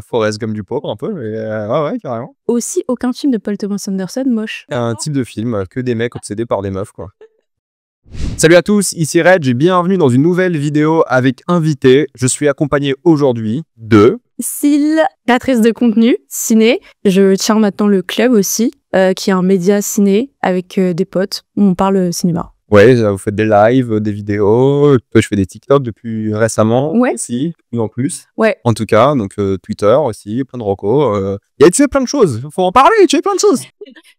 Forrest Gump du pauvre un peu, mais ouais, carrément. Aussi, aucun film de Paul Thomas Anderson moche. Un type de film, que des mecs obsédés par des meufs, quoi. Salut à tous, ici Reg et bienvenue dans une nouvelle vidéo avec invité. Je suis accompagné aujourd'hui de... Syl, créatrice de contenu, ciné. Je tiens maintenant le club aussi, qui est un média ciné avec des potes où on parle cinéma. Ouais, vous faites des lives, des vidéos. Je fais des TikTok depuis récemment. Ouais. Aussi, en plus. Ouais. En tout cas, donc Twitter aussi, plein de recos. Tu fais plein de choses. Faut en parler, tu fais plein de choses.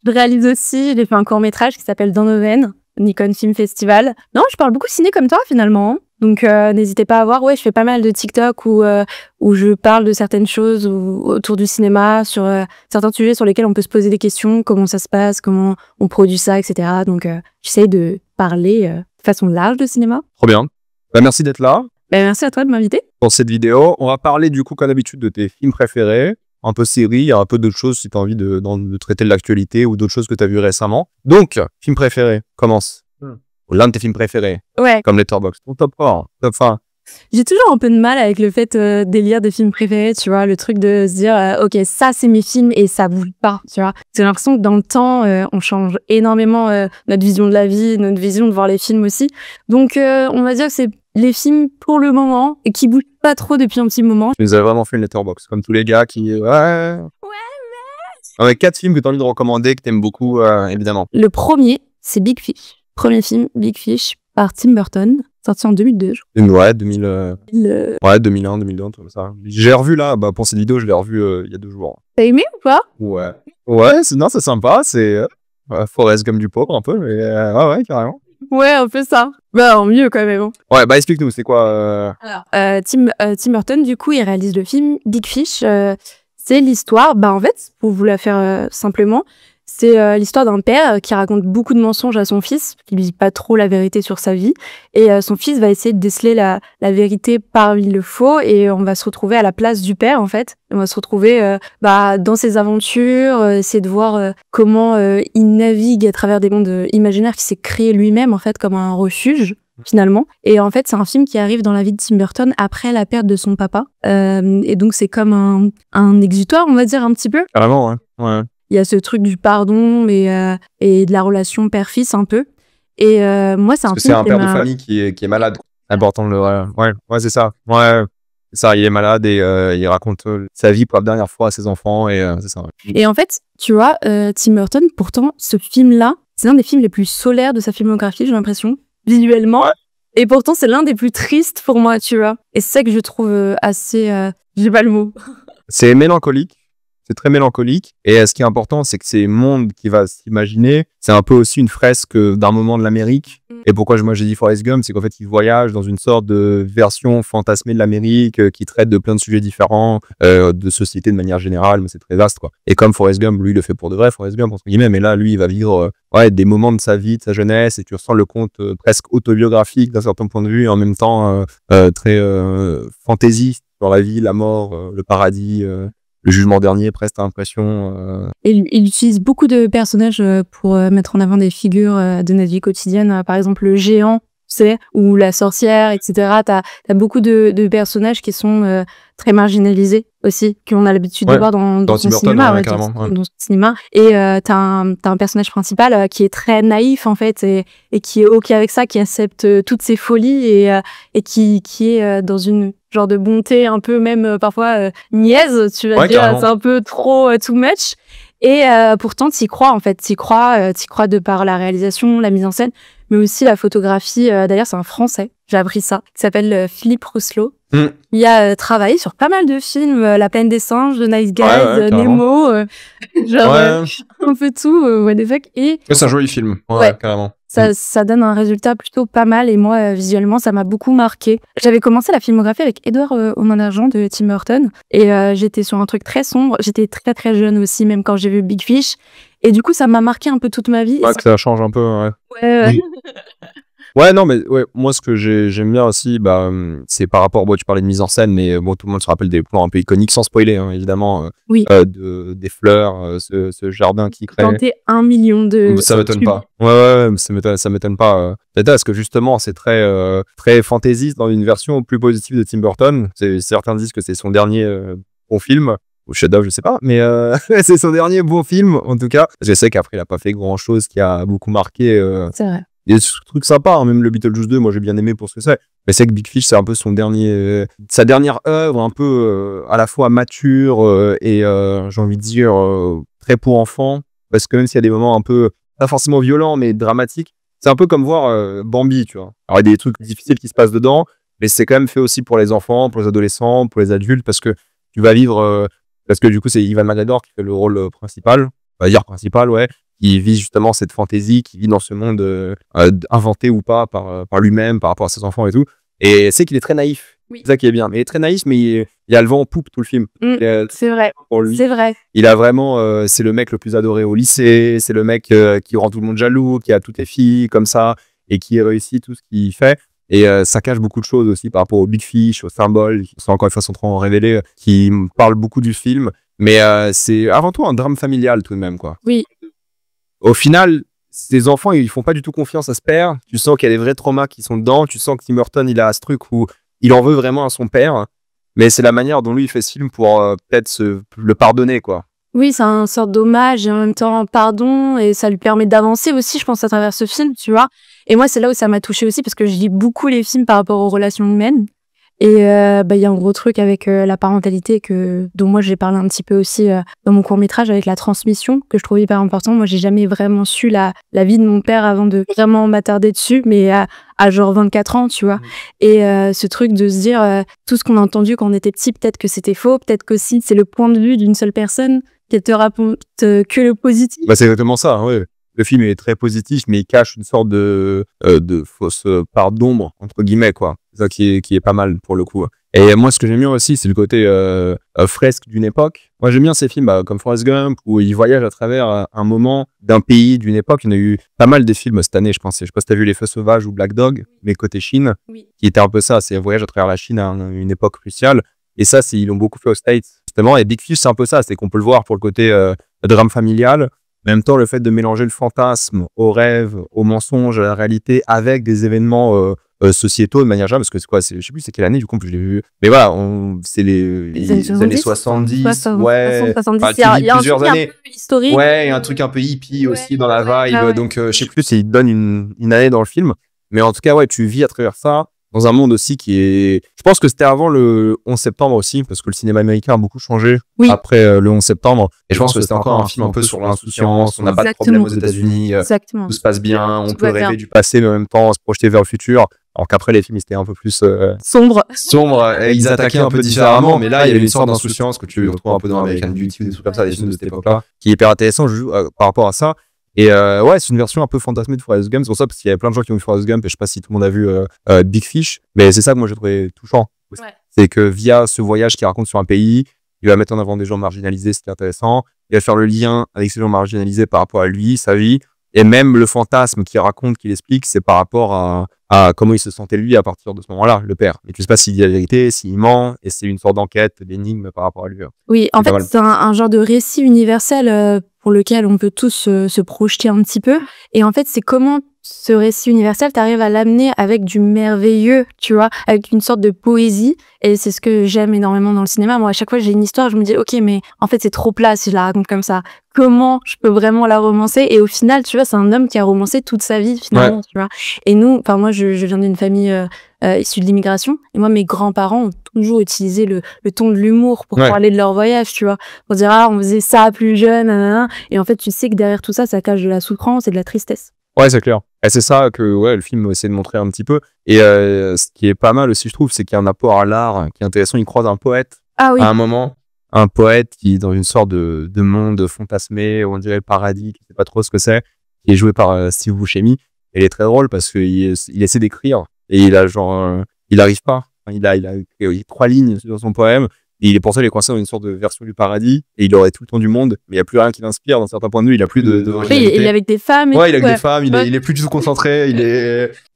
Je réalise aussi, j'ai fait un court-métrage qui s'appelle Dans nos veines, Nikon Film Festival. Non, je parle beaucoup ciné comme toi finalement. Donc n'hésitez pas à voir. Ouais, je fais pas mal de TikTok où je parle de certaines choses autour du cinéma, sur certains sujets sur lesquels on peut se poser des questions, comment ça se passe, comment on produit ça, etc. Donc j'essaye de parler de façon large de cinéma. Trop bien. Bah, merci d'être là. Bah, merci à toi de m'inviter. Pour cette vidéo, on va parler du coup comme d'habitude de tes films préférés, un peu séries, un peu d'autres choses si tu as envie de traiter de l'actualité ou d'autres choses que tu as vues récemment. Donc, film préféré, commence. L'un de tes films préférés, Ouais. comme Letterboxd. Ton top 3, top 1. J'ai toujours un peu de mal avec le fait d'élire des films préférés, tu vois, le truc de se dire ok, ça c'est mes films et ça bouge pas, tu vois. J'ai l'impression que dans le temps, on change énormément notre vision de la vie, notre vision de voir les films aussi. Donc on va dire que c'est les films pour le moment et qui bougent pas trop depuis un petit moment. Tu nous as vraiment fait une Letterboxd, comme tous les gars qui... Ouais. Avec 4 films que tu as envie de recommander, que tu aimes beaucoup, évidemment. Le premier, c'est Big Fish. Premier film, Big Fish, par Tim Burton, sorti en 2002. Ouais, 2001, 2002, un truc comme ça. J'ai revu là, pour cette vidéo, je l'ai revu il y a 2 jours. T'as aimé ou pas? Ouais. Ouais, c'est sympa, c'est Forrest Gump du pauvre un peu, mais ouais, carrément. Ouais, un peu ça. Bah, en mieux quand même. Ouais, explique-nous, c'est quoi Alors, Tim Burton, du coup, il réalise le film Big Fish. C'est l'histoire, en fait, pour vous la faire simplement, c'est l'histoire d'un père qui raconte beaucoup de mensonges à son fils, qui lui dit pas trop la vérité sur sa vie, et son fils va essayer de déceler la vérité parmi le faux, et on va se retrouver à la place du père, en fait. On va se retrouver dans ses aventures, essayer de voir comment il navigue à travers des mondes imaginaires qu'il s'est créé lui-même, en fait, comme un refuge. Finalement. Et en fait, c'est un film qui arrive dans la vie de Tim Burton après la perte de son papa. Et donc, c'est comme un exutoire, on va dire, un petit peu. Carrément, ouais. Il y a ce truc du pardon et de la relation père-fils, un peu. Et moi, c'est un film... C'est un père de famille qui est malade. Important de le... Ouais, c'est ça. Ouais, c'est ça, il est malade et il raconte sa vie pour la dernière fois à ses enfants et c'est ça. Ouais. Et en fait, tu vois, Tim Burton, pourtant, ce film-là, c'est l'un des films les plus solaires de sa filmographie, j'ai l'impression. Visuellement, et pourtant c'est l'un des plus tristes pour moi, tu vois. Et c'est ça que je trouve assez... j'ai pas le mot. C'est mélancolique, c'est très mélancolique. Et ce qui est important, c'est que ces mondes qu'il va s'imaginer, c'est un peu aussi une fresque d'un moment de l'Amérique. Et pourquoi moi j'ai dit Forrest Gump, c'est qu'en fait il voyage dans une sorte de version fantasmée de l'Amérique qui traite de plein de sujets différents, de société de manière générale, mais c'est très vaste, quoi. Et comme Forrest Gump, lui, il le fait pour de vrai, Forrest Gump, entre guillemets, mais là, lui, il va vivre des moments de sa vie, de sa jeunesse, et tu ressens le conte presque autobiographique d'un certain point de vue, et en même temps très fantaisiste sur la vie, la mort, le paradis, le jugement dernier, presque, t'as l'impression. Il utilise beaucoup de personnages pour mettre en avant des figures de notre vie quotidienne. Par exemple, le géant, tu sais, ou la sorcière, etc. T'as beaucoup de personnages qui sont très marginalisés aussi, qu'on a l'habitude de voir dans son cinéma. Dans son cinéma. Et t'as un personnage principal qui est très naïf, en fait, et qui est OK avec ça, qui accepte toutes ses folies et qui est dans une genre de bonté un peu même parfois niaise, tu vas dire, carrément. C'est un peu trop too much. Et pourtant, t'y crois, en fait. T'y crois de par la réalisation, la mise en scène, mais aussi la photographie. D'ailleurs, c'est un Français, j'ai appris ça, qui s'appelle Philippe Rousselot. Il a travaillé sur pas mal de films, La Plaine des Singes, The Nice Guys, Nemo, un peu tout, what the fuck. Et c'est un joli film, carrément. Ça donne un résultat plutôt pas mal, et moi, visuellement, ça m'a beaucoup marqué. J'avais commencé la filmographie avec Édouard aux mains d'argent de Tim Burton, et j'étais sur un truc très sombre. J'étais très très jeune aussi, même quand j'ai vu Big Fish, et du coup, ça m'a marqué un peu toute ma vie. Ouais, que ça change un peu, ouais. Ouais, non, mais moi, ce que j'aime bien aussi, c'est par rapport, tu parlais de mise en scène, mais tout le monde se rappelle des plans un peu iconiques, sans spoiler, hein, évidemment, des fleurs, ce jardin qui crée. Planter 1 million de... Ça m'étonne pas. Ouais, ça m'étonne pas. Parce que justement, c'est très fantaisiste dans une version plus positive de Tim Burton. Certains disent que c'est son dernier bon film. Ou chef-d'œuvre, je sais pas, mais c'est son dernier bon film, en tout cas. Je sais qu'après, il a pas fait grand-chose qui a beaucoup marqué. C'est vrai. Il y a des trucs sympas, hein, même le Beetlejuice 2, moi j'ai bien aimé pour ce que c'est. Mais c'est que Big Fish, c'est un peu son dernier, sa dernière œuvre, un peu à la fois mature et j'ai envie de dire très pour enfants. Parce que même s'il y a des moments un peu, pas forcément violents, mais dramatiques, c'est un peu comme voir Bambi, tu vois. Alors il y a des trucs difficiles qui se passent dedans, mais c'est quand même fait aussi pour les enfants, pour les adolescents, pour les adultes, parce que tu vas vivre. Parce que du coup, c'est Ivan McGregor qui fait le rôle principal, on va dire principal, ouais, qui vit justement cette fantaisie, qui vit dans ce monde inventé ou pas par lui-même, par rapport à ses enfants et tout. Et c'est qu'il est très naïf. Oui. C'est ça qui est bien. Mais il est très naïf, mais il y a le vent en poupe tout le film. C'est vrai. Pour lui. C'est vrai. Il a vraiment, c'est le mec le plus adoré au lycée, c'est le mec qui rend tout le monde jaloux, qui a toutes les filles comme ça, et qui réussit tout ce qu'il fait. Et ça cache beaucoup de choses aussi par rapport au Big Fish, au symbole, qui sont encore une fois sans trop en révéler, qui parlent beaucoup du film. Mais c'est avant tout un drame familial tout de même, quoi. Oui. Au final, ces enfants, ils font pas du tout confiance à ce père. Tu sens qu'il y a des vrais traumas qui sont dedans. Tu sens que Tim Burton, il a ce truc où il en veut vraiment à son père. Mais c'est la manière dont lui, il fait ce film pour peut-être le pardonner, quoi. Oui, c'est un sorte d'hommage et en même temps pardon, et ça lui permet d'avancer aussi, je pense, à travers ce film, tu vois. Et moi, c'est là où ça m'a touchée aussi, parce que je lis beaucoup les films par rapport aux relations humaines. Et y a un gros truc avec la parentalité dont moi j'ai parlé un petit peu aussi dans mon court-métrage, avec la transmission, que je trouve hyper important. Moi, j'ai jamais vraiment su la vie de mon père avant de vraiment m'attarder dessus, mais à genre 24 ans, tu vois. Et ce truc de se dire, tout ce qu'on a entendu quand on était petit, peut-être que c'était faux, peut-être qu'aussi c'est le point de vue d'une seule personne qui te raconte que le positif. Bah, c'est exactement ça, hein, ouais. Le film est très positif, mais il cache une sorte de fausse part d'ombre, entre guillemets, quoi. C'est ça qui est pas mal, pour le coup. Et moi, ce que j'aime bien aussi, c'est le côté fresque d'une époque. Moi, j'aime bien ces films comme Forrest Gump, où ils voyagent à travers un moment d'un pays, d'une époque. Il y en a eu pas mal des films cette année, je pense. Je sais pas si t'as vu Les Feux Sauvages ou Black Dog, mais côté Chine, qui était un peu ça. C'est un voyage à travers la Chine à une époque cruciale. Et ça, ils l'ont beaucoup fait aux States, justement. Et Big Fish, c'est un peu ça. C'est qu'on peut le voir pour le côté drame familial. En même temps, le fait de mélanger le fantasme au rêve, au mensonge, à la réalité, avec des événements sociétaux de manière générale, parce que c'est quoi, je sais plus c'est quelle année, du coup, je l'ai vu. Mais voilà, c'est les années 70, ouais. 70, il y a plusieurs années. Un peu historique. Ouais, un truc un peu hippie aussi dans la vibe. Ouais. Donc, je sais plus s'il donne une année dans le film. Mais en tout cas, ouais, tu vis à travers ça. Dans un monde aussi qui est... Je pense que c'était avant le 11 septembre aussi, parce que le cinéma américain a beaucoup changé après le 11 septembre. Et je pense que c'était encore un film un peu sur l'insouciance, on n'a pas de problème aux États-Unis, tout se passe bien, on peut rêver du passé, mais en même temps se projeter vers le futur. Alors qu'après, les films, ils étaient un peu plus... Sombre. Et ils attaquaient un peu différemment, mais là, il y avait une sorte d'insouciance que tu retrouves un peu dans American Beauty ou des trucs comme ça, des films de cette époque-là, qui est hyper intéressant par rapport à ça. Et ouais, c'est une version un peu fantasmée de Forrest Gump, c'est pour ça, parce qu'il y avait plein de gens qui ont vu Forrest Gump, et je sais pas si tout le monde a vu Big Fish, mais c'est ça que moi j'ai trouvé touchant. Ouais. C'est que via ce voyage qu'il raconte sur un pays, il va mettre en avant des gens marginalisés, ce qui est intéressant, il va faire le lien avec ces gens marginalisés par rapport à lui, sa vie, et même le fantasme qu'il raconte, qu'il explique, c'est par rapport à comment il se sentait lui à partir de ce moment-là, le père. Et tu sais pas s'il dit la vérité, s'il ment, et c'est une sorte d'enquête, d'énigme par rapport à lui. Oui, en fait, c'est un genre de récit universel pour lequel on peut tous se projeter un petit peu. Et en fait, c'est comment ce récit universel, t'arrives à l'amener avec du merveilleux, tu vois, avec une sorte de poésie. Et c'est ce que j'aime énormément dans le cinéma. Moi, à chaque fois que j'ai une histoire, je me dis, ok, mais en fait, c'est trop plat si je la raconte comme ça. Comment je peux vraiment la romancer? Et au final, tu vois, c'est un homme qui a romancé toute sa vie, finalement, tu vois. Et nous, enfin, moi, je viens d'une famille issue de l'immigration. Et moi, mes grands-parents ont toujours utilisé le ton de l'humour pour parler de leur voyage, tu vois. Pour dire, on faisait ça plus jeune, nanana. Et en fait, tu sais que derrière tout ça, ça cache de la souffrance et de la tristesse. Ouais, c'est clair. Et c'est ça que le film essaie de montrer un petit peu. Et ce qui est pas mal aussi, je trouve, c'est qu'il y a un apport à l'art qui est intéressant. Il croise un poète à un moment. Un poète qui est dans une sorte de monde fantasmé, où on dirait le paradis, qui ne sait pas trop ce que c'est, qui est joué par Steve Buscemi. Et il est très drôle parce qu'il essaie d'écrire. Et il a il n'arrive pas. Il a écrit 3 lignes sur son poème. Et il est pour ça, il est coincé dans une sorte de version du paradis. Et il aurait tout le temps du monde. Mais il n'y a plus rien qui l'inspire dans certains points de vue. Il a plus de oui, il est avec des femmes. Il est avec des femmes. Il est plus du tout concentré.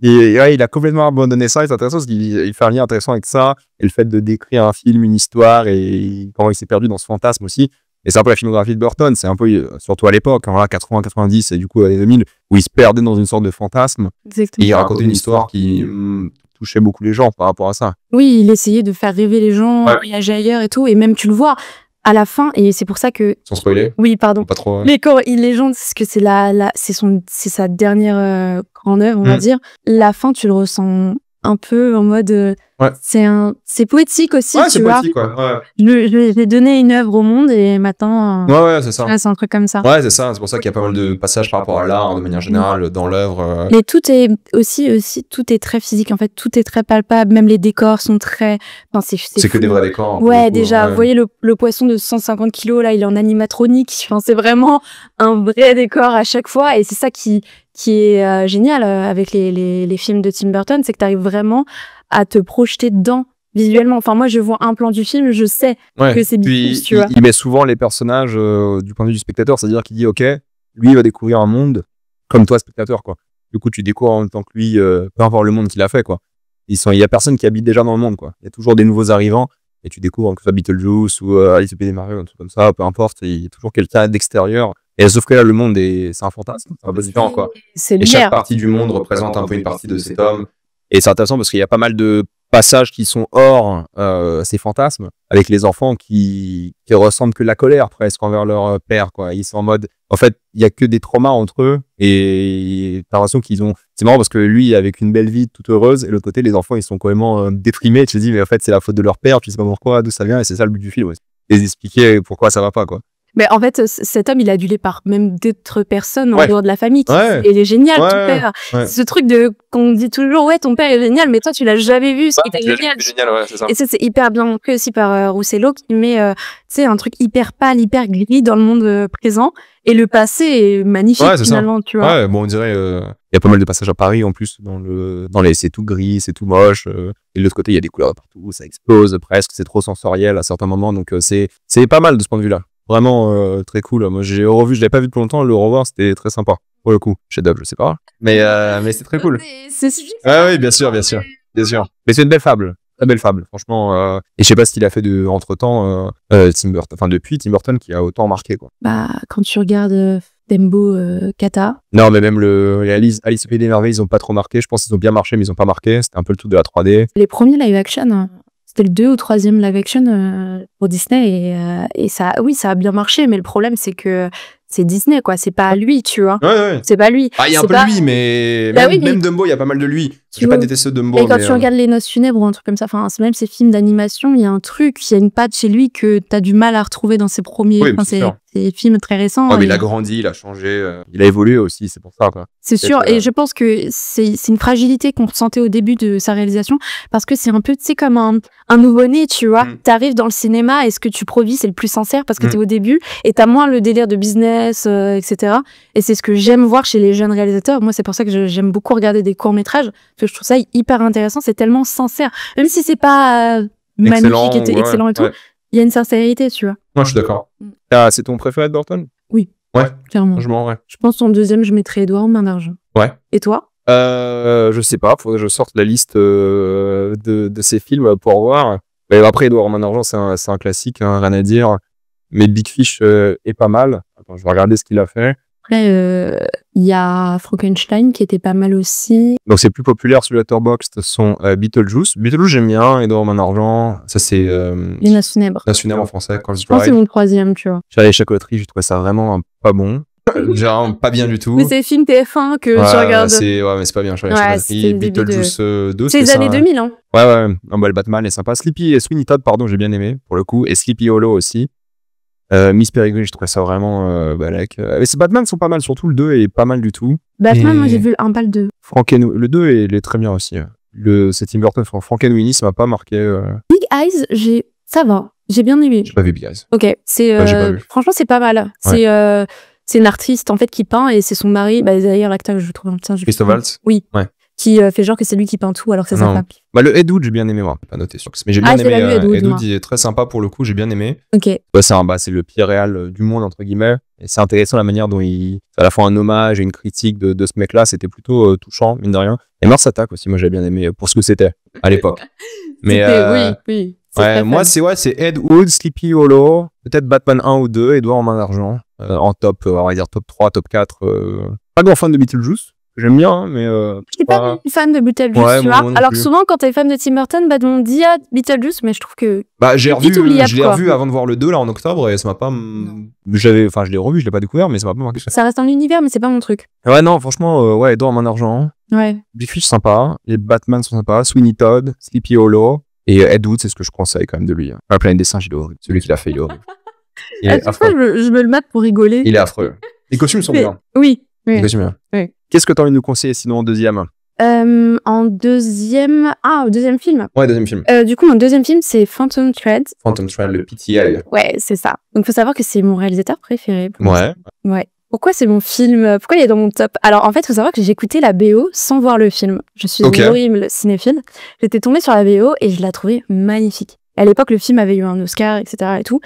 Il a complètement abandonné ça. Et c'est intéressant parce qu'il fait un lien intéressant avec ça. Et le fait de décrire un film, une histoire et comment il s'est perdu dans ce fantasme aussi. Et c'est un peu la filmographie de Burton. C'est un peu, surtout à l'époque, 80, 90 et du coup, les 2000, où il se perdait dans une sorte de fantasme. Exactement. Et il racontait une histoire qui touchait beaucoup les gens par rapport à ça. Oui, il essayait de faire rêver les gens, voyager ailleurs et tout. Et même, tu le vois, à la fin, et c'est pour ça que... Sans spoiler. Oui, pardon. Pas trop. Mais quand il légende, c'est que c'est sa dernière grande œuvre, on va dire. La fin, tu le ressens un peu en mode... c'est poétique aussi, tu vois. C'est poétique, ouais. J'ai donné une œuvre au monde et maintenant... Ouais, c'est ça. C'est un truc comme ça. Ouais, c'est ça. C'est pour ça qu'il y a pas mal de passages par rapport à l'art, de manière générale, dans l'œuvre. Mais tout est aussi, tout est très physique, en fait. Tout est très palpable. Même les décors sont très... Enfin, c'est que des vrais décors. Ouais, déjà, vous voyez le poisson de 150 kilos, là, il est en animatronique. Enfin, c'est vraiment un vrai décor à chaque fois. Et c'est ça qui est génial avec les films de Tim Burton, c'est que tu arrives vraiment à te projeter dedans visuellement. Enfin, moi, je vois un plan du film, je sais que c'est Beetlejuice, tu vois. Il met souvent les personnages du point de vue du spectateur, c'est-à-dire qu'il dit, OK, lui, il va découvrir un monde comme toi, spectateur, quoi. Du coup, tu découvres en même temps que lui, peu importe le monde qu'il a fait, quoi. Il y a personne qui habite déjà dans le monde, quoi. Il y a toujours des nouveaux arrivants et tu découvres que ce soit Beetlejuice ou Alice au Pays des Merveilles, un truc comme ça, peu importe. Il y a toujours quelqu'un d'extérieur. Et sauf que là, le monde c'est un fantasme, c'est un peu différent, quoi. Et chaque partie du monde représente un peu une partie de cet homme. Et c'est intéressant parce qu'il y a pas mal de passages qui sont hors ces fantasmes, avec les enfants qui ressentent que la colère presque envers leur père, quoi. Ils sont en mode, en fait, il y a que des traumas entre eux et t'as l'impression qu'ils ont... C'est marrant parce que lui, avec une belle vie toute heureuse, et de l'autre côté, les enfants, ils sont complètement déprimés. Tu te dis, mais en fait, c'est la faute de leur père, tu sais pas pourquoi, d'où ça vient, et c'est ça le but du film, et expliquer pourquoi ça va pas, quoi. Mais en fait, cet homme, il est adulé par même d'autres personnes en dehors de la famille. Et il est génial, ton père. Ce truc qu'on dit toujours, ouais, ton père est génial, mais toi, tu l'as jamais vu, ce qui est génial. C'est ça. Et ça, c'est hyper bien montré aussi par Roussello, qui met, tu sais, un truc hyper pâle, hyper gris dans le monde présent. Et le passé est magnifique, finalement, tu vois. Ouais, bon, on dirait, il y a pas mal de passages à Paris, en plus, c'est tout gris, c'est tout moche. Et de l'autre côté, il y a des couleurs partout, ça explose presque, c'est trop sensoriel à certains moments. Donc, c'est pas mal de ce point de vue-là. Vraiment très cool. Moi, j'ai revu, je l'avais pas vu depuis longtemps, le revoir, c'était très sympa. Pour le coup, chef-d'œuvre, je sais pas. Mais c'est très cool. Oui, bien sûr. Mais c'est une belle fable. Très belle fable, franchement. Et je sais pas ce qu'il a fait entre-temps, Tim Burton. Enfin, depuis Tim Burton qui a autant marqué, quoi. Bah, quand tu regardes Dembo, Kata. Non, mais même Alice au Pays des Merveilles, ils ont pas trop marqué. Je pense qu'ils ont bien marché, mais ils ont pas marqué. C'était un peu le tout de la 3D. Les premiers live action, c'était le 2 ou 3e live action pour Disney et ça, oui, ça a bien marché, mais le problème c'est que c'est Disney, quoi. C'est pas lui, tu vois. Ouais. C'est pas lui. Ah, il y a un peu de lui, mais même Dumbo, il y a pas mal de lui. J'ai pas détesté Dumbo. Et quand tu regardes Les Noces funèbres ou un truc comme ça, enfin, même ces films d'animation, il y a un truc, il y a une patte chez lui que t'as du mal à retrouver dans ses premiers, ces films très récents. Ouais, mais il a grandi, il a changé, il a évolué aussi, c'est pour ça, quoi. C'est sûr, et je pense que c'est une fragilité qu'on ressentait au début de sa réalisation, parce que c'est un peu, tu sais, comme un nouveau-né, tu vois. T'arrives dans le cinéma et ce que tu produis, c'est le plus sincère parce que t'es au début et t'as moins le délire de business, etc. Et c'est ce que j'aime voir chez les jeunes réalisateurs. Moi, c'est pour ça que j'aime beaucoup regarder des courts-métrages, parce que je trouve ça hyper intéressant, c'est tellement sincère. Même si c'est pas magnifique et excellent et tout, il y a une sincérité, tu vois. Moi, je suis d'accord. C'est ton préféré de Burton? Oui. Ouais. Clairement. Je pense en deuxième, je mettrais Édouard aux mains d'argent. Ouais. Et toi? Je sais pas, faudrait que je sorte la liste de ces films pour voir. Mais après, Édouard aux mains d'argent, c'est un classique, hein, rien à dire. Mais Big Fish est pas mal. Attends, je vais regarder ce qu'il a fait. Après, il y a Frankenstein qui était pas mal aussi. Donc, c'est plus populaire sur Letterboxd, sont Beetlejuice. Beetlejuice, j'aime bien. Édouard aux mains d'argent, ça c'est... Les Noces funèbres. Les Noces funèbres en français, Corpse Je pense que c'est mon troisième, tu vois. J'allais Chacotterie, j'ai trouvé ça vraiment pas bon. Genre, pas bien du tout. Mais c'est les films TF1 que tu regardes. Ouais, mais c'est pas bien. Beetlejuice 2, c'est les années 2000, hein. Ouais. Le Batman est sympa. Sweeney Todd, pardon, j'ai bien aimé, pour le coup. Et Sleepy Hollow aussi. Miss Peregrine, je trouvais ça vraiment balèque. Mais ces Batman sont pas mal, surtout le 2 est pas mal du tout. Batman, moi j'ai vu un pas le 2. Le 2 il est très bien aussi. C'est Tim Burton, Frankenweenie, ça m'a pas marqué. Big Eyes, ça va. J'ai bien aimé. J'ai pas vu Big Eyes. Ok, franchement, c'est pas mal. Ouais. C'est une artiste en fait qui peint et c'est son mari. Bah, d'ailleurs, l'acteur, je trouve. Christophe Waltz. Oui. Ouais. Qui fait genre que c'est lui qui peint tout alors que c'est sa femme. Bah, le Ed Wood, j'ai bien aimé, moi. Pas noté sur mais j'ai bien aimé. Ed Wood, il est très sympa pour le coup, j'ai bien aimé. Ok. Ouais, c'est le pire réal du monde, entre guillemets. Et c'est intéressant la manière dont il fait à la fois un hommage et une critique de ce mec-là. C'était plutôt touchant, mine de rien. Et Mars Attack aussi, moi j'ai bien aimé pour ce que c'était à l'époque. Mais oui. Ouais, moi c'est Ed Wood, Sleepy Hollow, peut-être Batman 1 ou 2, Édouard aux mains d'argent, en top, on va dire top 3, top 4. Pas grand fan de Beetlejuice. j'aime bien, hein, mais Je suis pas une fan de Beetlejuice, Ouais, tu moi vois. non Alors que plus. souvent, quand t'es fan de Tim Burton, bah, on dit Beetlejuice, mais je trouve que bah j'ai vite oubliable, je l'ai quoi. revu avant de voir le 2 là en octobre et ça m'a pas Non. je l'ai revu, je l'ai pas découvert mais ça m'a pas marqué. ça reste un univers, mais c'est pas mon truc. Ouais non, franchement ouais, Edouard Main d'Argent, Ouais. Big Fish sympa, les Batman sont sympas, Sweeney Todd, Sleepy Hollow et Ed Wood, c'est ce que je conseille quand même de lui. Hein. La planète des singes, il est horrible. Celui qui l'a fait, il est horrible. Il À est chaque fois, affreux. je me le mate pour rigoler. Il est affreux. Les costumes sont Mais- bien. Oui. Les Oui. costumes bien. Oui. Qu'est-ce que t'as envie de nous conseiller sinon en deuxième? En deuxième... Ah, deuxième film. Ouais, deuxième film. Du coup, mon deuxième film, c'est Phantom Thread. Phantom Thread, le PTA. Ouais, c'est ça. Donc, faut savoir que c'est mon réalisateur préféré. pour Ouais. Ouais. Pourquoi c'est mon film? Pourquoi il est dans mon top? Alors, en fait, faut savoir que j'ai écouté la BO sans voir le film. Je suis Ok. une horrible cinéphile. J'étais tombée sur la BO et je la trouvais magnifique. À l'époque, le film avait eu un Oscar, etc. et tout.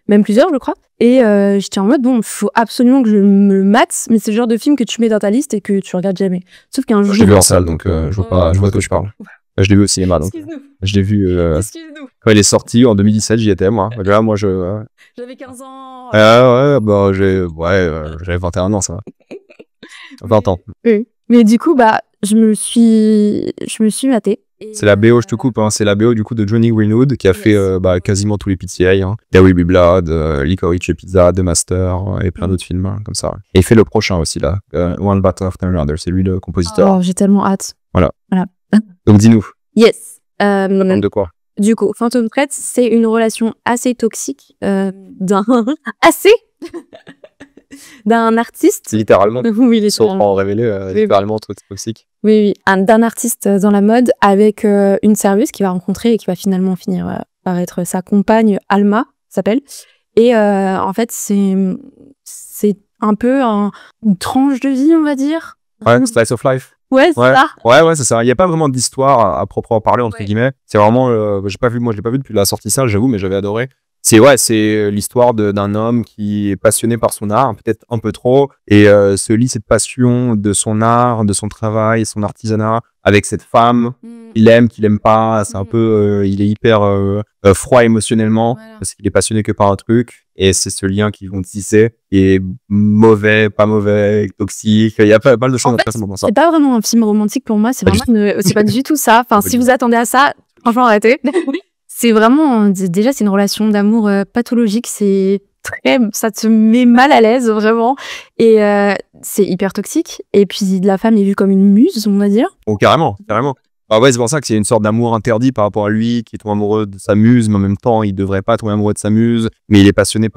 Même plusieurs, je crois. Et j'étais en mode, bon, faut absolument que je me le mate, mais c'est le genre de film que tu mets dans ta liste et que tu regardes jamais. Sauf qu'un jour... Je l'ai vu en salle, donc je vois de quoi tu parles. Je l'ai vu au cinéma, donc Excuse-nous. je l'ai vu Excuse-nous. quand il est sorti en 2017, j'y étais moi. Donc là, moi J'avais 15 ans. ouais, bah j'avais 21 ans, ça va. 20 ans. Oui. Mais du coup, bah, je me suis matée. C'est la BO, je te coupe, hein. C'est la BO du coup de Johnny Greenwood qui a fait quasiment tous les PTA. Hein. There Will Be Blood, Licorice Pizza, The Master et plein d'autres films hein, comme ça. Et il fait le prochain aussi là, One Battle After Another. C'est lui le compositeur. Oh, j'ai tellement hâte. Voilà. Donc dis-nous, Yes. parle de quoi? Du coup, Phantom Thread, c'est une relation assez toxique d'un artiste. Littéralement, Oui, sans littéralement. en révéler, littéralement toxique. Oui, d'un artiste dans la mode avec une serveuse qu'il va rencontrer et qui va finalement finir par être sa compagne, Alma s'appelle. Et en fait, c'est un peu une tranche de vie, on va dire. Ouais, Slice of Life. Ouais, c'est Ouais. ça. Ouais, c'est ça. Il n'y a pas vraiment d'histoire à proprement parler, entre Ouais. guillemets. C'est vraiment, moi, je l'ai pas vu depuis la sortie ça, j'avoue, mais j'avais adoré. C'est l'histoire d'un homme qui est passionné par son art, peut-être un peu trop, et se lie cette passion de son art, de son travail, son artisanat, avec cette femme qu'il aime, qu'il aime pas. C'est un peu, il est hyper froid émotionnellement, Voilà. parce qu'il est passionné que par un truc, et c'est ce lien qu'ils vont tisser, qui est mauvais, pas mauvais, toxique. Il y a pas mal de choses En fait, intéressantes dans ça. C'est pas vraiment un film romantique pour moi, c'est Pas vraiment c'est pas du tout ça. Enfin, Pas si du vous attendez à ça, franchement, arrêtez. C'est vraiment, déjà, c'est une relation d'amour pathologique, ça te met mal à l'aise, vraiment. Et c'est hyper toxique. Et puis, la femme est vue comme une muse, on va dire. Oh, carrément. Ah ouais, c'est pour ça que c'est une sorte d'amour interdit par rapport à lui, qui tombe amoureux de sa muse, mais en même temps, il devrait pas tomber amoureux de sa muse, mais il est passionné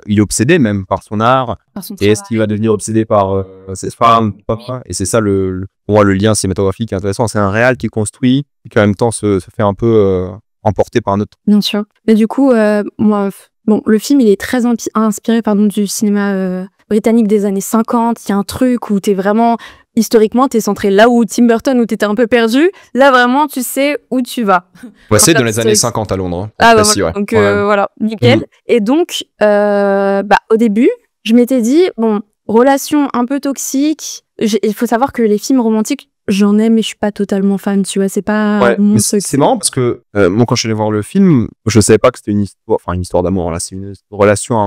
il est obsédé même par son art, Par son et est-ce qu'il va devenir obsédé par ses femmes, papa? Et c'est ça pour moi, le lien cinématographique intéressant. C'est un réal qui construit, et qui en même temps se fait un peu emporter par un autre. Bien sûr. Mais du coup, le film, il est très inspiré du cinéma britannique des années 50. Il y a un truc où t'es vraiment, historiquement, t'es centré là où Tim Burton, où t'étais un peu perdu. Là, vraiment, tu sais où tu vas. Ouais, c'est fait, dans les c'est- années 50 à Londres. Hein. Ah, bah, Précis, voilà. ouais. Donc, Ouais. voilà, nickel. Mhm. Et donc, au début, je m'étais dit, bon, relation un peu toxique. Il faut savoir que les films romantiques, j'en ai, mais je suis pas totalement fan, tu vois. C'est pas Ouais, mon mais truc. c'est marrant parce que moi quand je suis allé voir le film, je savais pas que c'était une histoire d'amour là, c'est une relation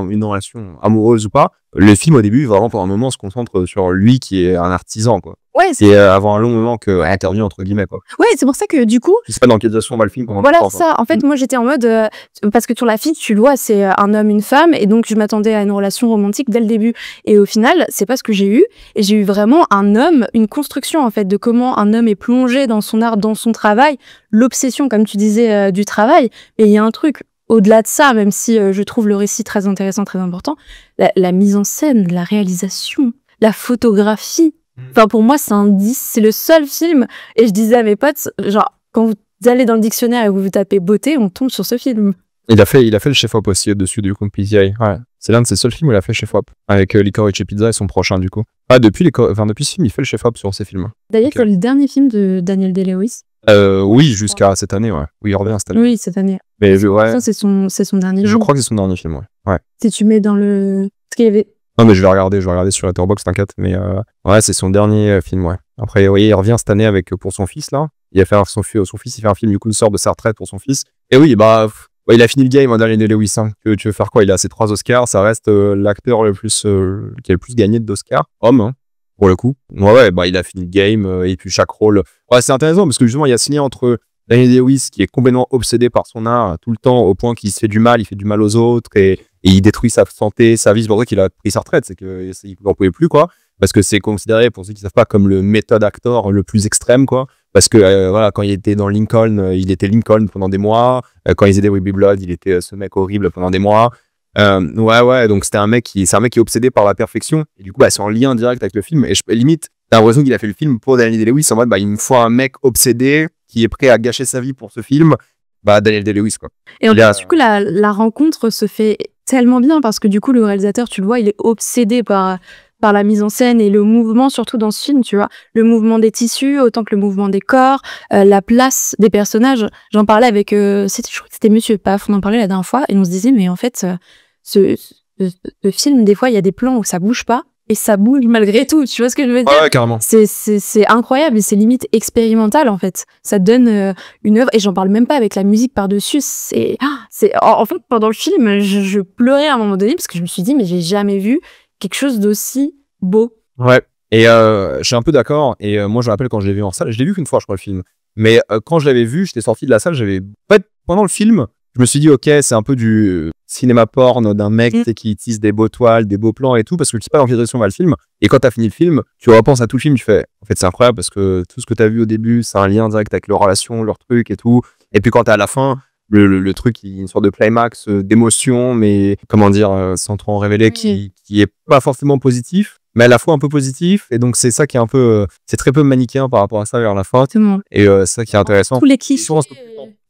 amoureuse ou pas. Le film au début vraiment pendant un moment se concentre sur lui qui est un artisan quoi. Ouais, Et avant un long moment que intervenu entre guillemets quoi. ouais, c'est pour ça que du coup, Je sais pas dans quelle direction va le film pendant voilà longtemps, quoi. ça. En fait, moi, j'étais en mode parce que sur la fiche, tu le vois, c'est un homme, une femme, et donc je m'attendais à une relation romantique dès le début. Et au final, c'est pas ce que j'ai eu. Et j'ai eu vraiment un homme, une construction en fait de comment un homme est plongé dans son art, dans son travail, l'obsession, comme tu disais, du travail. Et il y a un truc au-delà de ça, même si je trouve le récit très intéressant, très important, la mise en scène, la réalisation, la photographie. Enfin, pour moi, c'est un 10. C'est le seul film. Et je disais à mes potes, genre, quand vous allez dans le dictionnaire et vous tapez beauté, on tombe sur ce film. Il a fait le chef-op aussi dessus du coup PTA. Ouais. C'est l'un de ses seuls films où il a fait chef-op avec Licorice Pizza et son prochain du coup. Ah depuis ce film, il fait le chef-op sur ses films. D'ailleurs, Ok. c'est le dernier film de Daniel Day-Lewis. Oui, jusqu'à cette année, ouais. Oui, il revient cette année. Oui, cette année. Mais ouais, Ça, c'est son dernier je film. crois que c'est son dernier film, ouais. Ouais. Si tu mets dans le... Parce qu'il y avait... Non, mais je vais regarder sur Letterboxd, t'inquiète. Mais ouais, c'est son dernier film, ouais. Après, oui, il revient cette année pour son fils, là. Il a fait son fils, il fait un film, du coup, il sort de sa retraite pour son fils. Et oui, il a fini le game, Daniel Day-Lewis. Hein. Tu veux faire quoi? Il a ses 3 Oscars, ça reste l'acteur qui a le plus gagné d'Oscars. Homme, hein. pour le coup. Ouais, bah, il a fini le game, et puis chaque rôle. Ouais, c'est intéressant parce que justement, il y a ce lien entre Daniel Day-Lewis qui est complètement obsédé par son art tout le temps au point qu'il se fait du mal, il fait du mal aux autres et il détruit sa santé, sa vie. C'est pour ça qu'il a pris sa retraite, c'est qu'il n'en pouvait plus, quoi. Parce que c'est considéré, pour ceux qui savent pas, comme le méthode actor le plus extrême, quoi. Parce que voilà, quand il était dans Lincoln, il était Lincoln pendant des mois. Quand ils étaient We Be Blood, il était ce mec horrible pendant des mois. Ouais, donc c'est un mec qui est obsédé par la perfection. Et du coup, bah, c'est en lien direct avec le film. Et limite, t'as l'impression qu'il a fait le film pour Daniel Day-Lewis en mode, bah, il me faut un mec obsédé qui est prêt à gâcher sa vie pour ce film. Bah, Daniel Day-Lewis, quoi. Et du coup, la rencontre se fait tellement bien parce que du coup, le réalisateur, tu le vois, il est obsédé par la mise en scène et le mouvement, surtout dans ce film, tu vois. Le mouvement des tissus, autant que le mouvement des corps, la place des personnages. J'en parlais avec, je crois que c'était Monsieur Paf, on en parlait la dernière fois, et on se disait, mais en fait, ce film, des fois, il y a des plans où ça bouge pas, et ça bouge malgré tout, tu vois ce que je veux dire? Ouais, carrément. C'est incroyable, et c'est limite expérimental, en fait. Ça donne une œuvre, et j'en parle même pas avec la musique par-dessus. En fait, pendant le film, je pleurais à un moment donné, parce que je me suis dit, mais j'ai jamais vu quelque chose d'aussi beau. Ouais, et je suis un peu d'accord. Et moi, je me rappelle quand je l'ai vu en salle, je l'ai vu qu'une fois, je crois, le film. Mais quand je l'avais vu, j'étais sorti de la salle, en fait, pendant le film, je me suis dit, ok, c'est un peu du cinéma porn d'un mec qui utilise des beaux toiles, des beaux plans et tout, parce que tu sais pas dans quelle direction va le film. Et quand t'as fini le film, tu repenses à tout le film, tu fais, en fait, c'est incroyable parce que tout ce que t'as vu au début, c'est un lien direct avec leurs relations, leurs trucs et tout. Et puis quand t'es à la fin, le truc, il y a une sorte de climax d'émotion, mais comment dire, sans trop en révéler, qui est pas forcément positif, mais à la fois un peu positif. Et donc, c'est ça qui est un peu, c'est très peu manichéen par rapport à ça vers la fin. Exactement. Et c'est ça qui est intéressant. Tous les clichés.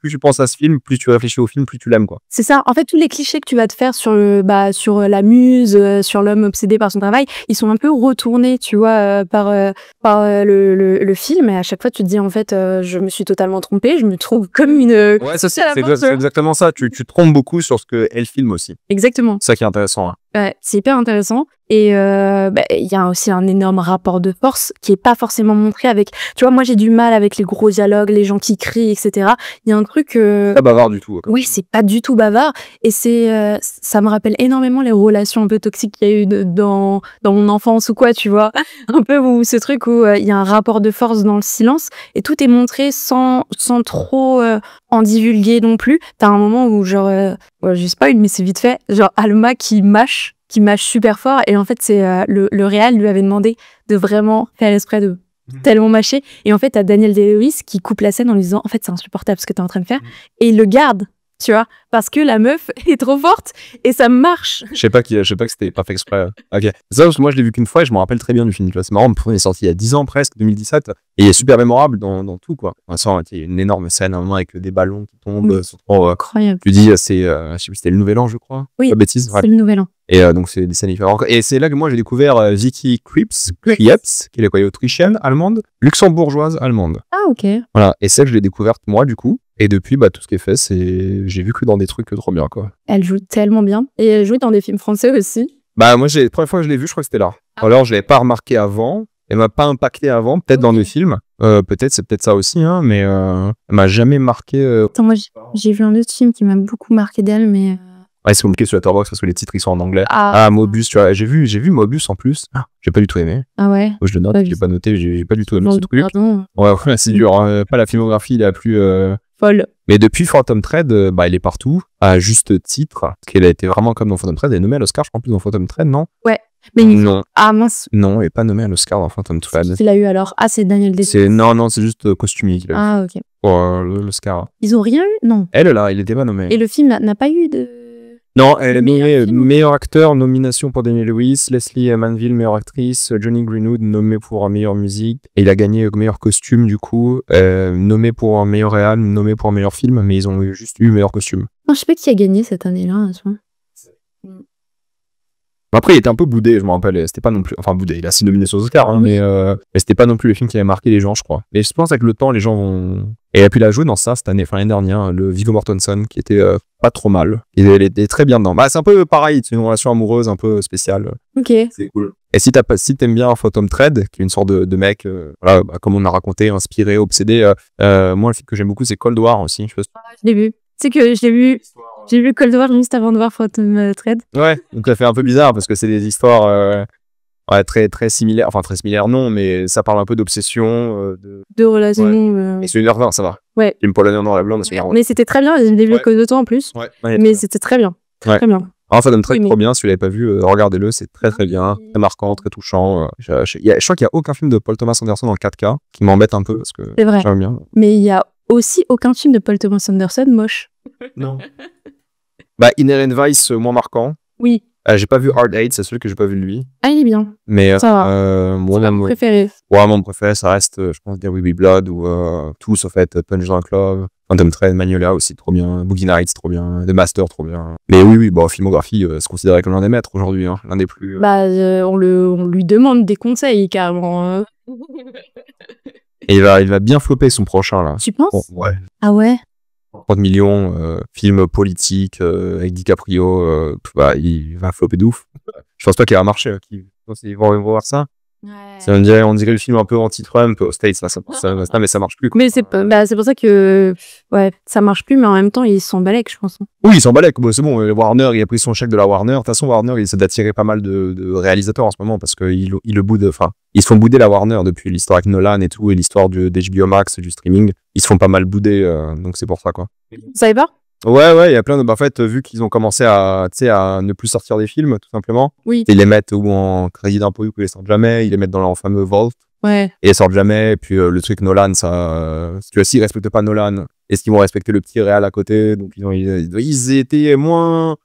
Plus tu penses à ce film, plus tu réfléchis au film, plus tu l'aimes, quoi. C'est ça. En fait, tous les clichés que tu vas te faire sur la muse, sur l'homme obsédé par son travail, ils sont un peu retournés, tu vois, par le film. Et à chaque fois, tu te dis, en fait, je me suis totalement trompée. Je me trouve comme une... Ouais, ça, c'est exactement ça. Tu te trompes beaucoup sur ce que est le film aussi. Exactement. C'est ça qui est intéressant. Hein. Ouais, c'est hyper intéressant. Et il y a aussi un énorme rapport de force qui est pas forcément montré avec... Tu vois, moi, j'ai du mal avec les gros dialogues, les gens qui crient, etc. Il y a un truc... Pas bavard du tout. Oui, c'est pas du tout bavard. Et ça me rappelle énormément les relations un peu toxiques qu'il y a eu dans mon enfance ou quoi, tu vois. Un peu ce truc où il y a un rapport de force dans le silence et tout est montré sans trop en divulguer non plus. T'as un moment où genre... je spoil, mais c'est vite fait. Genre Alma qui mâche super fort. Et en fait, c'est le réal lui avait demandé de vraiment faire l'exprès de tellement mâcher. Et en fait, t'as Daniel Day-Lewis qui coupe la scène en lui disant « En fait, c'est insupportable ce que t'es en train de faire. » Et il le garde, tu vois, parce que la meuf est trop forte et ça marche. Je sais pas que c'était pas fait exprès. Ok. Ça, parce que moi, je l'ai vu qu'une fois et je me rappelle très bien du film. C'est marrant, le premier est sorti il y a 10 ans presque, 2017. Et il est super mémorable dans tout, quoi. Il y a une énorme scène à un moment avec des ballons qui tombent. Incroyable. Tu dis, je sais plus, c'était le Nouvel An, je crois. Oui, pas bêtise. c'est le Nouvel An. Et donc, c'est des scènes différentes. Et c'est là que moi, j'ai découvert Vicky Krieps, qui est quoi, autrichienne, allemande, luxembourgeoise, allemande. Ah, ok. Voilà. Et celle, je l'ai découverte moi, du coup. Et depuis, tout ce qui est fait, j'ai vu que dans des trucs trop bien, quoi. Elle joue tellement bien. Et elle joue dans des films français aussi. Moi, la première fois que je l'ai vue, je crois que c'était là. Alors, je l'avais pas remarqué avant. Elle m'a pas impacté avant, peut-être dans le film. C'est peut-être ça aussi, hein, mais elle m'a jamais marqué. Attends, moi, j'ai vu un autre film qui m'a beaucoup marqué d'elle, mais... Ouais, c'est compliqué sur Letterboxd parce que les titres, ils sont en anglais. Mobius, tu vois. J'ai vu Mobius en plus. J'ai pas du tout aimé. Ah ouais? Moi, je le note, j'ai pas noté, j'ai pas du tout aimé ce truc. Pardon. Ouais, c'est dur. Pas la filmographie la plus... folle. Mais depuis Phantom Thread, elle est partout, à juste titre. Parce qu'elle a été vraiment comme dans Phantom Thread. Elle est nommée à l'Oscar, je crois, en plus, dans Phantom Thread, non? Ouais. Mais non. Ah mince. Non, elle est pas nommée à l'Oscar dans Phantom Thread. Qui l'a eu alors? Ah, c'est Daniel Day-Lewis. Non, c'est juste costumier qu'il a eu. Ah, ok. Pour l'Oscar. Ils ont rien eu? Non. Elle, là, il était pas nommé. Et le film n'a pas eu de... Non, elle est nommée meilleur acteur, nomination pour Daniel Lewis, Leslie Manville, meilleure actrice, Johnny Greenwood, nommé pour meilleure musique, et il a gagné meilleur costume, du coup, nommé pour un meilleur réal, nommé pour un meilleur film, mais ils ont juste eu meilleur costume. Non, je sais pas qui a gagné cette année-là, à ce moment. Après, il était un peu boudé, je me rappelle. C'était pas non plus... Enfin, boudé, il a 6 nominations aux Oscars, hein, mais c'était pas non plus le film qui avait marqué les gens, je crois. Mais je pense qu'avec le temps, les gens vont... Et elle a pu la jouer dans ça cette année, enfin l'année dernière, le Viggo Mortensen, qui était pas trop mal. Elle était très bien dedans. C'est un peu pareil, c'est une relation amoureuse un peu spéciale. Ok. C'est cool. Et si t'aimes bien Phantom Thread, qui est une sorte de mec, voilà, comme on a raconté, inspiré, obsédé, moi, le film que j'aime beaucoup, c'est Cold War aussi. Je l'ai vu. Tu sais que j'ai vu Cold War juste avant de voir Phantom Thread. Ouais, donc ça fait un peu bizarre parce que c'est des histoires Ouais, très similaire. Enfin, très similaire, non, mais ça parle un peu d'obsession. De relations. Et c'est 1h20, ça va. Ouais. Film polonais en noir et blanc, c'est Mais c'était très bien. Je l'ai vu que 2 temps en plus. Ouais. Mais c'était très bien. Très bien. Alors, ça donne trop bien. Si vous l'avez pas vu, regardez-le. C'est très bien. Très marquant, très touchant. Je crois qu'il y a aucun film de Paul Thomas Anderson en 4K qui m'embête un peu parce que c'est vrai. j'aime bien. Mais il y a aussi aucun film de Paul Thomas Anderson moche. Non. Inherent Vice, moins marquant. Oui. J'ai pas vu Hard Eight, c'est celui que j'ai pas vu de lui. Ah, il est bien. Mais ça va. mon préféré. Ouais, mon préféré, ça reste, je pense, There Will Be Blood ou tous, en fait, Punch Drunk Love, Phantom Thread, Magnolia aussi, trop bien, Boogie Nights, trop bien, The Master, trop bien. Mais oui, filmographie, c'est considéré comme l'un des maîtres aujourd'hui, hein, l'un des plus. On lui demande des conseils, carrément. Et il va bien flopper son prochain, là. Tu penses? Ouais. Ah ouais? 30 millions, film politique, avec DiCaprio, il va flopper de ouf. Je pense pas qu'il va marcher, ils vont voir ça. Ouais. On dirait le film un peu anti-Trump aux States, là, mais ça marche plus. Mais c'est pour ça que ça marche plus, mais en même temps, ils s'en balèquent, je pense. Oui, ils s'en balèquent. C'est bon, Warner, il a pris son chèque de la Warner. De toute façon, Warner, il essaie d'attirer pas mal de réalisateurs en ce moment parce qu'ils le boudent. Enfin, ils se font bouder la Warner depuis l'histoire avec Nolan et tout, et l'histoire d'HBO Max, du streaming. Ils se font pas mal bouder, donc c'est pour ça, quoi. Vous savez pas? Ouais, il y a plein de. En fait, vu qu'ils ont commencé à ne plus sortir des films, tout simplement, oui. Ils les mettent ou en crédit d'impôt, ou ils les sortent jamais, ils les mettent dans leur fameux vault. Ouais. Et ils sortent jamais. Et puis le truc Nolan, ça. Tu vois, s'ils respectent pas Nolan, est-ce qu'ils vont respecter le petit réal à côté? Donc ils étaient moins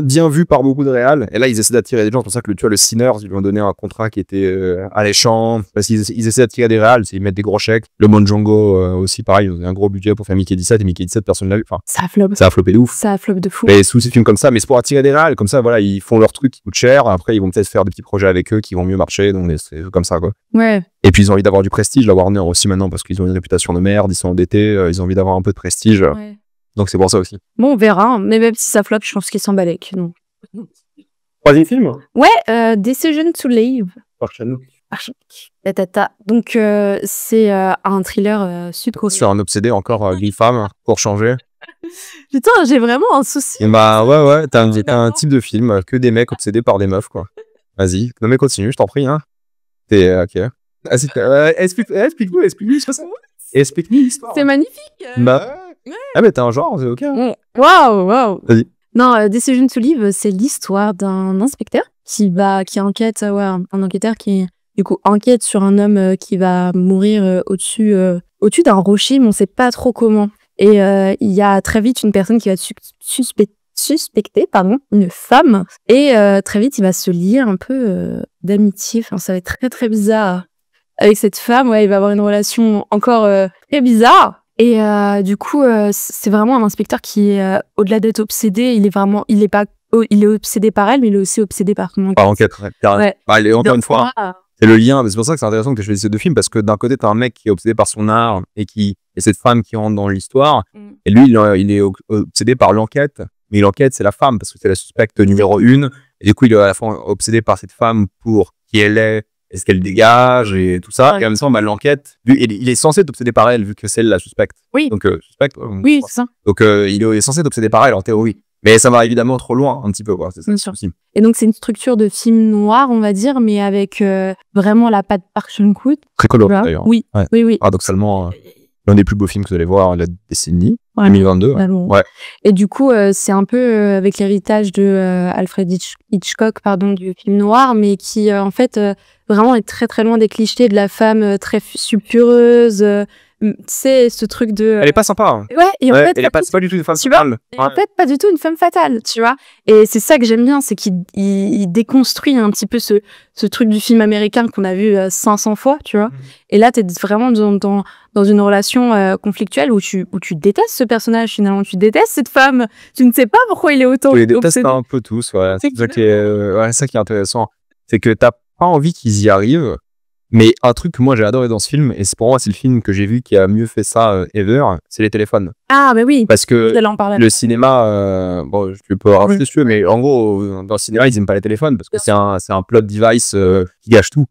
bien vus par beaucoup de réals. Et là, ils essaient d'attirer des gens. C'est pour ça que le Sinners, ils lui ont donné un contrat qui était alléchant. Parce qu'ils essaient d'attirer des réals, ils mettent des gros chèques. Le Monjongo aussi, pareil, ils ont un gros budget pour faire Mickey 17. Et Mickey 17, personne l'a vu. Enfin, ça a flop. Ça a flopé de ouf. Ça a flop de fou. Et sous ces films comme ça, mais c'est pour attirer des réals. Comme ça, voilà, ils font leur truc qui coûte cher. Après, ils vont peut-être faire des petits projets avec eux qui vont mieux marcher. Donc, c'est comme ça, quoi. Ouais. Et puis, ils ont envie d'avoir du prestige, la Warner aussi maintenant, parce qu'ils ont une réputation de merde, ils sont endettés, ils ont envie d'avoir un peu de prestige. Ouais. Donc c'est pour ça aussi. Bon, on verra. Mais même si ça floppe, je pense qu'ils s'en balèquent. Non. Troisième film? Ouais, Decision to Live. Par Chan-wook. Donc c'est un thriller sud-coréen. Sur un obsédé encore d'une femme, pour changer. Putain, j'ai vraiment un souci. Ouais, t'as un type de film, que des mecs obsédés par des meufs, quoi. Vas-y, non mais continue, je t'en prie, hein. T'es ok. Explique-nous, explique-nous l'histoire. C'est magnifique. Ah mais t'as un genre, c'est ok. Waouh. Vas-y. Non, Decision to Live, c'est l'histoire d'un inspecteur qui enquête, un enquêteur qui du coup enquête sur un homme qui va mourir au-dessus d'un rocher, mais on sait pas trop comment. Et il y a très vite une personne qui va suspecter une femme, et très vite il va se lier un peu d'amitié. Enfin, ça va être très très bizarre avec cette femme. Ouais, il va avoir une relation encore très bizarre. Et du coup, c'est vraiment un inspecteur qui est au-delà d'être obsédé, il est obsédé par elle, mais il est aussi obsédé par son enquête. Par enquête, ouais. Encore une fois, c'est le lien. C'est pour ça que c'est intéressant que tu choisisses ces deux films, parce que d'un côté, t'as un mec qui est obsédé par son art et cette femme qui rentre dans l'histoire. Et lui, il est obsédé par l'enquête. Mais l'enquête, c'est la femme, parce que c'est la suspecte numéro 1. Et du coup, il est à la fois obsédé par cette femme pour qui elle est-ce qu'elle dégage et tout ça. Ouais. Et en même temps, l'enquête, il est censé être obsédé par elle, vu que c'est elle la suspecte. Oui. Donc, suspecte. Oui, c'est ça. Donc, il est censé être obsédé par elle, en théorie. Mais ça va évidemment trop loin, un petit peu, quoi. C'est ça. Bien sûr. Et donc, c'est une structure de film noir, on va dire, mais avec vraiment la patte Park Chan-wook. Très coloré, d'ailleurs. Oui. Ouais. Oui. Paradoxalement, l'un des plus beaux films que vous allez voir la décennie, 2022. Ouais. Et du coup, c'est un peu avec l'héritage de Alfred Hitchcock, du film noir, mais qui, en fait, vraiment est très très loin des clichés de la femme très sulfureuse. C'est ce truc de... Elle est pas sympa. Hein. Ouais, et en fait... c'est pas du tout une femme fatale. En fait, pas du tout une femme fatale, tu vois. Et c'est ça que j'aime bien, c'est qu'il déconstruit un petit peu ce truc du film américain qu'on a vu 500 fois, tu vois. Et là, t'es vraiment dans une relation conflictuelle où tu détestes ce personnage, finalement. Tu détestes cette femme. Tu ne sais pas pourquoi il est autant obsédé. Tu les détestes un peu tous, ouais. C'est ça qui est intéressant. C'est que t'as pas envie qu'ils y arrivent. Mais un truc que moi j'ai adoré dans ce film, et pour moi c'est le film que j'ai vu qui a mieux fait ça ever, c'est les téléphones. Ah bah oui. Parce que le cinéma, tu peux rajouter si tu veux, mais en gros dans le cinéma ils aiment pas les téléphones parce que c'est un plot device qui gâche tout.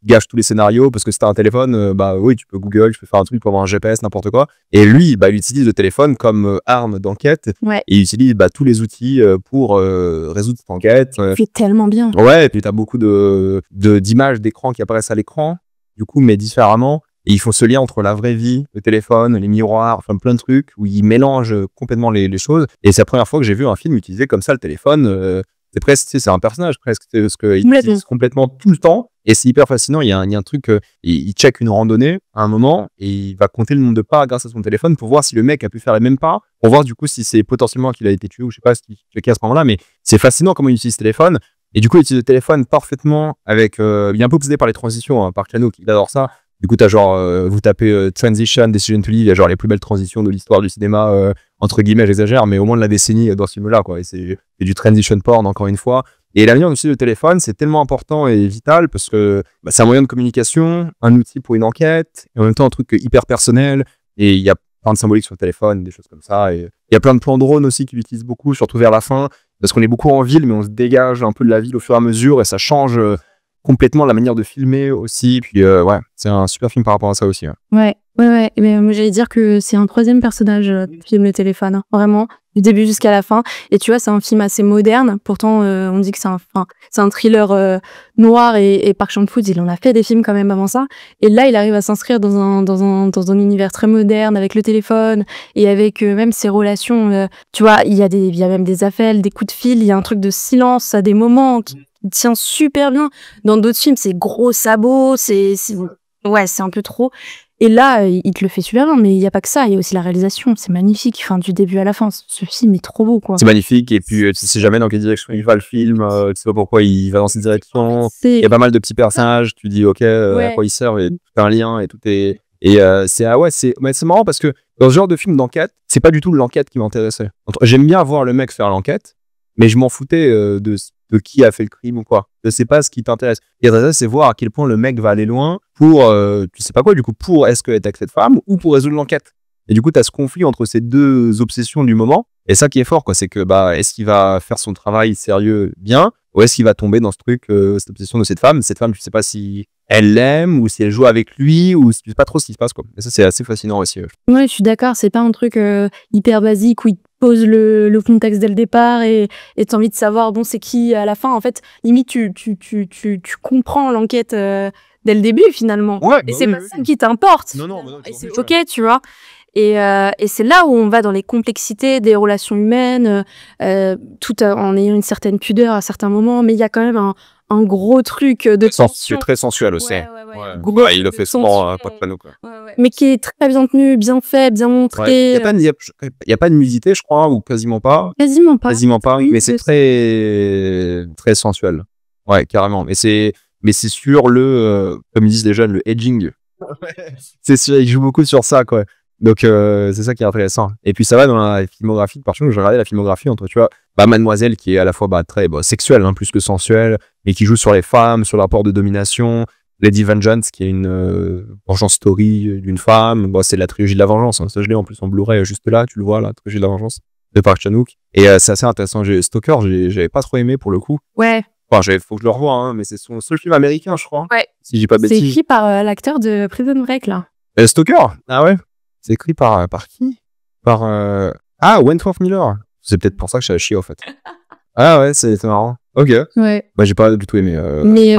gâche tous les scénarios parce que si t'as un téléphone, bah oui, tu peux Google, tu peux faire un truc pour avoir un GPS, n'importe quoi. Et lui, bah, il utilise le téléphone comme arme d'enquête. Ouais. Et il utilise tous les outils pour résoudre cette enquête. C'est tellement bien. Ouais, et puis t'as beaucoup d'images d'écran qui apparaissent à l'écran, du coup, mais différemment. Et ils font ce lien entre la vraie vie, le téléphone, les miroirs, enfin plein de trucs où ils mélangent complètement les choses. Et c'est la première fois que j'ai vu un film utiliser comme ça le téléphone. C'est presque, tu sais, c'est un personnage presque, parce qu'il utilise complètement tout le temps. Et c'est hyper fascinant. Il y a un truc, il check une randonnée à un moment et il va compter le nombre de pas grâce à son téléphone pour voir si le mec a pu faire les mêmes pas, pour voir du coup si c'est potentiellement qu'il a été tué ou je sais pas ce qu'il fait à ce moment-là. Mais c'est fascinant comment il utilise le téléphone. Et du coup, il utilise le téléphone parfaitement avec, il est un peu obsédé par les transitions, par Cano, il adore ça. Du coup, t'as genre, vous tapez Transition, Decision to Live, il y a genre les plus belles transitions de l'histoire du cinéma, entre guillemets, j'exagère, mais au moins de la décennie dans ce film-là, quoi. Et c'est du transition porn, encore une fois. Et la manière dont le téléphone, c'est tellement important et vital parce que bah, c'est un moyen de communication, un outil pour une enquête, et en même temps un truc hyper personnel. Et il y a plein de symboliques sur le téléphone, des choses comme ça. Et il y a plein de plans drone aussi qui l'utilisent beaucoup, surtout vers la fin, parce qu'on est beaucoup en ville, mais on se dégage un peu de la ville au fur et à mesure, et ça change complètement la manière de filmer aussi. Puis ouais, c'est un super film par rapport à ça aussi. Ouais. Mais moi, j'allais dire que c'est un troisième personnage qui filme le téléphone, hein, vraiment, du début jusqu'à la fin. Et tu vois, c'est un film assez moderne. Pourtant, on dit que c'est un thriller noir et Park Chan-wook, il en a fait des films quand même avant ça. Et là, il arrive à s'inscrire dans un univers très moderne avec le téléphone et avec même ses relations. Tu vois, il y a même des appels, des coups de fil, il y a un truc de silence à des moments qui tient super bien. Dans d'autres films, c'est gros sabots, ouais, c'est un peu trop. Et là, il te le fait super bien, mais il n'y a pas que ça, il y a aussi la réalisation, c'est magnifique, enfin, du début à la fin, ce film est trop beau, quoi. C'est magnifique, et puis tu sais jamais dans quelle direction il va le film, tu sais pas pourquoi il va dans cette direction, il y a pas mal de petits personnages, tu dis ok, à quoi ils servent, et tout un lien, et tout est... Et c'est c'est marrant parce que dans ce genre de film d'enquête, c'est pas du tout l'enquête qui m'intéressait. J'aime bien voir le mec faire l'enquête, mais je m'en foutais de qui a fait le crime ou quoi. Je sais pas ce qui t'intéresse. Et c'est voir à quel point le mec va aller loin pour, tu sais pas quoi, du coup, pour est-ce qu'elle est avec cette femme ou pour résoudre l'enquête. Et du coup, t'as ce conflit entre ces deux obsessions du moment. Et ça qui est fort, quoi, c'est que, bah, est-ce qu'il va faire son travail sérieux bien ou est-ce qu'il va tomber dans ce truc, cette obsession de cette femme. Cette femme, tu sais pas si elle l'aime ou si elle joue avec lui ou tu sais pas trop ce qui se passe, quoi. Et ça, c'est assez fascinant aussi. Ouais, je suis d'accord. C'est pas un truc hyper basique où il pose le contexte dès le départ et t'as envie de savoir, bon, c'est qui à la fin. En fait, limite, tu comprends l'enquête dès le début, finalement. Ouais, et c'est pas ça qui t'importe. Non, et c'est ok, tu vois. Et c'est là où on va dans les complexités des relations humaines, tout en ayant une certaine pudeur à certains moments, mais il y a quand même un gros truc de tension. C'est très sensuel aussi. Ouais. Il le fait souvent pas de panneau, quoi. Mais qui est très bien tenu, bien fait, bien montré. Il y a pas de nudité, je crois, ou quasiment pas. Quasiment pas. Mais c'est très sensuel. Ouais, carrément. Mais c'est sur comme ils disent les jeunes, le edging. C'est sûr, ils jouent beaucoup sur ça, quoi. Donc c'est ça qui est intéressant. Et puis ça va dans la filmographie. Par contre, j'ai regardé la filmographie entre, tu vois, Mademoiselle qui est à la fois très sexuelle, plus que sensuelle, mais qui joue sur les femmes, sur le rapport de domination. Lady Vengeance qui est une vengeance story d'une femme. C'est la trilogie de la vengeance. Ça, je l'ai en plus en Blu-ray juste là, tu le vois, la trilogie de la vengeance de Park Chan-wook. Et c'est assez intéressant. Stalker, j'avais pas trop aimé pour le coup. Ouais. Enfin, faut que je le revoie, hein, mais c'est son seul film américain, je crois. Ouais. Si j'ai pas bêtise. C'est écrit par l'acteur de Prison Break, là. Stalker? Ah ouais? C'est écrit par qui? Wentworth Miller. C'est peut-être pour ça que je suis à chier, en fait. Ah ouais, c'est marrant. Ok. Ouais. J'ai pas du tout aimé.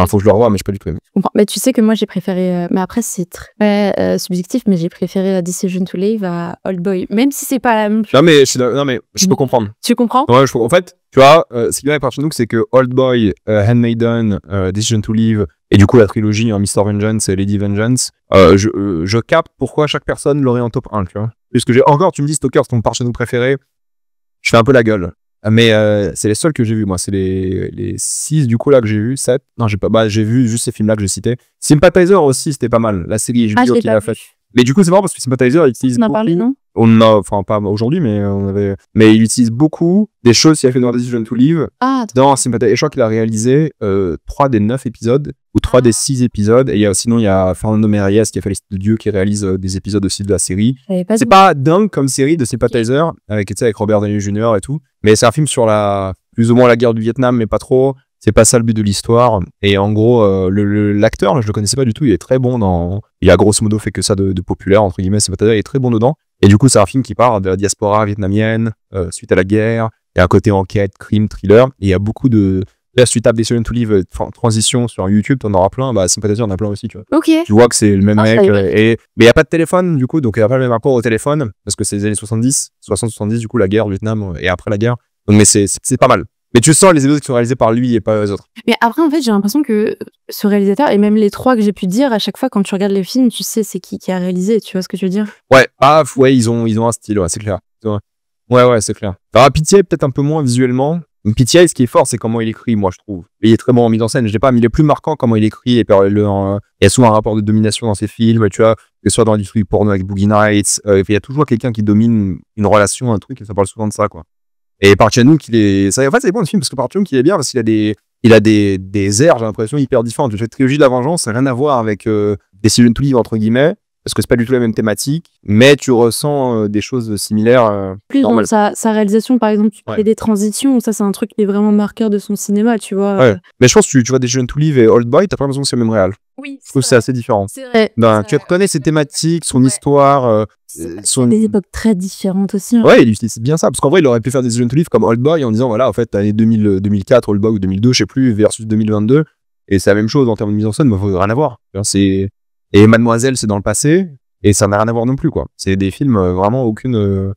Faut que je le revoie, mais j'ai pas du tout aimé. Je comprends. Mais tu sais que moi, j'ai préféré... mais après, c'est très subjectif, mais j'ai préféré Decision to Live à Old Boy. Même si c'est pas la même chose. Non, mais je peux comprendre. Tu comprends? Ouais, en fait, tu vois, ce qui est bien avec Park Chan-wook, c'est que Old Boy, Handmaiden, Decision to Live, et du coup, la trilogie, Mr. Vengeance et Lady Vengeance, je capte pourquoi chaque personne l'aurait en top 1, tu vois. Puisque tu me dis Stalker, c'est ton Park Chan-wook préféré, je fais un peu la gueule. Mais c'est les seuls que j'ai vus, moi. C'est les 6 du coup là que j'ai vus, 7. Non, j'ai vu juste ces films-là que j'ai cités. Sympathizer aussi, c'était pas mal. La série HBO qu'il a faite. Mais du coup, c'est marrant parce que Sympathizer, il utilise beaucoup... On en a parlé, non? Enfin, pas aujourd'hui, mais mais il utilise beaucoup des choses qu'il a fait dans Decision to Live. Dans Sympathizer. Et je crois qu'il a réalisé 3 des 9 épisodes ou 3 des 6 épisodes. Et sinon, il y a Fernando Meirelles qui a fait les studios qui réalise des épisodes aussi de la série. C'est pas dingue comme série de Sympathizer avec Robert Downey Jr. et tout. Mais c'est un film sur plus ou moins la guerre du Vietnam, mais pas trop. c'est pas ça le but de l'histoire. Et en gros, l'acteur, je le connaissais pas du tout, il est très bon dans. Il a grosso modo fait que ça de populaire, entre guillemets, c'est pas il est très bon dedans. Et du coup, c'est un film qui parle de la diaspora vietnamienne, suite à la guerre. Il y a un côté enquête, crime, thriller. Et il y a beaucoup de. Là, si tu tapes Decision to Live transition sur YouTube, t'en auras plein. Bah, Sympathizer, on en a plein aussi, tu vois. Ok. Tu vois que c'est le même mec. Mais il n'y a pas de téléphone, du coup, donc il n'y a pas le même rapport au téléphone, parce que c'est les années 70, 60-70, du coup, la guerre, Vietnam, et après la guerre. Donc, mais c'est pas mal. Mais tu sens les épisodes qui sont réalisés par lui et pas les autres. Mais après, en fait, j'ai l'impression que ce réalisateur, et même les trois que j'ai pu dire, à chaque fois, quand tu regardes les films, tu sais c'est qui a réalisé, tu vois ce que je veux dire? Ouais, ils ont un style, ouais, c'est clair. Ouais, c'est clair. Alors, Pitié, peut-être un peu moins visuellement. Pitié, ce qui est fort, c'est comment il écrit, moi, je trouve. Et il est très bon en mise en scène, je l'ai pas, mais il est plus marquant comment il écrit. Et il y a souvent un rapport de domination dans ses films, tu vois, que ce soit dans l'industrie porno avec Boogie Nights. Il y a toujours quelqu'un qui domine une relation, un truc, et ça parle souvent de ça, quoi. Et Park Chan-wook, en fait, ça dépend du film, parce que Park Chan-wook, il est bien, parce qu'il a des airs, j'ai l'impression, hyper différents. Cette trilogie de la vengeance, ça n'a rien à voir avec Decision to Live, entre guillemets, parce que c'est pas du tout la même thématique, mais tu ressens des choses similaires. Plus dans sa réalisation, par exemple, tu fais des transitions, ça c'est un truc qui est vraiment marqueur de son cinéma, tu vois. Ouais. Mais je pense que tu vois Decision to Live et Old Boy, t'as pas l'impression que c'est le même réal. Oui. Je trouve que c'est assez différent. C'est vrai. Tu reconnais ses thématiques, son histoire. C'est des époques très différentes aussi. Hein. Ouais, il utilise bien ça, parce qu'en vrai, il aurait pu faire Decision to Live comme Old Boy en disant, voilà, en fait, année 2004, Old Boy ou 2002, je sais plus, versus 2022. Et c'est la même chose en termes de mise en scène, mais il faut rien à voir. Et Mademoiselle, c'est dans le passé. Et ça n'a rien à voir non plus, quoi. C'est des films vraiment aucune.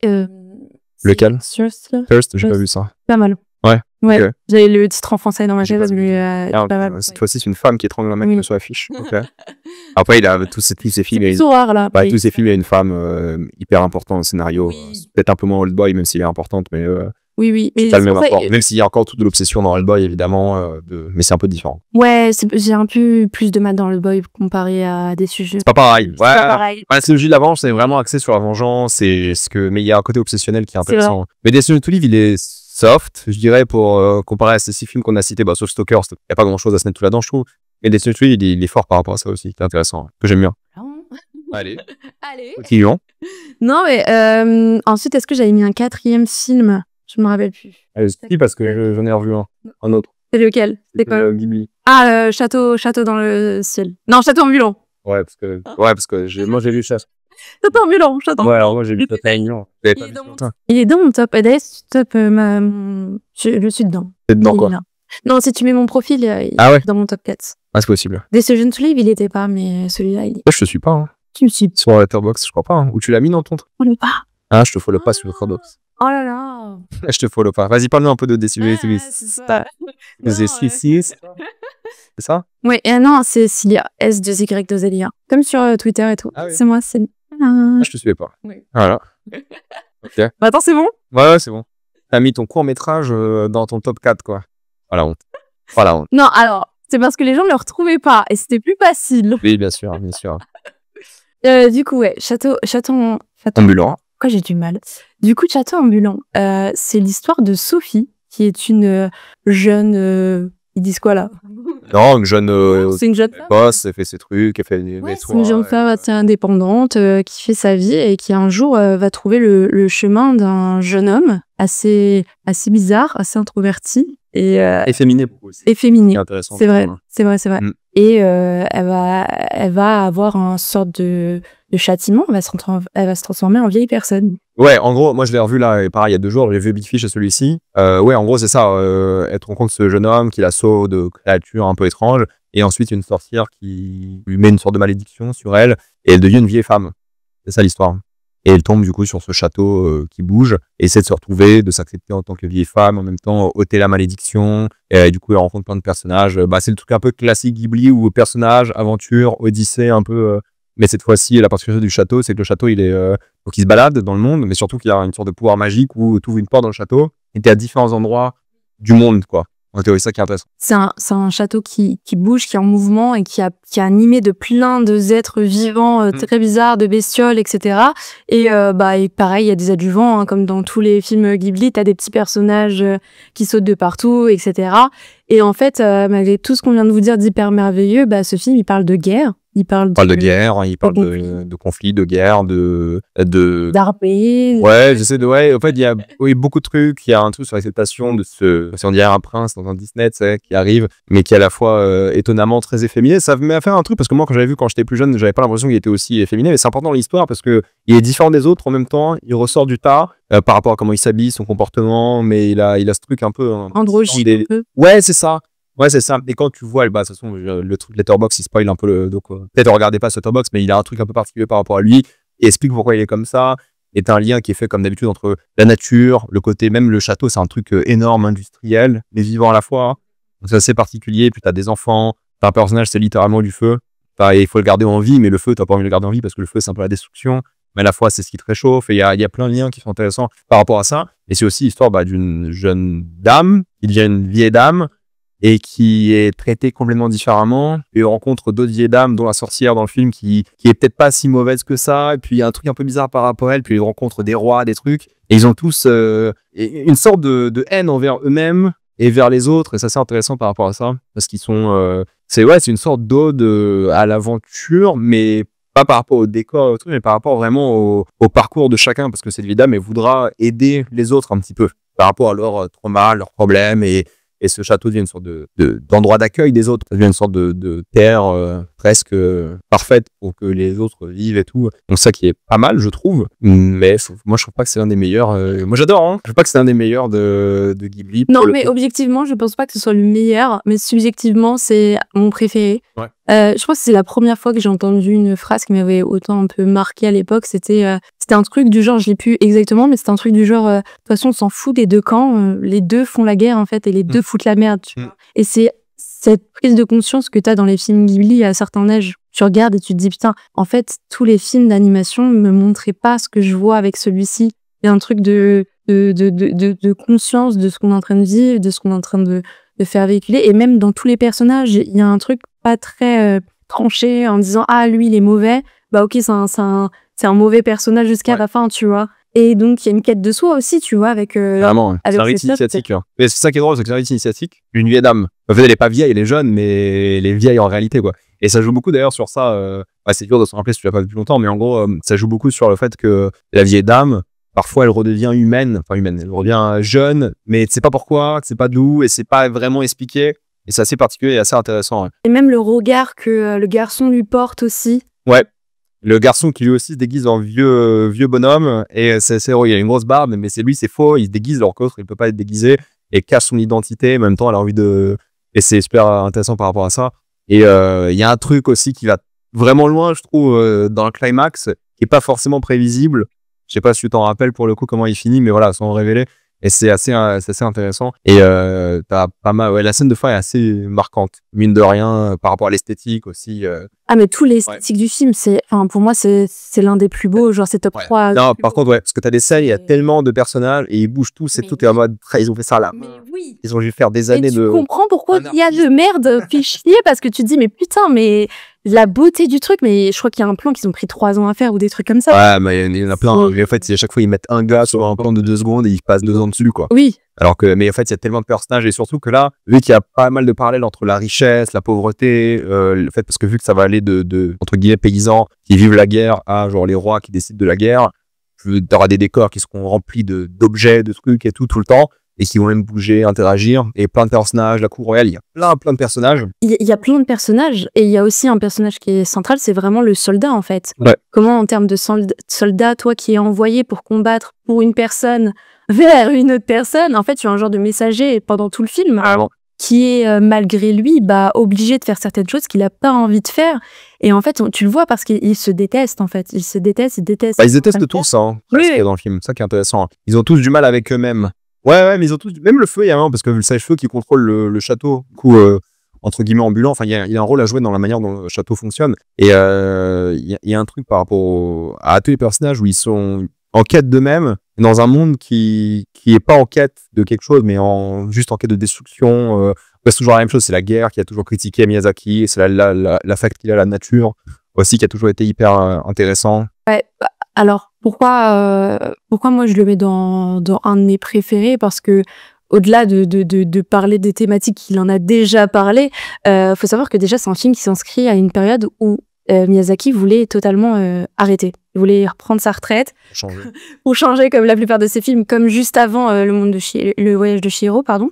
Lequel? First, j'ai pas vu ça. Pas mal. Ouais. Okay. J'avais le titre en français dans ma tête, mais pas mal. Cette fois-ci, c'est une femme qui étrangle un mec sur l'affiche. Okay. Après, il a tous ces films. C'est rare, là. Tous ces films, il y a une femme hyper importante dans le scénario. Oui. Peut-être un peu moins Old Boy, même s'il est importante, mais. Oui. Mais c'est le même rapport. Même s'il y a encore toute de l'obsession dans Old Boy, évidemment, mais c'est un peu différent. Ouais, j'ai un peu plus de mal dans Old Boy comparé à des sujets. C'est pas pareil. Ouais. La trilogie de la vengeance, c'est vraiment axé sur la vengeance, mais il y a un côté obsessionnel qui est intéressant. Mais Decision to Live, il est soft, je dirais, pour comparer à ces 6 films qu'on a cités, sauf Stalker, il n'y a pas grand chose à se mettre tout là-dedans, je trouve. Mais Decision to Live, il est fort par rapport à ça aussi, c'est intéressant, que j'aime bien. Allez. Continuons. Non, mais ensuite, est-ce que j'avais mis un 4e film? Je me rappelle plus. Si, parce que j'en ai revu un autre. C'est lequel? C'est quoi? Ghibli. Ah, Château dans le ciel. Non, Château ambulant. Ouais, parce que moi j'ai vu ça. Château ambulant, Ouais, alors moi j'ai vu Château ambulant. Il est dans mon top. D'ailleurs, si tu tapes je suis dedans. T'es dedans, quoi? Non, si tu mets mon profil, il est dans mon top 4. Ah, c'est possible. Decision to Live, il était pas, mais celui-là, il est. Moi, je te suis pas. Hein. Tu me suis. Sur Letterboxd, je crois pas. Hein. Ou tu l'as mis dans ton truc? On le pas. Ah, je te follow pas sur Letterboxd. Oh là là. Je te follow pas. Vas-y, parle-nous un peu de Decision to Live. C'est ça. C'est ça? Oui, non, c'est Cilia. S2Y2LIA. Comme sur Twitter et tout. Ah, oui. C'est moi, c'est. Ah, je te suivais pas. Oui. Voilà. Ok. Bah, attends, c'est bon? Ouais, c'est bon. T'as mis ton court-métrage dans ton top 4, quoi. Voilà, honte. Non, alors, c'est parce que les gens ne le retrouvaient pas et c'était plus facile. Oui, bien sûr. Du coup, ouais, Château ambulant. Pourquoi j'ai du mal? Du coup, Château ambulant, c'est l'histoire de Sophie, qui est une jeune... ils disent quoi, là? Non, une jeune... c'est une jeune femme. Boss, elle fait ses trucs, elle fait des soins. C'est une jeune femme assez indépendante qui fait sa vie et qui, un jour, va trouver le chemin d'un jeune homme assez bizarre, assez introverti. Efféminé beaucoup aussi. Efféminé. C'est intéressant. C'est vrai. Mm. Et elle va avoir une sorte de châtiment, elle va se transformer en vieille personne. Ouais, en gros, moi je l'ai revu là, et pareil, il y a 2 jours, j'ai vu Big Fish et celui-ci. Ouais, en gros, c'est ça, elle rencontre ce jeune homme qui l'assaut de créatures un peu étranges, et ensuite il y a une sorcière qui lui met une sorte de malédiction sur elle, et elle devient une vieille femme. C'est ça l'histoire. Et elle tombe du coup sur ce château qui bouge, et essaie de se retrouver, de s'accepter en tant que vieille femme, en même temps ôter la malédiction, et du coup elle rencontre plein de personnages. C'est le truc un peu classique Ghibli, où personnage, aventure, odyssée, un peu... Mais cette fois-ci, la particularité du château, c'est que le château, il se balade dans le monde, mais surtout qu'il y a une sorte de pouvoir magique où tu ouvres une porte dans le château, et tu es à différents endroits du monde, quoi. En théorie, ça qui est intéressant. C'est un château qui bouge, qui est en mouvement et qui est animé de plein d'êtres vivants très bizarres, de bestioles, etc. Et pareil, il y a des adjuvants, hein, comme dans tous les films Ghibli, t'as des petits personnages qui sautent de partout, etc. Et en fait, malgré tout ce qu'on vient de vous dire d'hyper merveilleux, ce film, il parle de guerre. Il parle de guerre, il parle de conflits, de guerre, d'armée. Ouais, j'essaie de... Ouais, en fait, il y a beaucoup de trucs. Il y a un truc sur l'acceptation de si on dirait un prince dans un Disney, tu sais, qui arrive, mais qui est à la fois étonnamment très efféminé. Ça me met à faire un truc, parce que moi, quand j'avais vu quand j'étais plus jeune, j'avais pas l'impression qu'il était aussi efféminé, mais c'est important dans l'histoire, parce que il est différent des autres en même temps. Il ressort du tas par rapport à comment il s'habille, son comportement, mais il a ce truc un peu... androgyne un peu. Ouais, c'est ça. Ouais, c'est ça. Et quand tu vois, bah, de toute façon, le truc Letterboxd, il spoil un peu donc, peut-être regardez pas ce Letterboxd, mais il a un truc un peu particulier par rapport à lui. Il explique pourquoi il est comme ça. Et t'as un lien qui est fait, comme d'habitude, entre la nature, le côté, même le château, c'est un truc énorme, industriel, mais vivant à la fois. Donc, c'est assez particulier. Puis t'as des enfants. T'as un personnage, c'est littéralement du feu. Il faut le garder en vie, mais le feu, t'as pas envie de le garder en vie parce que le feu, c'est un peu la destruction. Mais à la fois, c'est ce qui te réchauffe. Et il y a plein de liens qui sont intéressants par rapport à ça. Et c'est aussi l'histoire d'une jeune dame qui devient une vieille dame, et qui est traitée complètement différemment. Et on rencontre d'autres vieilles dames, dont la sorcière dans le film, qui est peut-être pas si mauvaise que ça. Et puis il y a un truc un peu bizarre par rapport à elle. Puis ils rencontrent des rois, des trucs. Et ils ont tous une sorte de haine envers eux-mêmes et vers les autres. Et ça, c'est intéressant par rapport à ça. Parce qu'ils sont... c'est une sorte d'ode à l'aventure, mais pas par rapport au décor, au truc, mais par rapport vraiment au parcours de chacun. Parce que cette vieille dame, elle voudra aider les autres un petit peu par rapport à leurs traumas, leurs problèmes, et ce château devient une sorte d'endroit d'accueil des autres. Ça devient une sorte de terre presque parfaite pour que les autres vivent et tout. Donc ça qui est pas mal, je trouve. Mais moi, je trouve pas que c'est l'un des meilleurs. Moi, j'adore. Hein. Je trouve pas que c'est l'un des meilleurs de Ghibli. Non, mais objectivement, je pense pas que ce soit le meilleur. Mais subjectivement, c'est mon préféré. Ouais. Je crois que c'est la première fois que j'ai entendu une phrase qui m'avait autant un peu marqué à l'époque. C'était un truc du genre, je l'ai plus exactement, mais c'était un truc du genre, de toute façon, on s'en fout des deux camps. Les deux font la guerre, en fait, et les deux foutent la merde. Tu vois. Et c'est cette prise de conscience que tu as dans les films Ghibli à un certain âge. Tu regardes et tu te dis, putain, en fait, tous les films d'animation me montraient pas ce que je vois avec celui-ci. Il y a un truc de conscience de ce qu'on est en train de vivre, de ce qu'on est en train de faire véhiculer. Et même dans tous les personnages, il y a un truc pas très tranché en disant, ah, lui, il est mauvais. Bah, ok, c'est un mauvais personnage jusqu'à la fin, tu vois. Et donc, il y a une quête de soi aussi, tu vois, avec... Vraiment, ouais. C'est un rite initiatique. Hein. Mais c'est ça qui est drôle, c'est que c'est un rite initiatique. Une vieille dame. En fait, elle est pas vieille, elle est jeune, mais elle est vieille en réalité, quoi. Et ça joue beaucoup d'ailleurs sur ça. C'est dur de se rappeler si tu l'as pas vu depuis longtemps, mais en gros, ça joue beaucoup sur le fait que la vieille dame, parfois, elle redevient humaine. Enfin, humaine, elle redevient jeune, mais tu sais pas pourquoi, tu sais pas d'où, et c'est pas vraiment expliqué. Et c'est assez particulier et assez intéressant. Ouais. Et même le regard que le garçon lui porte aussi. Ouais. Le garçon qui lui aussi se déguise en vieux bonhomme, et c'est il a une grosse barbe, mais c'est lui, c'est faux, il se déguise alors qu'autre, il peut pas être déguisé, et cache son identité, en même temps, elle a envie de... Et c'est super intéressant par rapport à ça. Et il y a un truc aussi qui va vraiment loin, je trouve, dans le climax, qui est pas forcément prévisible. Je sais pas si tu t'en rappelles pour le coup comment il finit, mais voilà, sans révéler. Et c'est assez intéressant. Et t'as pas mal... Ouais, la scène de fin est assez marquante, mine de rien, par rapport à l'esthétique aussi. Ah, mais tout l'esthétique du film, pour moi, c'est l'un des plus beaux, genre c'est top 3. Non, par contre, ouais, parce que t'as des scènes, il y a tellement de personnages, et ils bougent tous, et tout est en mode, ils ont fait ça là. Mais oui. Ils ont dû faire des années et tu comprends pourquoi il y a de merde, fait chier, parce que tu te dis, mais putain, mais la beauté du truc, mais je crois qu'il y a un plan qu'ils ont pris 3 ans à faire, ou des trucs comme ça. Ouais, mais il y en a plein. Mais en fait, à chaque fois, ils mettent un gars sur un plan de 2 secondes, et ils passent 2 ans dessus, quoi. Oui. Alors que, mais en fait, il y a tellement de personnages, et surtout que là, vu qu'il y a pas mal de parallèles entre la richesse, la pauvreté, le fait, parce que vu que ça va aller de entre guillemets, paysans qui vivent la guerre à genre les rois qui décident de la guerre, t'auras des décors qui seront remplis d'objets, de trucs et tout le temps, et qui vont même bouger, interagir, et plein de personnages, la cour royale, il y a plein de personnages. Il y a plein de personnages, et il y a aussi un personnage qui est central, c'est vraiment le soldat, en fait. Ouais. Comment, en termes de soldat, toi qui es envoyé pour combattre pour une personne vers une autre personne, en fait, tu es un genre de messager pendant tout le film. Vraiment. Qui est, malgré lui, obligé de faire certaines choses qu'il n'a pas envie de faire. Et en fait, tu le vois parce qu'ils se détestent, en fait. Ils se détestent, ils détestent. Ils détestent tous, hein, oui. Dans le film. C'est ça qui est intéressant. Ils ont tous du mal avec eux-mêmes. Ouais, mais ils ont tous... Même le feu, il y a un, parce que le sage-feu qui contrôle le château, du coup, entre guillemets, ambulant, enfin, il y a un rôle à jouer dans la manière dont le château fonctionne. Et il y a un truc par rapport à tous les personnages où ils sont en quête d'eux-mêmes, dans un monde qui est pas en quête de quelque chose, mais juste en quête de destruction. C'est toujours la même chose, c'est la guerre qui a toujours critiqué Miyazaki, c'est l'affect qu'il a à la nature, aussi qui a toujours été hyper intéressant. Ouais, alors, pourquoi moi je le mets dans un de mes préférés? Parce que, au-delà de parler des thématiques qu'il en a déjà parlé, faut savoir que déjà c'est un film qui s'inscrit à une période où Miyazaki voulait totalement arrêter. Il voulait reprendre sa retraite Changer. pour changer comme la plupart de ses films, comme juste avant le voyage de Chihiro, pardon.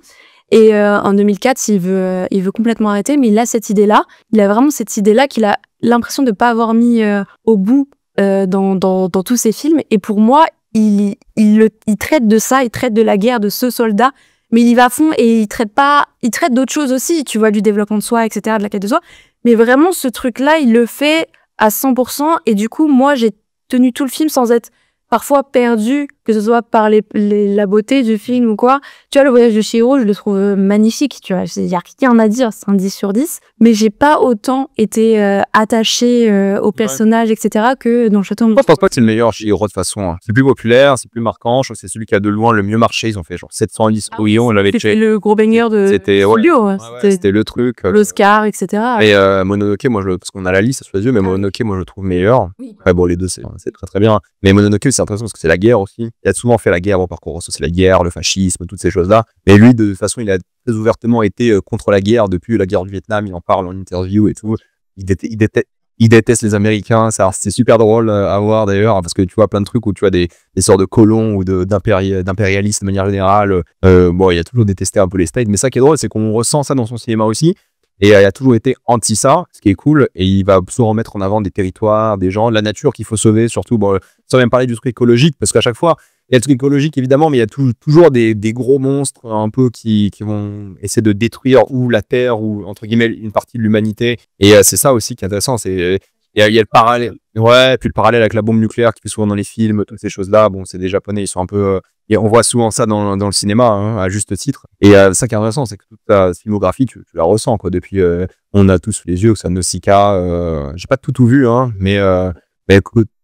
Et en 2004, il veut complètement arrêter, mais il a cette idée-là. Il a vraiment cette idée-là qu'il a l'impression de pas avoir mis au bout dans tous ses films. Et pour moi, il traite de ça, il traite de la guerre de ce soldat, mais il y va à fond et il traite d'autres choses aussi, tu vois, du développement de soi, etc., de la quête de soi. Mais vraiment, ce truc-là, il le fait à 100%. Et du coup, moi, j'ai tenu tout le film sans être parfois perdu, que ce soit par la beauté du film ou quoi. Tu vois, le voyage de Chihiro, je le trouve magnifique, tu vois. Il y a rien à dire, c'est un 10 sur 10. Mais j'ai pas autant été attachée au personnage, etc., que dans le château. Moi, je pense pas que c'est le meilleur Chihiro de toute façon. Hein. C'est le plus populaire, c'est le plus marquant. Je crois que c'est celui qui a de loin le mieux marché. Ils ont fait genre 710 millions. On l'avait C'était le gros banger de Studio. C'était le truc. L'Oscar, etc. Mais Mononoke, moi, parce qu'on a la liste sous les yeux, mais Mononoke, moi, je le trouve meilleur. Oui. Ouais, bon, les deux, c'est très très bien. Mais Mononoke, c'est intéressant parce que c'est la guerre aussi. Il a souvent fait la guerre au parcours Rosso, c'est la guerre, le fascisme, toutes ces choses-là. Mais lui, de toute façon, il a très ouvertement été contre la guerre depuis la guerre du Vietnam. Il en parle en interview et tout. Il déteste les Américains. C'est super drôle à voir d'ailleurs, parce que tu vois plein de trucs où tu vois des sortes de colons ou d'impérialistes de manière générale. Bon, il a toujours détesté un peu les States. Mais ça qui est drôle, c'est qu'on ressent ça dans son cinéma aussi. Et il a toujours été anti ça, ce qui est cool. Et il va souvent mettre en avant des territoires, des gens, la nature qu'il faut sauver, surtout. Bon, sans même parler du truc écologique, parce qu'à chaque fois, il y a le truc écologique évidemment, mais il y a toujours des gros monstres un peu qui vont essayer de détruire ou la Terre ou entre guillemets une partie de l'humanité. Et c'est ça aussi qui est intéressant. Il y a le parallèle. Ouais, puis le parallèle avec la bombe nucléaire qui fait souvent dans les films, toutes ces choses-là. Bon, c'est des Japonais, ils sont un peu. Et on voit souvent ça dans le cinéma, hein, à juste titre. Et ça qui est intéressant, c'est que toute ta filmographie, tu la ressens, quoi. Depuis, on a tous sous les yeux que ça Nausicaa. J'ai pas tout vu, hein, mais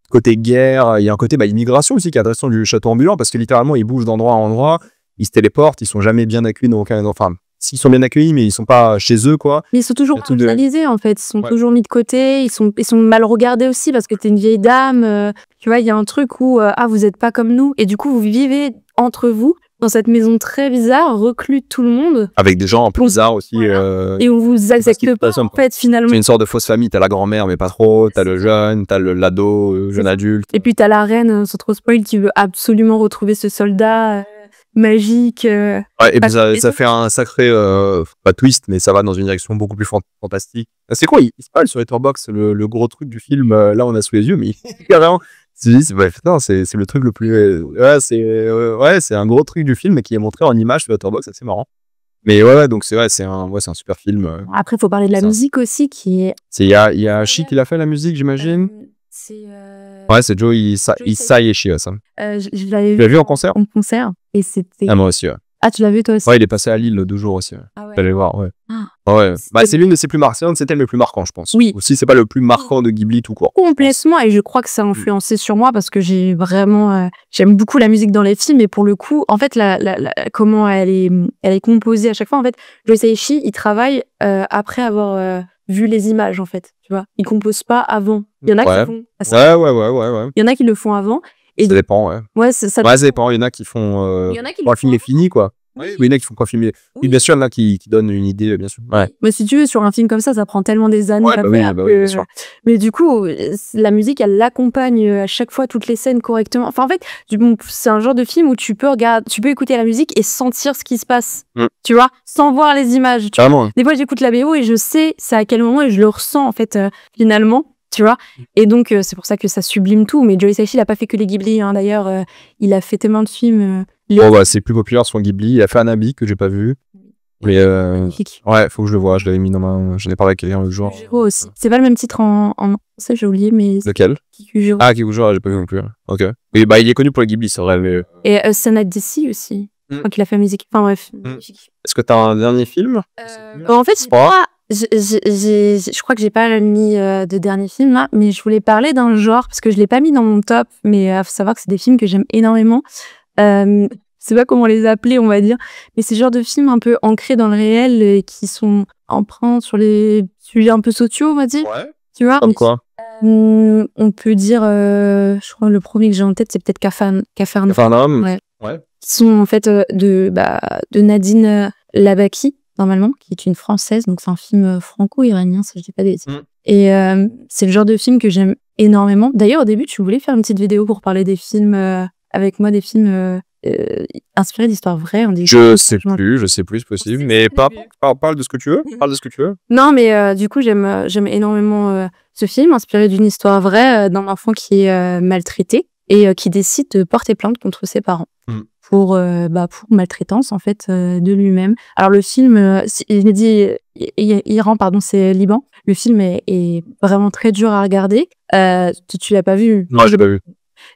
côté guerre, il y a un côté immigration aussi qui est intéressant du château ambulant, parce que littéralement, ils bougent d'endroit en endroit, ils se téléportent, ils sont jamais bien accueillis dans aucun. Enfin, s'ils sont bien accueillis, mais ils sont pas chez eux, quoi. Mais ils sont toujours marginalisés, en fait. Ils sont toujours mis de côté. Ils sont mal regardés aussi parce que t'es une vieille dame. Tu vois, il y a un truc où, vous êtes pas comme nous. Et du coup, vous vivez entre vous dans cette maison très bizarre, reclus de tout le monde. Avec des gens un peu bizarres aussi. Voilà. Et on vous accepte pas, en fait, finalement. C'est une sorte de fausse famille. T'as la grand-mère, mais pas trop. T'as le jeune, t'as l'ado, jeune adulte. Et puis t'as la reine, sans trop spoil, qui veut absolument retrouver ce soldat magique. Ouais, et puis ça fait un sacré, pas twist, mais ça va dans une direction beaucoup plus fantastique. C'est quoi, il se parle sur Letterboxd, le gros truc du film, là on a sous les yeux, mais carrément, c'est le truc le plus, c'est un gros truc du film qui est montré en image sur Letterboxd, c'est assez marrant. Mais donc c'est un super film. Après, il faut parler de la musique aussi, qui est. Il y a Ashi qui l'a fait la musique, j'imagine. Ouais, c'est Joe Hisaishi, ça. Je l'avais vu en concert. En concert. Et c'était. Ah, moi aussi, ouais. Ah, tu l'as vu toi aussi? Ouais, il est passé à Lille 2 jours aussi. Ouais. Ah ouais. J'allais voir, ouais. Ouais. C'est l'une de ses plus marquantes, c'était le plus marquant, je pense. Oui. Aussi, c'est pas le plus marquant de Ghibli tout court. Complètement, et je crois que ça a influencé sur moi parce que j'ai vraiment, j'aime beaucoup la musique dans les films, et pour le coup, en fait, comment elle est composée à chaque fois, en fait, Joe Hisaishi, il travaille après avoir vu les images, en fait, tu vois. Il compose pas avant. Il y en a qui font. Ouais. Il y en a qui le font avant. Et ça dépend, ouais. Ouais, ça dépend. Il y en a qui font. Il y en a qui le film est fini, quoi. Oui, il y en a qui font quoi filmer. Oui, bien sûr, il y en a qui donnent une idée, bien sûr. Ouais. Mais si tu veux, sur un film comme ça prend tellement des années à faire. Oui, bien sûr. Mais du coup, la musique, elle l'accompagne à chaque fois toutes les scènes correctement. Enfin, en fait, c'est un genre de film où tu peux écouter la musique et sentir ce qui se passe. Tu vois, sans voir les images. Des fois, j'écoute la BO et je sais c'est à quel moment et je le ressens, en fait, finalement. Tu vois, et donc c'est pour ça que ça sublime tout. Mais Joe Hisaishi, il a pas fait que les Ghibli, hein. D'ailleurs, il a fait tellement de films. C'est plus populaire sur Ghibli. Il a fait Anabi que j'ai pas vu. Mais ouais, faut que je le voie. Je l'avais mis dans ma. J'en ai parlé avec quelqu'un l'autre jour. Kikujiro aussi. C'est pas le même titre en français, j'ai oublié, mais. Lequel? Kikujiro. Ah, Kikujiro, j'ai pas vu non plus. Ok. Oui, il est connu pour les Ghibli, c'est vrai. Mais... Et Sanad DC aussi. Je crois qu'il a fait la musique. Enfin bref. Est-ce que t'as un dernier film? En fait, je crois que j'ai pas mis de dernier film là, mais je voulais parler d'un genre parce que je l'ai pas mis dans mon top, mais faut savoir que c'est des films que j'aime énormément. Je sais pas comment les appeler, on va dire, mais c'est le genre de films un peu ancrés dans le réel et qui sont empreints sur les sujets un peu sociaux, on va dire. Ouais. Tu vois? Comme quoi? On peut dire, je crois le premier que j'ai en tête, c'est peut-être Capharnaüm. Ouais. Qui sont en fait de Nadine Labaki, normalement, qui est une Française, donc c'est un film franco-iranien, si je dis pas des bêtises. Et c'est le genre de film que j'aime énormément. D'ailleurs, au début, tu voulais faire une petite vidéo pour parler des films avec moi, des films inspirés d'histoires vraies. Je sais plus, c'est possible. Mais parle de ce que tu veux. Parle de ce que tu veux. Non, mais du coup, j'aime énormément ce film, inspiré d'une histoire vraie d'un enfant qui est maltraité et qui décide de porter plainte contre ses parents pour maltraitance en fait de lui-même. Alors le film, il est dit Iran, pardon, c'est Liban. Le film est vraiment très dur à regarder. Tu l'as pas vu? Non, je l'ai pas vu.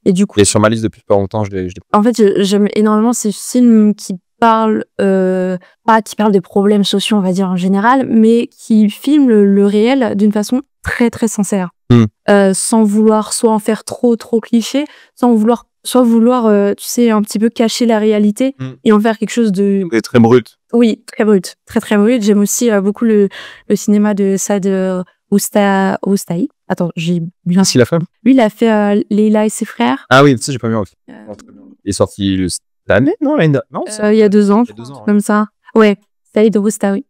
Et du coup, il est sur ma liste depuis pas longtemps. En fait, j'aime énormément ces films qui parlent pas qui parlent des problèmes sociaux, on va dire en général, mais qui filment le réel d'une façon très très sincère, sans vouloir soit en faire trop cliché, sans vouloir tu sais, un petit peu cacher la réalité et en faire quelque chose de très brut. Oui, très brut, très très brut. J'aime aussi beaucoup le cinéma de Saad Oustaï. Attends, j'ai bien. Qu'est-ce qu'il a fait? Lui, il a fait Leila et ses frères. Ah oui, ça j'ai pas vu. Il est sorti cette année, non? Non, il y a 2 ans, comme ça. Ouais, Saad Oustaï.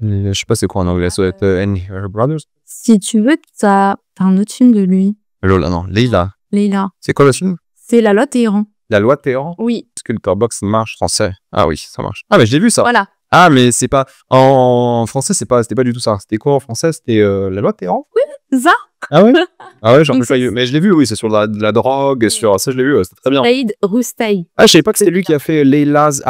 Je sais pas c'est quoi en anglais, ça doit être And Her Brothers. Si tu veux, t'as un autre film de lui. Lola, non, Leila. C'est quoi le film? C'est La Loi de Téhéran. La Loi de Téhéran? Oui. Est-ce que le Letterboxd marche français? Ah oui, ça marche. Ah mais j'ai vu ça. Voilà. Ah mais c'est pas en français, c'était pas du tout ça. C'était quoi en français? C'était La Loi de Téhéran? Oui, ça. Ah ouais? Ah ouais, mais je l'ai vu, oui, c'est sur de la drogue, sur ça je l'ai vu, c'était très bien. Saïd Roustaï. Ah, je savais pas que c'était lui qui a fait Leila's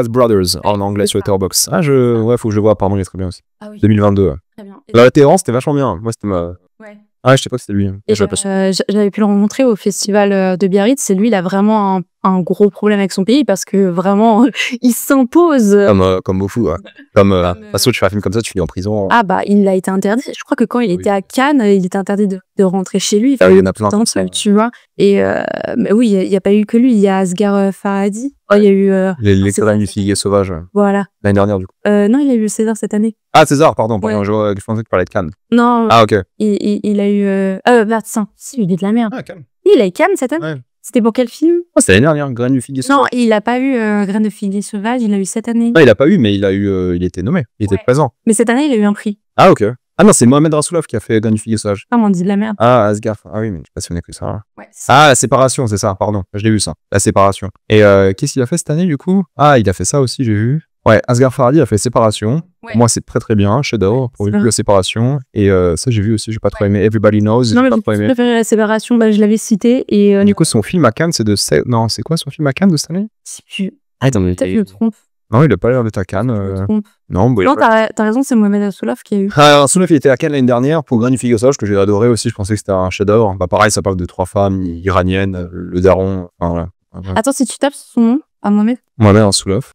Brothers en anglais sur Letterboxd. Ah ouais, faut que je le voie, pardon, il est très bien aussi. Ah oui. 2022. Très bien. La Téhéran, c'était vachement bien. Moi, c'était ma. Ouais. Ah, je sais pas que c'était lui. Et j'avais pu le rencontrer au festival de Biarritz. C'est lui, il a vraiment un gros problème avec son pays parce que vraiment, il s'impose. Comme Mofou. Ouais. De toute façon, tu fais un film comme ça, tu finis en prison. Ah bah, il a été interdit. Je crois que quand il était à Cannes, il était interdit de rentrer chez lui. Ah oui, il y en a plein. Tu vois. Et mais oui, il n'y a pas eu que lui. Il y a Asghar Farhadi. Oh, il y a eu l'écrivain du Figuier sauvage. Voilà. L'année dernière, du coup. Non, il a eu le César cette année. Ah, César, pardon. Ouais. Je pensais que tu parlais de Cannes. Non. Ah, ok. Il a eu Vincent. Si, il est de la merde. Ah, Cannes. Il a eu Cannes cette année. Ouais. C'était pour quel film? Oh, c'était l'année dernière, Graines du Figuier sauvage. Non, il a pas eu Graines de Figuier sauvage. Il l'a eu cette année. Non, il a pas eu, mais il était nommé. Il était présent. Mais cette année, il a eu un prix. Ah, ok. Ah non, c'est Mohamed Rassoulov qui a fait Graines du Figuier sauvage. Ah, on dit de la merde. Ah, Asghar. Ah oui, mais je sais pas si on est que ça. Ouais, ah, La Séparation, c'est ça, pardon. Je l'ai vu, ça. La Séparation. Et qu'est-ce qu'il a fait cette année, du coup? Ah, il a fait ça aussi, j'ai vu. Ouais, Asghar Farhadi a fait Séparation. Ouais. Pour moi, c'est très très bien. Chef-d'œuvre pour la Séparation. Et ça, j'ai vu aussi, j'ai pas trop aimé. Everybody Knows. Non, mais j'ai préféré La Séparation, je l'avais cité. Et du coup, son film à Cannes, c'est de. Non, c'est quoi son film à Cannes de cette année? Je sais plus. Ah, attends, mais. Peut-être je me trompe. Non, il a pas l'air d'être à Cannes. Non, t'as raison, c'est Mohamed Rassoulov qui a eu. Ah, Rassoulov, il était à Cannes l'année dernière pour Graines du Figuier sauvage, que j'ai adoré aussi. Je pensais que c'était un chef-d'œuvre. Bah, pareil, ça parle de 3 femmes iraniennes, le daron. Enfin, voilà. Attends, si tu tapes son nom à Mohamed Rassoulov.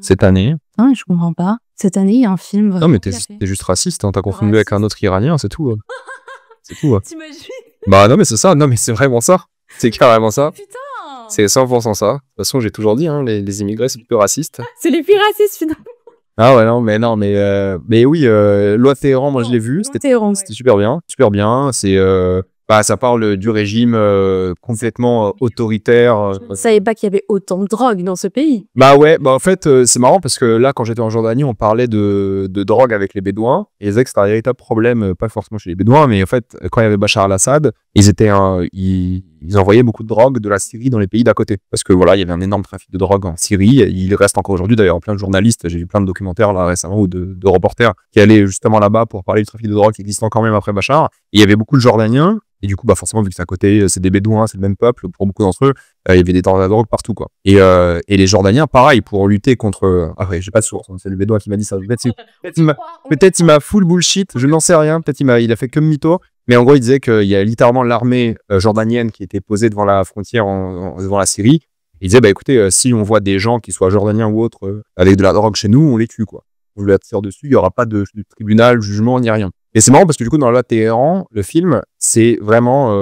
Cette année. Non, je comprends pas. Cette année, il y a un film vraiment. Non, mais t'es juste raciste, hein. T'as confondu avec un autre Iranien, c'est tout. C'est tout. T'imagines? Bah non, mais c'est ça. Non, mais c'est vraiment ça. C'est carrément ça. Putain! C'est 100% ça. De toute façon, j'ai toujours dit, hein, les immigrés, c'est plus raciste. C'est les plus racistes, finalement. Ah ouais, mais oui, Loi de Téhéran, moi je l'ai vu. C'était super bien. Super bien. C'est. Ça parle du régime complètement autoritaire. Je ne savais pas qu'il y avait autant de drogue dans ce pays. Bah ouais, en fait, c'est marrant parce que là, quand j'étais en Jordanie, on parlait de drogue avec les Bédouins. Et ils disaient que c'était un véritable problème, pas forcément chez les Bédouins, mais en fait, quand il y avait Bachar al-Assad, ils envoyaient beaucoup de drogue de la Syrie dans les pays d'à côté. Parce que voilà, il y avait un énorme trafic de drogue en Syrie. Il reste encore aujourd'hui, d'ailleurs, plein de journalistes. J'ai vu plein de documentaires là récemment ou de reporters qui allaient justement là-bas pour parler du trafic de drogue qui existe encore même après Bachar. Et il y avait beaucoup de Jordaniens. Et du coup, forcément, vu que c'est à côté, c'est des Bédouins, c'est le même peuple, pour beaucoup d'entre eux, il y avait des tendances de drogue partout, quoi. Et les Jordaniens, pareil, pour lutter contre... Ah ouais, j'ai pas de source, c'est le Bédouin qui m'a dit ça. Peut-être il m'a full bullshit, je n'en sais rien, peut-être il a fait comme mytho, mais en gros, il disait qu'il y a littéralement l'armée jordanienne qui était posée devant la frontière, devant la Syrie. Il disait, écoutez, si on voit des gens qui soient jordaniens ou autres, avec de la drogue chez nous, on les tue, quoi. On lui attire dessus, il n'y aura pas de tribunal, jugement, ni rien. Et c'est marrant parce que du coup, dans la loi de Téhéran, le film, c'est vraiment...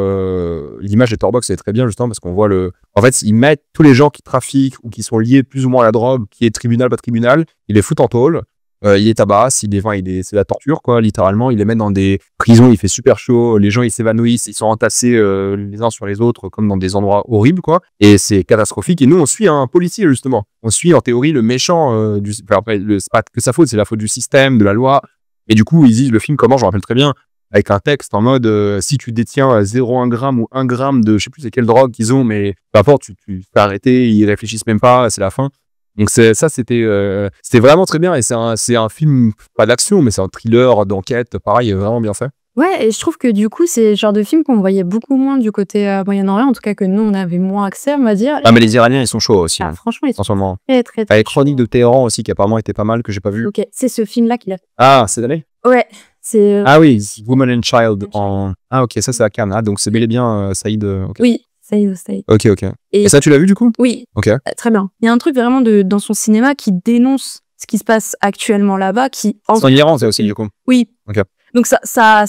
l'image de Letterboxd, c'est très bien justement parce qu'on voit En fait, ils mettent tous les gens qui trafiquent ou qui sont liés plus ou moins à la drogue, qui est tribunal, pas tribunal, ils les foutent en tôle, ils les tabassent, c'est la torture, quoi, littéralement. Ils les mettent dans des prisons, il fait super chaud, les gens, ils s'évanouissent, ils sont entassés les uns sur les autres comme dans des endroits horribles, quoi. Et c'est catastrophique. Et nous, on suit un policier, justement. On suit, en théorie, le méchant après, c'est pas que sa faute, c'est la faute du système, de la loi. Et du coup, ils disent, le film commence, je me rappelle très bien, avec un texte en mode si tu détiens 0,1 gramme ou 1 gramme de je sais plus c'est quelle drogue qu'ils ont, mais peu importe, tu te fais arrêter, ils réfléchissent même pas, c'est la fin. Donc c'était vraiment très bien et c'est un film pas d'action mais c'est un thriller d'enquête, pareil, vraiment bien fait. Ouais, et je trouve que du coup, c'est le genre de film qu'on voyait beaucoup moins du côté Moyen-Orient, en tout cas que nous, on avait moins accès, on va dire. Ah mais les Iraniens ils sont chauds aussi. Ah, franchement, ils sont en ce moment. très, très, Ah, très les Chroniques de chauds. Téhéran aussi qui apparemment était pas mal que j'ai pas vu. Ok, c'est ce film-là qu'il a fait. Ah, c'est d'aller. Ouais, c'est... Ah oui, Woman and Child en. Ah ok, ça c'est à Cannes. Ah donc c'est bel et bien Saïd. Ok. Oui, Saïd. Ok. Et Et ça tu l'as vu du coup? oui, Ok. très bien. Il y a un truc vraiment dans son cinéma qui dénonce ce qui se passe actuellement là-bas, qui... C'est en Iran ça aussi du coup. Oui. Ok. Donc ça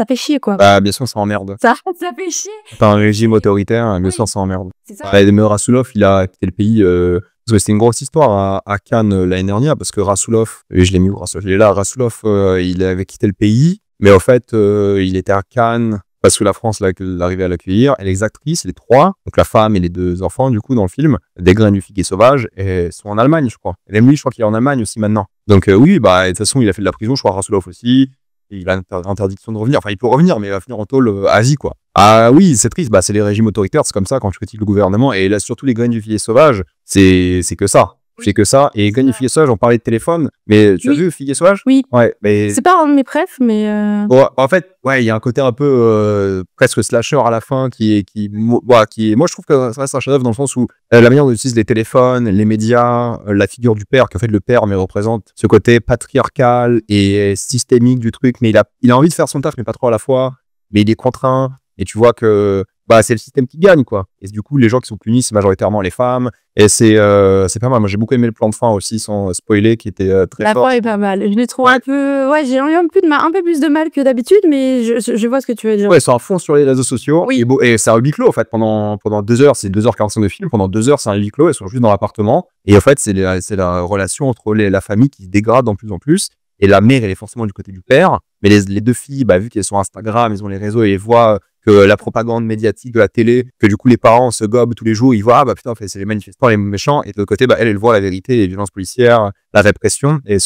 fait chier, quoi. Bah bien sûr ça emmerde. Ça fait chier. T'as un régime autoritaire, bien Oui. sûr ça emmerde. C'est ça. Mais Rasoulov il a quitté le pays. Parce que c'était une grosse histoire à Cannes l'année dernière parce que Rasoulov, et je l'ai mis où Rasoulov, il est là, Rasoulov il avait quitté le pays, mais en fait il était à Cannes parce que la France l'arrivait à l'accueillir et les actrices, les trois, donc la femme et les deux enfants du coup dans le film, des graines du figuier sauvage, et sont en Allemagne je crois. Et même lui je crois qu'il est en Allemagne aussi maintenant. Donc oui, bah de toute façon il a fait de la prison, je crois Rasoulov aussi. Et il a interdiction de revenir. Enfin, il peut revenir, mais il va finir en tôle Asie, quoi. Ah oui, c'est triste. Bah, c'est les régimes autoritaires. C'est comme ça quand tu critiques le gouvernement. Et là, surtout les graines du figuier sauvage, c'est que ça. Oui. C'est que ça. Et graines du figuier sauvage, on parlait de téléphone. Mais tu as Oui. vu Figuier sauvage? Oui. Ouais. Mais C'est pas un de mes préfs, mais... bon, en fait, ouais, il y a un côté un peu presque slasher à la fin moi je trouve que ça reste un chef-d'œuvre dans le sens où la manière dont on utilise les téléphones, les médias, la figure du père, qu'en fait le père mais représente ce côté patriarcal et systémique du truc, mais il a envie de faire son taf mais pas trop à la fois, mais il est contraint et tu vois que bah c'est le système qui gagne quoi. Et du coup les gens qui sont punis c'est majoritairement les femmes et c'est pas mal. Moi j'ai beaucoup aimé le plan de fin aussi sans spoiler qui était très La fort. fin est pas mal. Je l'ai trouvé un peu... Ouais, j'ai eu un peu plus de mal que d'habitude, mais je vois ce que tu veux dire. Ouais, c'est un fond sur les réseaux sociaux. Oui. Et c'est un huis clos, en fait, pendant 2 heures. C'est 2h45 de film. Pendant 2 heures, c'est un huis clos. Ils sont juste dans l'appartement. Et en fait, c'est la relation entre la famille qui se dégrade de plus en plus. Et la mère, elle est forcément du côté du père. Mais les deux filles, bah, vu qu'elles sont Instagram, elles ont les réseaux et elles voient que la propagande médiatique de la télé, que du coup, les parents se gobent tous les jours. Ils voient, ah, bah, putain, en fait, c'est les manifestants, les méchants. Et de l'autre côté, bah, elle voit la vérité, les violences policières, la répression. Et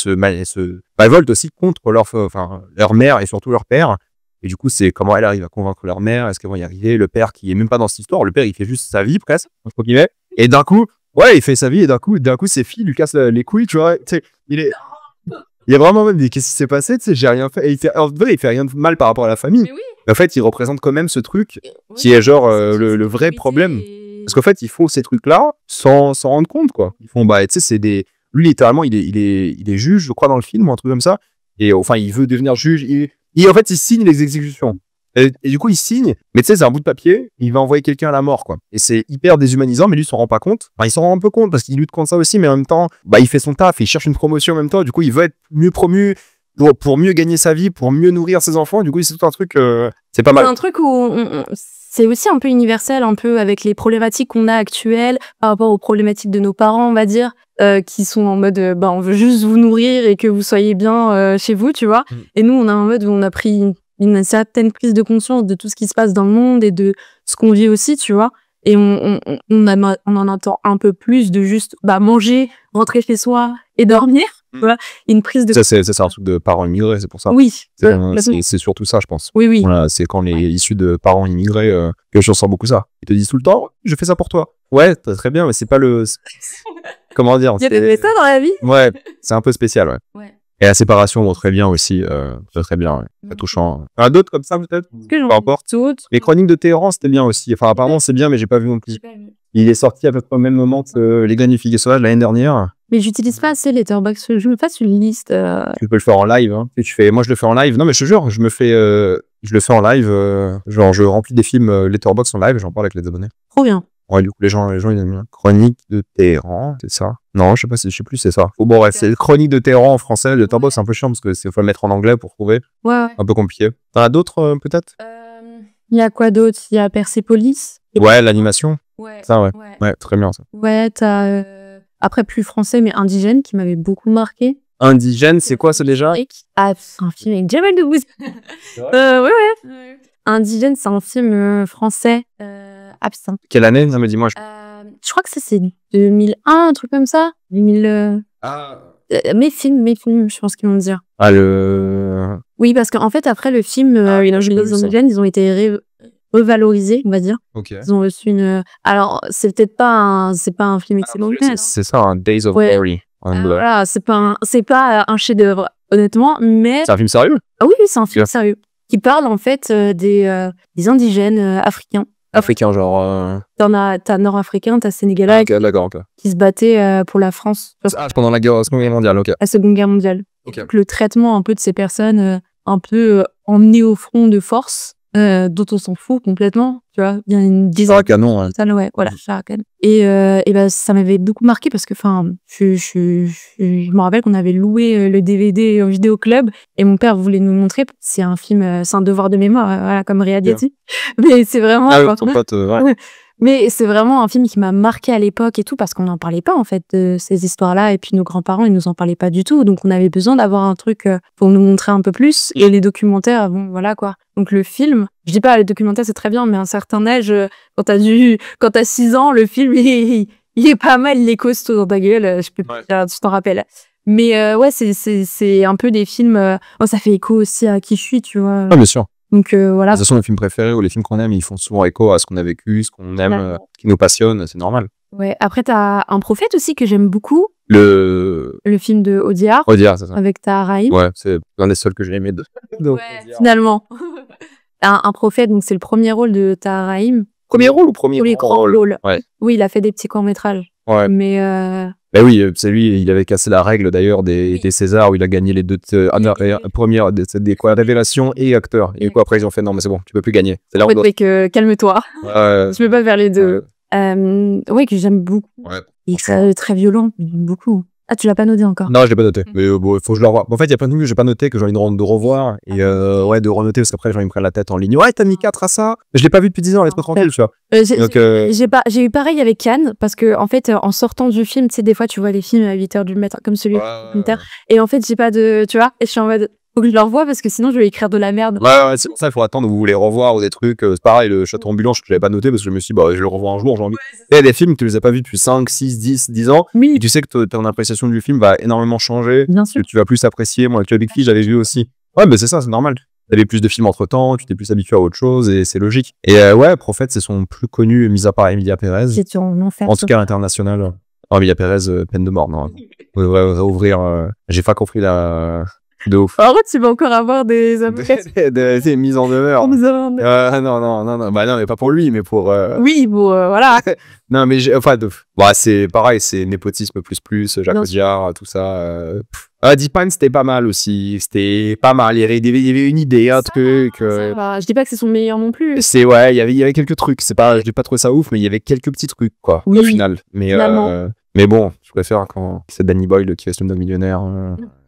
révoltent aussi contre leur mère et surtout leur père. Et du coup, c'est comment elle arrive à convaincre leur mère, est-ce qu'elles vont y arriver, le père qui est même pas dans cette histoire, le père il fait juste sa vie presque, entre guillemets, et d'un coup, ouais, il fait sa vie et d'un coup ses filles lui cassent les couilles, tu vois, tu sais, il est vraiment même dit qu'est-ce qui s'est passé, tu sais, j'ai rien fait, et en vrai, il fait rien de mal par rapport à la famille, Mais oui. mais en fait, il représente quand même ce truc qui est genre le vrai problème, parce qu'en fait, ils font ces trucs-là sans s'en rendre compte, quoi. Ils font, bah, tu sais, lui, littéralement, il est juge, je crois, dans le film, ou un truc comme ça, et enfin, il veut devenir juge, en fait, il signe les exécutions. Et du coup, il signe, mais tu sais, c'est un bout de papier, il va envoyer quelqu'un à la mort, quoi. Et c'est hyper déshumanisant, mais lui, il s'en rend pas compte. Enfin, il s'en rend un peu compte parce qu'il lutte contre ça aussi, mais en même temps, bah, il fait son taf, il cherche une promotion en même temps. Du coup, il veut être mieux promu pour mieux gagner sa vie, pour mieux nourrir ses enfants. Du coup, c'est tout un truc, c'est pas mal. C'est un truc où c'est aussi un peu universel, un peu avec les problématiques qu'on a actuelles par rapport aux problématiques de nos parents, on va dire, qui sont en mode, bah, on veut juste vous nourrir et que vous soyez bien chez vous, tu vois. Et nous, on a un mode où on a pris une certaine prise de conscience de tout ce qui se passe dans le monde et de ce qu'on vit aussi, tu vois. Et on en attend un peu plus de juste manger, rentrer chez soi et dormir. Tu vois, une prise de... Ça, c'est un truc de parents immigrés, c'est pour ça. Oui. C'est surtout ça, je pense. Oui. Voilà, c'est quand les issus de parents immigrés que je ressens beaucoup ça. Ils te disent tout le temps, je fais ça pour toi. Ouais, très bien, mais c'est pas le... Comment dire? Il y a des ça dans la vie. Ouais, c'est un peu spécial, ouais. Et la séparation, bon, très bien aussi. Très bien, ouais. Très touchant. Un d'autres comme ça, peut-être? Peu importe. Les Chroniques de Téhéran, c'était bien aussi. Enfin, apparemment, c'est bien, mais j'ai pas vu non plus. Il est sorti à peu près au même moment que Les Graines du Figuier Sauvage l'année dernière. Mais j'utilise pas assez Letterboxd. Je me passe une liste. Tu peux le faire en live. Hein. Moi, je le fais en live. Non, mais je te jure, je le fais en live. Genre, je remplis des films Letterboxd en live et j'en parle avec les abonnés. Trop bien. Ouais, du coup, les gens, ils aiment bien. Chronique de Téhéran, c'est ça? Non, je sais plus, c'est ça. Oh, bon, bref, c'est Chronique de Téhéran en français. Le Letterboxd, c'est un peu chiant parce que faut le mettre en anglais pour trouver. Ouais. Un peu compliqué. T'en as d'autres, peut-être? Il y a quoi d'autre? Il y a Persepolis. Ouais, l'animation. Ouais. Ça, ouais. Ouais, très bien, ça. Ouais, t'as... Après, plus français, mais Indigène, qui m'avait beaucoup marqué. Indigène, c'est quoi, ça, déjà? Ah, c'est un film avec Jamel Debbouze. Ouais. Indigène, c'est un film français absent. Quelle année? Non, mais dis-moi. Je crois que ça, c'est 2001, un truc comme ça. 2000... Mes films, je pense qu'ils vont me dire. Ah, Oui, parce qu'en fait, après le film, les indigènes, ils ont été revalorisés, on va dire. Ok. Ils ont reçu une. Alors, c'est peut-être pas un film excellent. C'est ça, un Days of Glory. Voilà, c'est pas un chef-d'œuvre, honnêtement, mais. C'est un film sérieux? Ah oui, c'est un film sérieux. Qui parle, en fait, des indigènes africains. Africain, genre. T'as nord-africain, t'as sénégalais qui se battaient pour la France. Pendant la Seconde Guerre mondiale, ok. La Seconde Guerre mondiale. Okay. Donc, le traitement un peu de ces personnes un peu emmenées au front de force, dont on s'en fout complètement, tu vois. Il y a une dizaine. Char à canon, ouais. Ça, ouais, voilà, char à canon. Et ben, ça m'avait beaucoup marqué parce que, enfin, je me rappelle qu'on avait loué le DVD au vidéoclub et mon père voulait nous montrer. C'est un film, c'est un devoir de mémoire, voilà, comme Riyad dit. Mais c'est vraiment. Ah oui, ton pote, ouais. Mais c'est vraiment un film qui m'a marqué à l'époque et tout, parce qu'on n'en parlait pas, en fait, de ces histoires-là. Et puis, nos grands-parents, ils nous en parlaient pas du tout. Donc, on avait besoin d'avoir un truc pour nous montrer un peu plus. Et les documentaires, bon, voilà, quoi. Donc, le film, je dis pas, les documentaires, c'est très bien, mais à un certain âge, quand t'as 6 ans, le film, il est pas mal, il est costaud dans ta gueule. Je peux pas dire, tu t'en rappelles. Mais, ouais, c'est un peu des films, ça fait écho aussi à qui je suis, tu vois. Ah, bien sûr. Donc voilà. De toute façon, les films préférés ou les films qu'on aime, ils font souvent écho à ce qu'on a vécu, ce qu'on aime, ce qui nous passionne, c'est normal. Ouais. Après, t'as Un prophète aussi que j'aime beaucoup. Le film de Audiard. Audiard, c'est ça. Avec Tahar Rahim. Ouais, c'est l'un des seuls que j'ai aimé. Ouais, finalement. Un prophète, donc c'est le premier rôle de Tahar Rahim. Premier rôle ou premier rôle? Ouais. Oui, il a fait des petits courts-métrages. Ouais. Mais ben oui, c'est lui, il avait cassé la règle d'ailleurs des Césars où il a gagné les deux premières des quoi, révélation et acteur. Et quoi après ils ont fait non mais c'est bon, tu peux plus gagner. C'est là calme-toi. Je peux pas faire les deux. Ouais, que j'aime beaucoup. Ouais. Et c'est très violent, beaucoup. Ah, tu l'as pas noté encore? Non, je l'ai pas noté. Mais bon, il faut que je le revoie. En fait, il y a plein de trucs que j'ai pas noté, que j'ai envie de revoir. Et ouais, de renoter, parce qu'après, les gens ils me prennent la tête en ligne. Ouais, t'as mis 4 à ça. Je l'ai pas vu depuis 10 ans, laisse-moi tranquille, tu vois. J'ai eu pareil avec Cannes, parce que, en fait, en sortant du film, tu sais, des fois, tu vois les films à 8h du matin, comme celui et en fait, j'ai pas de, tu vois, et je suis en mode, faut que je le revoie parce que sinon je vais écrire de la merde. Ouais, c'est pour ça, il faut attendre, vous voulez revoir ou des trucs. C'est pareil, le Château ambulant, je l'avais pas noté parce que je me suis dit, bah, je le revois un jour, j'ai envie. Il y a des films que tu les as pas vus depuis 5, 6, 10 ans. Oui. Et tu sais que ton appréciation du film va énormément changer. Bien sûr. Que tu vas plus apprécier. Moi, avec le Big Fish, j'avais vu aussi. Ouais, mais c'est ça, c'est normal. T'avais plus de films entre temps, tu t'es plus habitué à autre chose et c'est logique. Et ouais, Prophète, c'est son plus connu, mis à part Emilia Pérez. C'est en enfer. En tout cas, international. Oh, Emilia Pérez, peine de mort, non. On devrait ouvrir. J'ai pas compris la. De ouf. En vrai, tu vas encore avoir des avocats. Des mises en demeure. Non, bah non, mais pas pour lui, mais pour. Oui, bon, voilà. Non, mais bah, c'est pareil, c'est népotisme plus, Jacques Audiard, tout ça. Deep Pine, c'était pas mal aussi. C'était pas mal. Il y avait une idée, un truc. Je dis pas que c'est son meilleur non plus. Ouais, il y avait quelques trucs. C'est pas, j'ai pas trouvé ça ouf, mais il y avait quelques petits trucs, quoi, au final. Mais bon, je préfère quand c'est Danny Boyle qui fait Slumdog Millionnaire.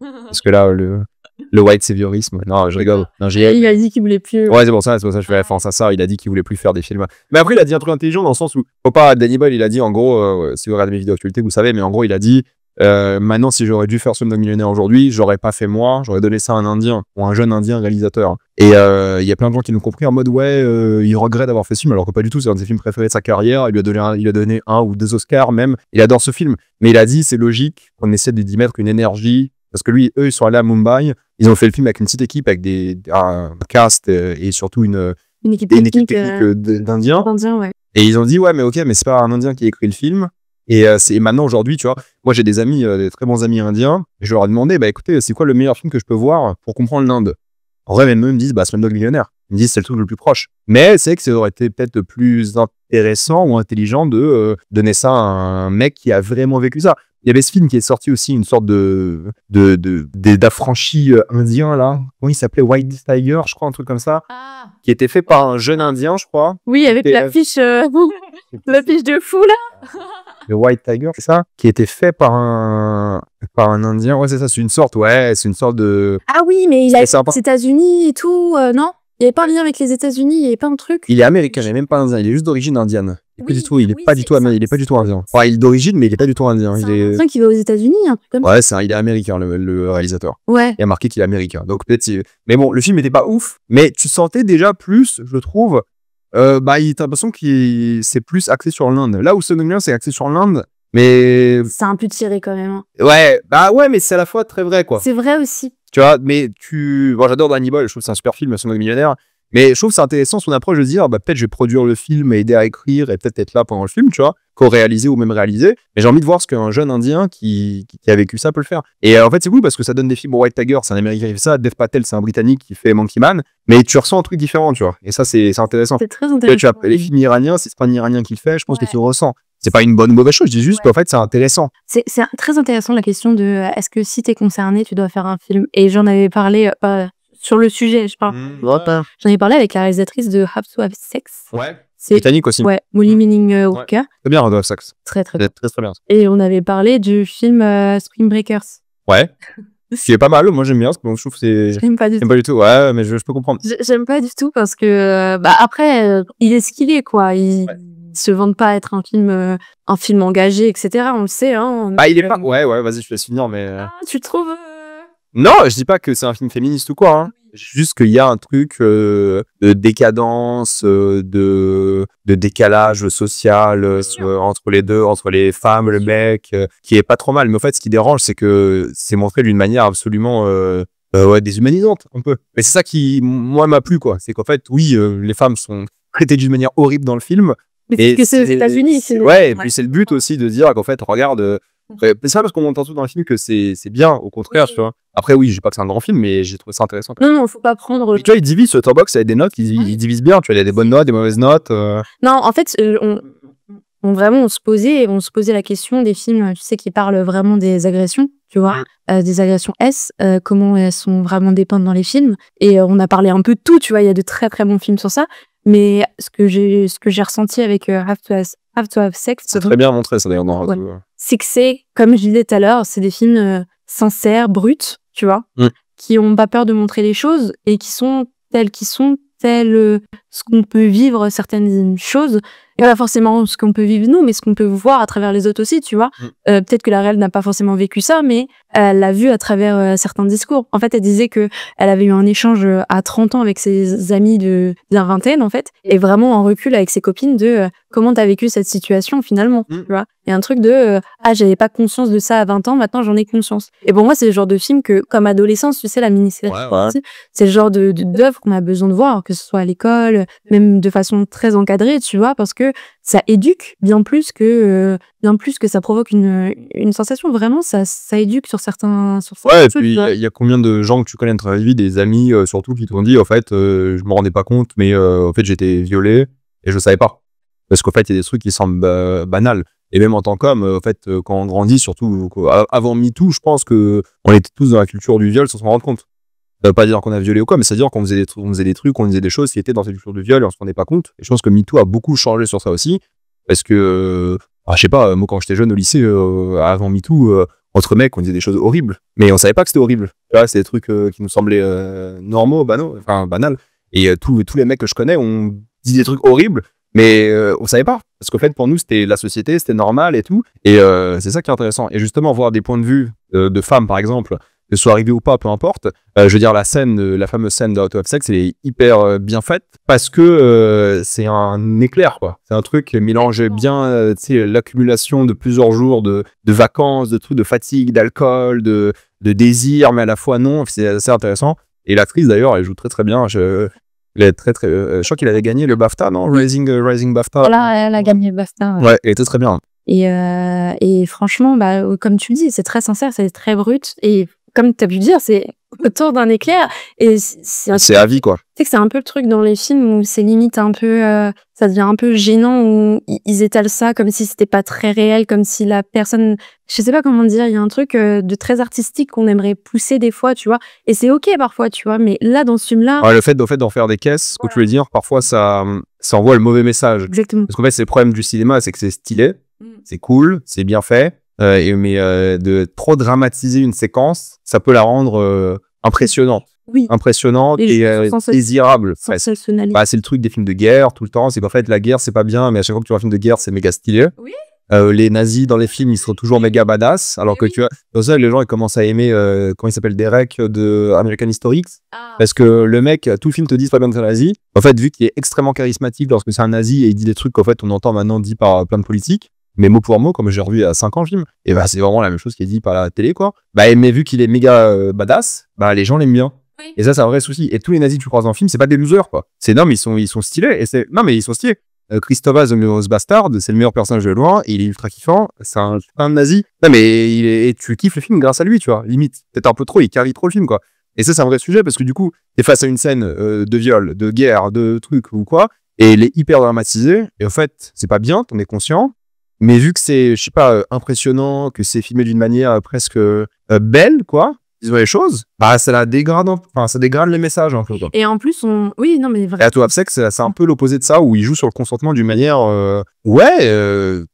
Parce que là, le white saviorisme. Non, je rigole. Non, il a dit qu'il voulait plus. Ouais, c'est pour ça que je fais référence à ça. Il a dit qu'il voulait plus faire des films. Mais après, il a dit un truc intelligent dans le sens où, faut pas, Danny Boyle, il a dit en gros, si vous regardez mes vidéos d'actualité, vous savez, mais en gros, il a dit, maintenant, si j'aurais dû faire Slumdog Millionnaire aujourd'hui, j'aurais pas fait moi, j'aurais donné ça à un Indien ou un jeune Indien réalisateur. Et il y a plein de gens qui l'ont compris en mode ouais, il regrette d'avoir fait ce film, alors que pas du tout, c'est un de ses films préférés de sa carrière. Il lui a donné 1 ou 2 Oscars même. Il adore ce film, mais il a dit c'est logique qu'on essaie d'y mettre une énergie parce que eux ils sont allés à Mumbai, ils ont fait le film avec une petite équipe, avec un cast et surtout une équipe technique d'Indiens. Ouais. Et ils ont dit ouais mais ok, mais c'est pas un Indien qui a écrit le film. Et maintenant, aujourd'hui, tu vois, moi j'ai des amis, des très bons amis indiens, et je leur ai demandé, bah écoutez, c'est quoi le meilleur film que je peux voir pour comprendre l'Inde? En vrai, même eux me disent, bah Slumdog Millionnaire. Ils me disent, c'est le truc le plus proche. Mais c'est que ça aurait été peut-être plus intéressant ou intelligent de donner ça à un mec qui a vraiment vécu ça. Il y avait ce film qui est sorti aussi, une sorte d'affranchi indien, là. Comment il s'appelait? White Tiger, je crois, un truc comme ça. Qui était fait par un jeune indien, je crois. Oui, avec l'affiche de fou, là. Le White Tiger, c'est ça? Qui était fait par un Indien. Ouais, c'est ça, c'est une sorte de... Ah oui, mais il a été aux États-Unis et tout, non? Il n'y avait pas un lien avec les États-Unis, il n'y avait pas un truc? Il est américain, il n'est même pas indien, il est juste d'origine indienne. Il est pas du tout indien. Enfin, il est d'origine, mais il est pas du tout indien. C'est un indien qui va aux États-Unis, un truc comme ça. Ouais, il est américain, le réalisateur. Ouais. Il a marqué qu'il est américain. Donc peut-être. Mais bon, le film n'était pas ouf, mais tu sentais déjà plus, je trouve. T'as l'impression qu'il c'est plus axé sur l'Inde. Là où Slumdog Millionnaire c'est axé sur l'Inde, Mais C'est un peu tiré quand même. Hein. ouais, bah ouais, mais c'est à la fois très vrai, quoi. C'est vrai aussi. Tu vois, mais bon, j'adore Hannibal, je trouve que c'est un super film, Son millionnaire. Mais je trouve que c'est intéressant son approche de dire, bah, peut-être je vais produire le film et aider à écrire et peut-être être là pendant le film, tu vois, co-réaliser ou même réaliser. Mais j'ai envie de voir ce qu'un jeune Indien qui a vécu ça peut le faire. Et en fait, c'est cool parce que ça donne des films. White Tiger, c'est un Américain qui fait ça. Dev Patel, c'est un Britannique qui fait Monkey Man. Mais tu ressens un truc différent, tu vois. Et ça, c'est intéressant. C'est très intéressant. Tu vois, les films iraniens, si c'est pas un Iranien qui le fait, je pense que tu le ressens. C'est pas une bonne ou mauvaise chose, je dis juste qu'en fait, c'est intéressant. C'est très intéressant la question de est-ce que si t'es concerné, tu dois faire un film. Et j'en avais parlé sur le sujet, je parle. J'en ai parlé avec la réalisatrice de Have to Have Sex. Ouais. C'est britannique aussi. Ouais, Molly Manning Walker. C'est bien, Have to Have Sex. Très très bien. Et on avait parlé du film Spring Breakers. Ouais. Qui est pas mal, moi j'aime bien, parce que je trouve que c'est. J'aime pas du tout. Ouais, mais je peux comprendre. J'aime pas du tout parce que, après, il est ce qu'il est, quoi. Il se vante pas à être un film engagé, etc. On le sait, hein. Bah, il est pas. Ouais, vas-y, je te laisse finir, mais. Ah, tu trouves Non, je dis pas que c'est un film féministe ou quoi, hein. Juste qu'il y a un truc de décadence, de décalage social entre les deux, entre les femmes, le mec, qui est pas trop mal. Mais en fait, ce qui dérange, c'est que c'est montré d'une manière absolument déshumanisante, un peu. Mais c'est ça qui, moi, m'a plu, quoi. C'est qu'en fait, oui, les femmes sont traitées d'une manière horrible dans le film. Mais que c'est aux États-Unis. Ouais, et puis c'est le but aussi de dire qu'en fait, regarde. C'est pas parce qu'on entend tout dans le film que c'est bien, au contraire, tu vois. Après, oui, je dis pas que c'est un grand film, mais j'ai trouvé ça intéressant. Non, faut pas prendre. Mais tu vois, il divise sur Letterboxd avec des notes, il divise bien, tu vois, il y a des bonnes notes, des mauvaises notes. Non, en fait, on se posait la question des films, tu sais, qui parlent vraiment des agressions, tu vois, des agressions comment elles sont vraiment dépeintes dans les films. Et on a parlé un peu de tout, tu vois, il y a de très très bons films sur ça. Mais ce que j'ai ressenti avec Have to Have Sex. C'est très bien montré, ça d'ailleurs, dans c'est que c'est, comme je disais tout à l'heure, c'est des films sincères, bruts, tu vois, qui ont pas peur de montrer les choses et qui sont tels ce qu'on peut vivre, certaines choses. Et pas forcément ce qu'on peut vivre nous, mais ce qu'on peut voir à travers les autres aussi, tu vois. Peut-être que la réelle n'a pas forcément vécu ça, mais elle l'a vu à travers certains discours. En fait, elle disait que elle avait eu un échange à 30 ans avec ses amis de la vingtaine, en fait, et vraiment en recul avec ses copines de comment t'as vécu cette situation finalement, tu vois. Il y a un truc de j'avais pas conscience de ça à 20 ans, maintenant j'en ai conscience. Et pour moi, c'est le genre de film que, comme adolescence, tu sais, la mini-série, c'est le genre d'œuvre qu'on a besoin de voir, que ce soit à l'école, même de façon très encadrée, tu vois, parce que ça éduque bien plus que ça provoque une sensation. Vraiment, ça éduque sur certains et puis il y a combien de gens que tu connais dans ta vie, des amis surtout, qui t'ont dit, en fait, je me rendais pas compte, mais en fait, j'étais violé et je savais pas. Parce qu'en fait, il y a des trucs qui semblent banals. Et même en tant qu'homme, en fait, quand on grandit, surtout avant MeToo, je pense que on était tous dans la culture du viol sans s'en rendre compte. Ça veut pas dire qu'on a violé ou quoi, mais ça veut dire qu'on faisait des trucs, on disait des choses qui étaient dans cette culture du viol et on se rendait pas compte. Et je pense que MeToo a beaucoup changé sur ça aussi. Parce que, je sais pas, moi quand j'étais jeune au lycée, avant MeToo, entre mecs, on disait des choses horribles. Mais on savait pas que c'était horrible. Là, c'est des trucs qui nous semblaient normaux, banals. Et tous les mecs que je connais ont dit des trucs horribles, mais on savait pas. Parce qu'en fait, pour nous, c'était la société, c'était normal et tout. Et c'est ça qui est intéressant. Et justement, voir des points de vue de femmes, par exemple, que ce soit arrivé ou pas, peu importe. Je veux dire, la fameuse scène de How to Have Sex, elle est hyper bien faite parce que c'est un éclair, quoi. C'est un truc qui mélange bien, tu sais, l'accumulation de plusieurs jours de vacances, de trucs, de fatigue, d'alcool, de désir, mais à la fois non. C'est assez intéressant. Et l'actrice, d'ailleurs, elle joue très très bien. Elle est très très. Je crois qu'il avait gagné le BAFTA, non? Rising BAFTA. Voilà, elle a gagné le BAFTA. Ouais, elle était très bien. Et franchement, comme tu le dis, c'est très sincère, c'est très brut. Et comme tu as pu dire, c'est autour d'un éclair. Et c'est à vie, quoi. Tu sais que c'est un peu le truc dans les films où c'est limite un peu. Ça devient un peu gênant, où ils étalent ça comme si c'était pas très réel, comme si la personne. Je sais pas comment dire, il y a un truc de très artistique qu'on aimerait pousser des fois, tu vois. Et c'est ok parfois, tu vois. Mais là, dans ce film-là. Ouais, le fait d'en faire des caisses, ce que tu veux dire, parfois ça envoie le mauvais message. Exactement. Parce qu'en fait, c'est le problème du cinéma, c'est que c'est stylé, c'est cool, c'est bien fait. Mais de trop dramatiser une séquence, ça peut la rendre impressionnante. Oui. Impressionnante et désirable. C'est le truc des films de guerre tout le temps. C'est qu'en fait, la guerre, c'est pas bien, mais à chaque fois que tu vois un film de guerre, c'est méga stylé. Oui. Les nazis dans les films, ils seront toujours méga badass. Alors que tu vois, dans ça, les gens ils commencent à aimer, comment il s'appelle, Derek de American History X. Parce que le mec, tout le film te dit c'est pas bien de faire nazi. En fait, vu qu'il est extrêmement charismatique lorsque c'est un nazi et il dit des trucs qu'en fait on entend maintenant dit par plein de politiques. mais mot pour mot, comme j'ai revu il y a 5 ans le film, et bah c'est vraiment la même chose qui est dit par la télé, quoi. Bah, mais vu qu'il est méga badass, bah les gens l'aiment bien. Oui. Et ça, c'est un vrai souci. Et tous les nazis que tu croises dans le film, c'est pas des losers, quoi. C'est non, mais ils sont stylés. Et c'est non, mais ils sont stylés. Christophe the Glorious Bastard, c'est le meilleur personnage de loin, et il est ultra kiffant. C'est un nazi. Non, mais et tu kiffes le film grâce à lui, tu vois. Limite, peut-être un peu trop, il carry trop le film, quoi. Et ça, c'est un vrai sujet parce que du coup, t'es face à une scène de viol, de guerre, de trucs ou quoi, et il est hyper dramatisé. Et en fait, c'est pas bien, t'en es conscient. Mais vu que c'est, je sais pas, impressionnant, que c'est filmé d'une manière presque belle, quoi, disons les choses, bah ça la dégrade, enfin ça dégrade les messages un peu, quoi. Et en plus, oui, non, mais Et vraiment. à To Have Sex, c'est un peu l'opposé de ça, où il joue sur le consentement d'une manière, je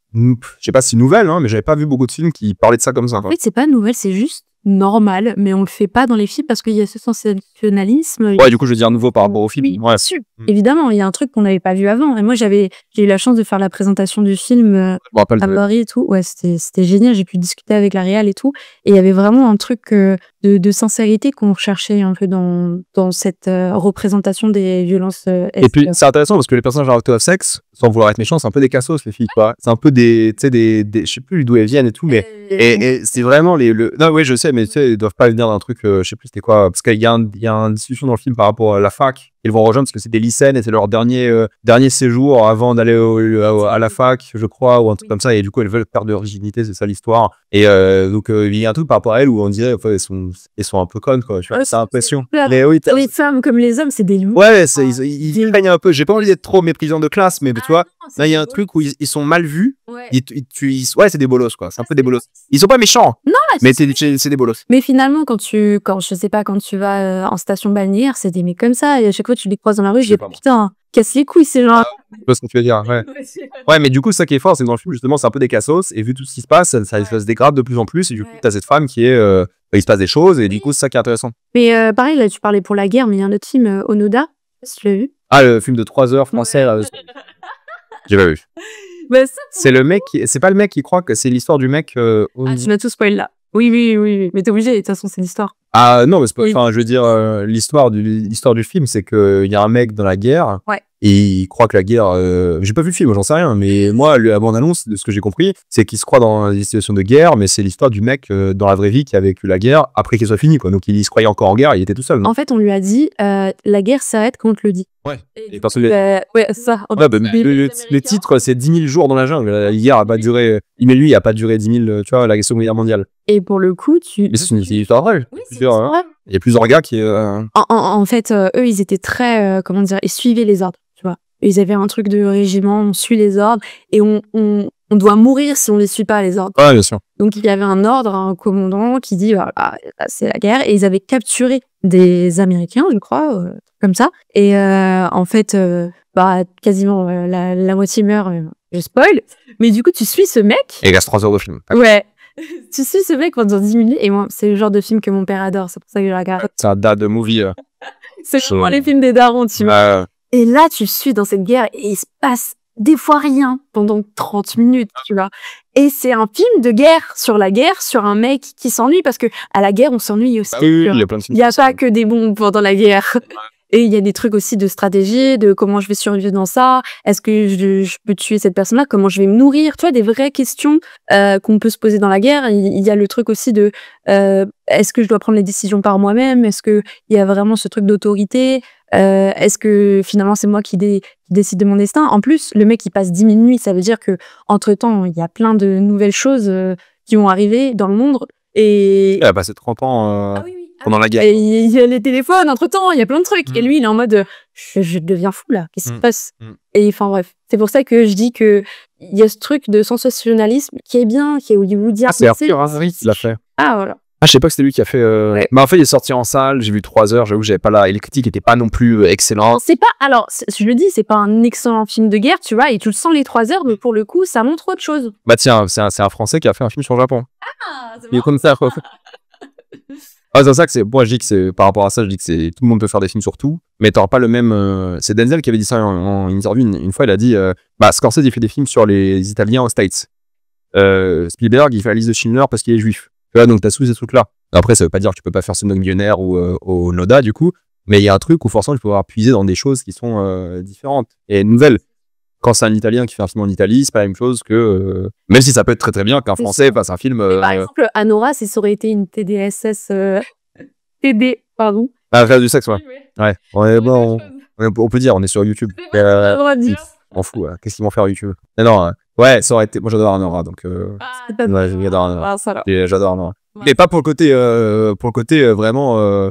sais pas si nouvelle, hein, mais j'avais pas vu beaucoup de films qui parlaient de ça comme ça, En quoi. fait, c'est pas nouvelle, c'est juste normal, mais on le fait pas dans les films parce qu'il y a ce sensationnalisme. Ouais, du coup, je veux dire nouveau par rapport au film. Oui, Ouais. bien sûr. Évidemment, il y a un truc qu'on n'avait pas vu avant. Et moi, j'ai eu la chance de faire la présentation du film Je me rappelle à Paris et tout. Ouais, c'était génial. J'ai pu discuter avec la réal et tout. Et il y avait vraiment un truc de sincérité qu'on recherchait un peu dans cette représentation des violences. Et puis, c'est intéressant parce que les personnages dans To Have Sex, sans vouloir être méchant, c'est un peu des cassos, les filles, quoi. C'est un peu des, tu sais, je sais plus d'où elles viennent et tout, mais, et c'est vraiment non, oui, je sais, mais tu sais, ils doivent pas venir d'un truc, je sais plus c'était quoi, parce qu'il y a une discussion dans le film par rapport à la fac. Ils vont rejoindre parce que c'est des lycéennes et c'est leur dernier séjour avant d'aller à la fac, je crois, ou un truc comme ça. Et du coup, elles veulent perdre leur virginité, c'est ça l'histoire. Et donc, il y a un truc par rapport à elles où on dirait, enfin, elles sont un peu connes, quoi. Tu vois, c'est l'impression. Mais oui, les femmes comme les hommes, c'est des loups. ouais, ils craignent un peu. J'ai pas envie d'être trop méprisant de classe, mais tu vois, là, il y a un truc où ils sont mal vus. Ouais. Ouais, c'est des bolosses, quoi. C'est un peu des bolosses. Ils sont pas méchants. Non, mais c'est des bolosses. Mais finalement, quand tu vas en station balnéaire, c'est des mecs comme ça. Et à chaque fois, tu les croises dans la rue, je dis putain, casse les couilles, ces gens. Je vois ce que tu veux dire, ouais. Ouais, mais du coup, ça qui est fort, c'est que dans le film, justement, c'est un peu des cassos. Et vu tout ce qui se passe, ça se dégrade de plus en plus. Et du coup, t'as cette femme qui est, il se passe des choses. Et du coup, c'est ça qui est intéressant. Mais pareil, là, tu parlais pour la guerre, mais il y a un autre film, Onoda. Je sais pas si tu l'as vu. Ah, le film de 3 heures français. Là, j'ai pas vu. Bah, c'est le mec c'est pas le mec qui croit que c'est l'histoire du mec. Tu m'as tout spoil là. Oui. Mais t'es obligé, de toute façon, c'est l'histoire. Ah non, mais c'est pas. Oui. Enfin, je veux dire, l'histoire du film, c'est qu'il y a un mec dans la guerre. Ouais. Et il croit que la guerre. J'ai pas vu le film, j'en sais rien. Mais moi, la bande-annonce, de ce que j'ai compris, c'est qu'il se croit dans des situations de guerre, mais c'est l'histoire du mec dans la vraie vie qui a vécu la guerre après qu'il soit fini, quoi. Donc il se croyait encore en guerre, il était tout seul. Non En fait, on lui a dit la guerre s'arrête quand on te le dit. Ouais. Et personne ouais, ça. Ouais, bah, le titre, quoi, c'est 10 000 jours dans la jungle. La guerre a pas duré. Mais lui, il a pas duré 10 000, tu vois, la Seconde Guerre mondiale. Et pour le coup, Mais c'est une histoire vraie. Oui, Il y a plusieurs gars qui. En fait, eux, ils étaient très, comment dire, ils suivaient les ordres, tu vois. Ils avaient un truc de régiment, on suit les ordres et on doit mourir si on les suit pas, les ordres. Ouais, bien sûr. Donc, il y avait un ordre, un commandant qui dit, voilà, là, c'est la guerre. Et ils avaient capturé des Américains, je crois, comme ça. Et en fait, quasiment la moitié meurt, je spoil. Mais du coup, tu suis ce mec. Et il reste 3 heures de film. Ouais. Tu suis ce mec pendant 10 minutes. Et moi, c'est le genre de film que mon père adore. C'est pour ça que je le regarde. C'est un dad movie. C'est vraiment les films des darons, tu vois. Et là, tu suis dans cette guerre et il se passe des fois rien pendant 30 minutes, tu vois. Et c'est un film de guerre, sur un mec qui s'ennuie parce que à la guerre, on s'ennuie aussi. Oui, il y a plein de films. Il y a pas que des bombes pendant la guerre. Et il y a des trucs aussi de stratégie, de comment je vais survivre dans ça. Est-ce que je peux tuer cette personne-là? Comment je vais me nourrir? Tu vois, des vraies questions qu'on peut se poser dans la guerre. Il y a le truc aussi de est-ce que je dois prendre les décisions par moi-même? Est-ce que il y a vraiment ce truc d'autorité? Est-ce que finalement c'est moi qui décide de mon destin? En plus, le mec il passe 10 000 nuits, ça veut dire que entre temps il y a plein de nouvelles choses qui vont arriver dans le monde. Et il a passé 30 ans pendant la guerre. Et il y a les téléphones, entre temps, il y a plein de trucs. Et lui, il est en mode je deviens fou là, qu'est-ce qui se passe? Et enfin bref, c'est pour ça que je dis que il y a ce truc de sensationnalisme qui est bien, qui est hollywoodien. C'est Arthur Harris qui l'a fait. Ah voilà. Ah, je sais pas que c'était lui qui a fait. Ouais. Mais en fait, il est sorti en salle, j'ai vu 3 heures, j'avoue que j'avais pas là. Et les critiques étaient pas non plus excellentes. C'est pas, alors, je le dis, c'est pas un excellent film de guerre, tu vois, et tu le sens les 3 heures, mais pour le coup, ça montre autre chose. Bah tiens, c'est un Français qui a fait un film sur le Japon. Ah, c'est Il est comme ça, quoi. Ah, c'est ça que c'est. Moi, je dis que c'est. Par rapport à ça, je dis que c'est. Tout le monde peut faire des films sur tout, mais t'auras pas le même. C'est Denzel qui avait dit ça en interview une fois. Il a dit Scorsese, il fait des films sur les Italiens aux States. Spielberg, il fait la liste de Schindler parce qu'il est juif. Tu vois, donc t'as tous ces trucs-là. Après, ça veut pas dire que tu peux pas faire Slumdog Millionnaire ou au Noda, du coup, mais il y a un truc où forcément, tu peux avoir puisé dans des choses qui sont différentes et nouvelles. quand c'est un Italien qui fait un film en Italie, c'est pas la même chose que même si ça peut être très très bien qu'un Français fasse un film. Par exemple, Anora, si ça aurait été une TDSS, TD, pardon. Ah, faire du sexe, ouais. Ouais. Bon, on peut dire, on est sur YouTube. On fout. Qu'est-ce qu'ils vont faire YouTube? Non. Ouais, ça aurait été. Moi, j'adore Anora, donc. Ouais, j'adore Anora. J'adore Anora. Mais pas pour le côté vraiment.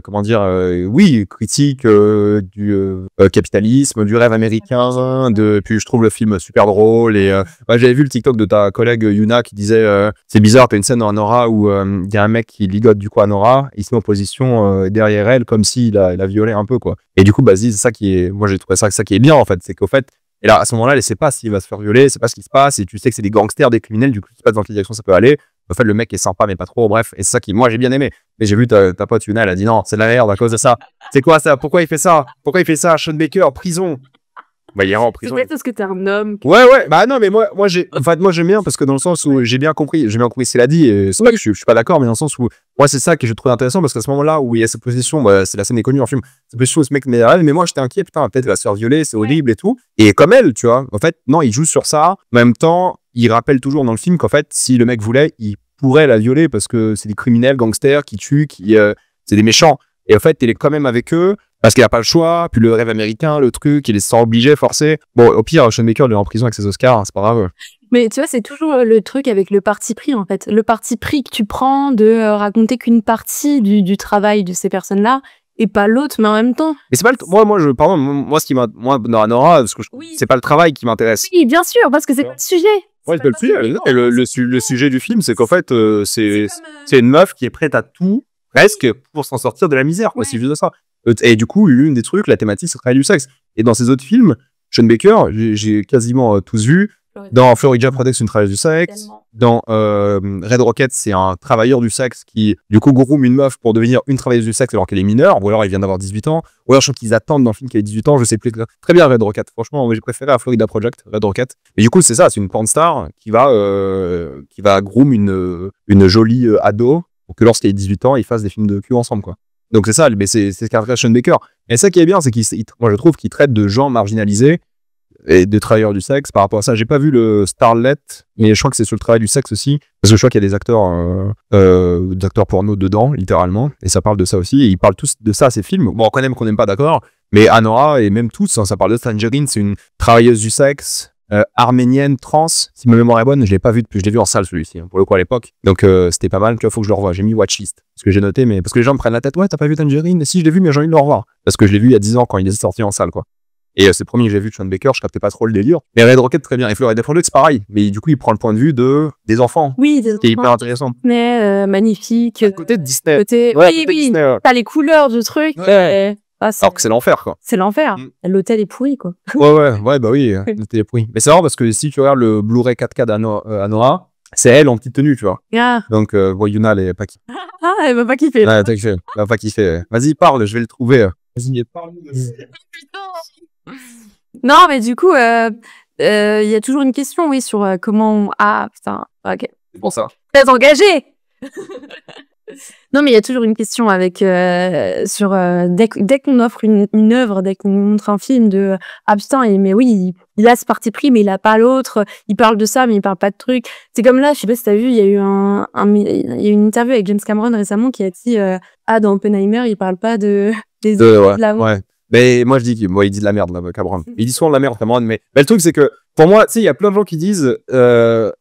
Comment dire, oui, critique du capitalisme, du rêve américain, puis je trouve le film super drôle et j'avais vu le TikTok de ta collègue Yuna qui disait c'est bizarre, t'as une scène dans Anora où il y a un mec qui ligote du coup Anora, il se met en position derrière elle comme s'il a violé un peu quoi. Et du coup c'est ça qui est, moi j'ai trouvé ça qui est bien en fait, c'est qu'au fait et là à ce moment-là elle sait pas s'il va se faire violer, c'est pas ce qui se passe et tu sais que c'est des gangsters, des criminels, du coup tu sais pas dans quelle direction ça peut aller. En fait, le mec est sympa, mais pas trop, bref. Et c'est ça qui, moi, j'ai bien aimé. Mais j'ai vu ta pote Yuna, elle a dit non, c'est de la merde à cause de ça. C'est quoi ça? Pourquoi il fait ça? Sean Baker, prison. Bah, il est en prison. C'est peut-être parce que t'es un homme. Ouais. Bah, non, mais moi, j'aime bien parce que dans le sens où j'ai bien compris ce qu'elle a dit. Et c'est pas que je suis pas d'accord, mais dans le sens où, moi, c'est ça que je trouve intéressant parce qu'à ce moment-là où il y a cette position, c'est la scène est connue en film, cette position où ce mec met la rêve, mais moi, j'étais inquiet, putain, peut-être il va se faire violer, c'est horrible et tout. Et comme elle, tu vois, en fait, non, il joue sur ça. En même temps, il rappelle toujours dans le film qu'en fait, si le mec voulait, il pourrait la violer parce que c'est des criminels, gangsters qui tuent, c'est des méchants. Et en fait, il est quand même avec eux parce qu'il n'a pas le choix. Puis le rêve américain, le truc, il est sans obligé, forcé. Bon, au pire, Sean Baker, il est en prison avec ses Oscars, hein, c'est pas grave. Mais tu vois, c'est toujours le truc avec le parti pris, en fait. Le parti pris que tu prends de raconter qu'une partie du travail de ces personnes-là et pas l'autre, mais en même temps. Mais c'est pas moi, ce qui m'a, dans Anora, parce que c'est pas le travail qui m'intéresse. Oui, bien sûr, parce que c'est pas le sujet. Ouais, c'est pas le sujet. Le sujet du film, c'est qu'en fait, c'est une meuf qui est prête à tout, presque, pour s'en sortir de la misère, quoi, c'est juste ça. Et du coup, l'une des trucs, la thématique, c'est le travail du sexe. Et dans ces autres films, Sean Baker, j'ai quasiment tous vu. Dans Florida Project, c'est une travailleuse du sexe. Dans Red Rocket, c'est un travailleur du sexe qui, du coup, groom une meuf pour devenir une travailleuse du sexe alors qu'elle est mineure, ou alors il vient d'avoir 18 ans, ou alors je trouve qu'ils attendent dans le film qu'elle ait 18 ans, je sais plus. Très bien, Red Rocket. Franchement, moi, j'ai préféré à Florida Project, Red Rocket. Et du coup, c'est ça, c'est une porn star qui va groom une jolie ado pour que lorsqu'elle ait 18 ans, ils fassent des films de cul ensemble, quoi. Donc c'est ça, mais c'est ce qu'a fait Sean Baker. Et ça qui est bien, c'est moi je trouve qu'il traite de gens marginalisés et de travailleurs du sexe par rapport à ça. J'ai pas vu le Starlet, mais je crois que c'est sur le travail du sexe aussi, parce que je crois qu'il y a des acteurs porno dedans, littéralement, et ça parle de ça aussi, et ils parlent tous de ça, ces films. Bon, on connaît qu'on n'aime pas, d'accord, mais Anora, et même tous, hein, ça parle de Tangerine, c'est une travailleuse du sexe, arménienne, trans, si ma mémoire est bonne, je l'ai pas vu depuis, je l'ai vu en salle celui-ci, hein, pour le coup à l'époque, donc c'était pas mal, tu vois, faut que je le revoie, j'ai mis watchlist, parce que j'ai noté, mais parce que les gens me prennent la tête, ouais, t'as pas vu Tangerine? Si, je l'ai vu, mais j'ai envie de le revoir, parce que je l'ai vu il y a 10 ans quand il est sorti en salle, quoi. Et c'est le premier que j'ai vu de Sean Baker, je captais pas trop le délire. Mais Red Rocket, très bien. Et Florida Project, c'est pareil. Mais du coup, il prend le point de vue des enfants. Oui, des enfants. Qui est hyper intéressant. Disney, magnifique. Côté de Disney. Oui, Disney, t'as les couleurs du truc. Ouais. Alors que c'est l'enfer, quoi. C'est l'enfer. L'hôtel est pourri, quoi. Ouais, bah oui, l'hôtel est pourri. Mais c'est marrant parce que si tu regardes le Blu-ray 4K d'Anora, c'est elle en petite tenue, tu vois. Ah. Donc, Yuna, elle est pas kiffée. Ah, elle va pas kiffer. Ouais, t'inquiète, elle va pas kiffer. Vas-y, parle, je vais le trouver. Vas-y, parle. Putain. Non, mais du coup, il y a toujours une question, oui, sur comment... Ah, putain, ok. C'est pour ça. Très engagé. Non, mais il y a toujours une question avec sur dès qu'on offre une œuvre, dès qu'on montre un film de ah putain, mais oui, il a ce parti pris, mais il a pas l'autre. Il parle de ça, mais il parle pas de truc. C'est comme là, je sais pas si t'as vu, il y a eu il y a une interview avec James Cameron récemment qui a dit dans Oppenheimer, il parle pas de l'amour. Ouais. Mais moi je dis qu'il dit de la merde là, Cameron. Il dit souvent de la merde, Cameron. Mais le truc c'est que pour moi, tu sais, il y a plein de gens qui disent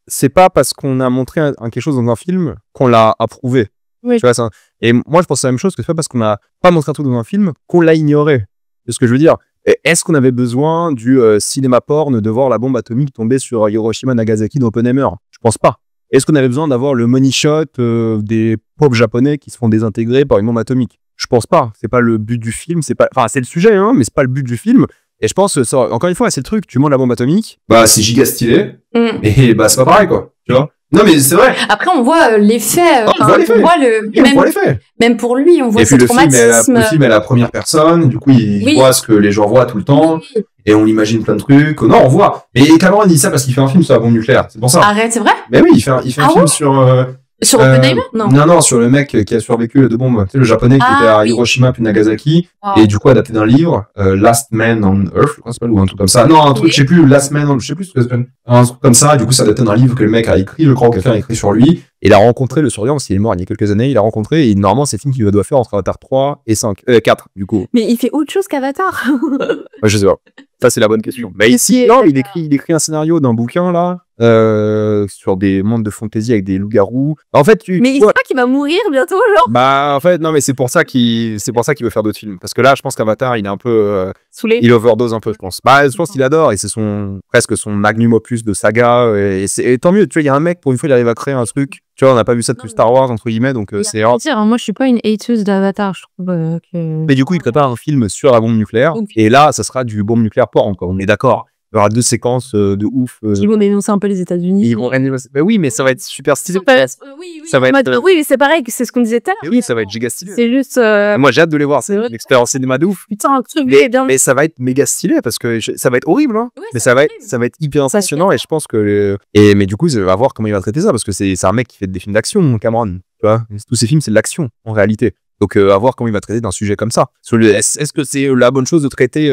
c'est pas parce qu'on a montré quelque chose dans un film qu'on l'a approuvé. Oui. Tu vois ça. Et moi je pense la même chose, que c'est pas parce qu'on n'a pas montré un truc dans un film qu'on l'a ignoré. C'est ce que je veux dire. Est-ce qu'on avait besoin du cinéma porn de voir la bombe atomique tomber sur Hiroshima Nagasaki d'Oppenheimer? Je pense pas. Est-ce qu'on avait besoin d'avoir le money shot des pauvres japonais qui se font désintégrer par une bombe atomique? Je pense pas. C'est pas le but du film. C'est pas. Enfin, c'est le sujet, hein, mais c'est pas le but du film. Et je pense, encore une fois, c'est le truc. Tu montes la bombe atomique, bah c'est giga stylé. Et bah c'est pas pareil, quoi. Tu vois? Non, mais c'est vrai. Après, on voit l'effet. On voit l'effet. Même pour lui, on voit ce traumatisme. Le film est à la première personne. Du coup, il voit ce que les gens voient tout le temps. Oui. Et on imagine plein de trucs. Non, on voit. Mais Cameron dit ça parce qu'il fait un film sur la bombe nucléaire. C'est pour ça. Arrête, c'est vrai? Mais oui, il fait un film sur. Sur Oppenheimer? Non. Non, sur le mec qui a survécu les 2 bombes. Tu sais, le japonais qui était à Hiroshima puis Nagasaki. Et du coup, adapté d'un livre, Last Man on Earth, je crois, c'est pas, ou un truc comme ça. Non, un truc, je sais plus, Last Man on, je sais plus ce que c'est. Un truc comme ça. Du coup, ça adapté d'un livre que le mec a écrit, je crois, ou quelqu'un a écrit sur lui. Et il a rencontré le survivant, parce qu'il est mort il y a quelques années, il a rencontré, et normalement, c'est le film qu'il doit faire entre Avatar 3 et 4, du coup. Mais il fait autre chose qu'Avatar. Ouais, je sais pas. Ça, c'est la bonne question. Mais ici, non, il écrit un scénario d'un bouquin, là, sur des mondes de fantasy avec des loups-garous. En fait, mais il sait pas qu'il va mourir bientôt, genre. Bah, en fait, non, mais c'est pour ça qu'il veut faire d'autres films. Parce que là, je pense qu'Avatar, il est un peu, saoulé. Il overdose un peu, je pense. Bah, je pense qu'il adore, et c'est presque son magnum opus de saga, et tant mieux, tu vois, il y a un mec, pour une fois, il arrive à créer un truc. Tu vois, on n'a pas vu ça depuis Star Wars, entre guillemets, donc c'est rare. Moi, je suis pas une hateuse d'Avatar, je trouve que... Mais du coup, il prépare un film sur la bombe nucléaire, et là, ça sera du bombe nucléaire porn, quoi. On est d'accord. Il y aura 2 séquences de ouf. Ils vont dénoncer un peu les États-Unis. Ils vont... Bah oui, mais ça va être super stylé. Oui, ça va être... oui, c'est pareil, c'est ce qu'on disait tout à l'heure. Oui, ça va être giga stylé. C'est juste... Moi, j'ai hâte de les voir. C'est une expérience cinéma de ouf. Putain, mais ça va être méga stylé parce que ça va être horrible, hein. Ouais, mais ça va être hyper impressionnant, et je pense que... Mais du coup, on va voir comment il va traiter ça, parce que c'est un mec qui fait des films d'action, Cameron. Tu vois, tous ces films, c'est de l'action, en réalité. Donc, à voir comment il va traiter d'un sujet comme ça. Est-ce que c'est la bonne chose de traiter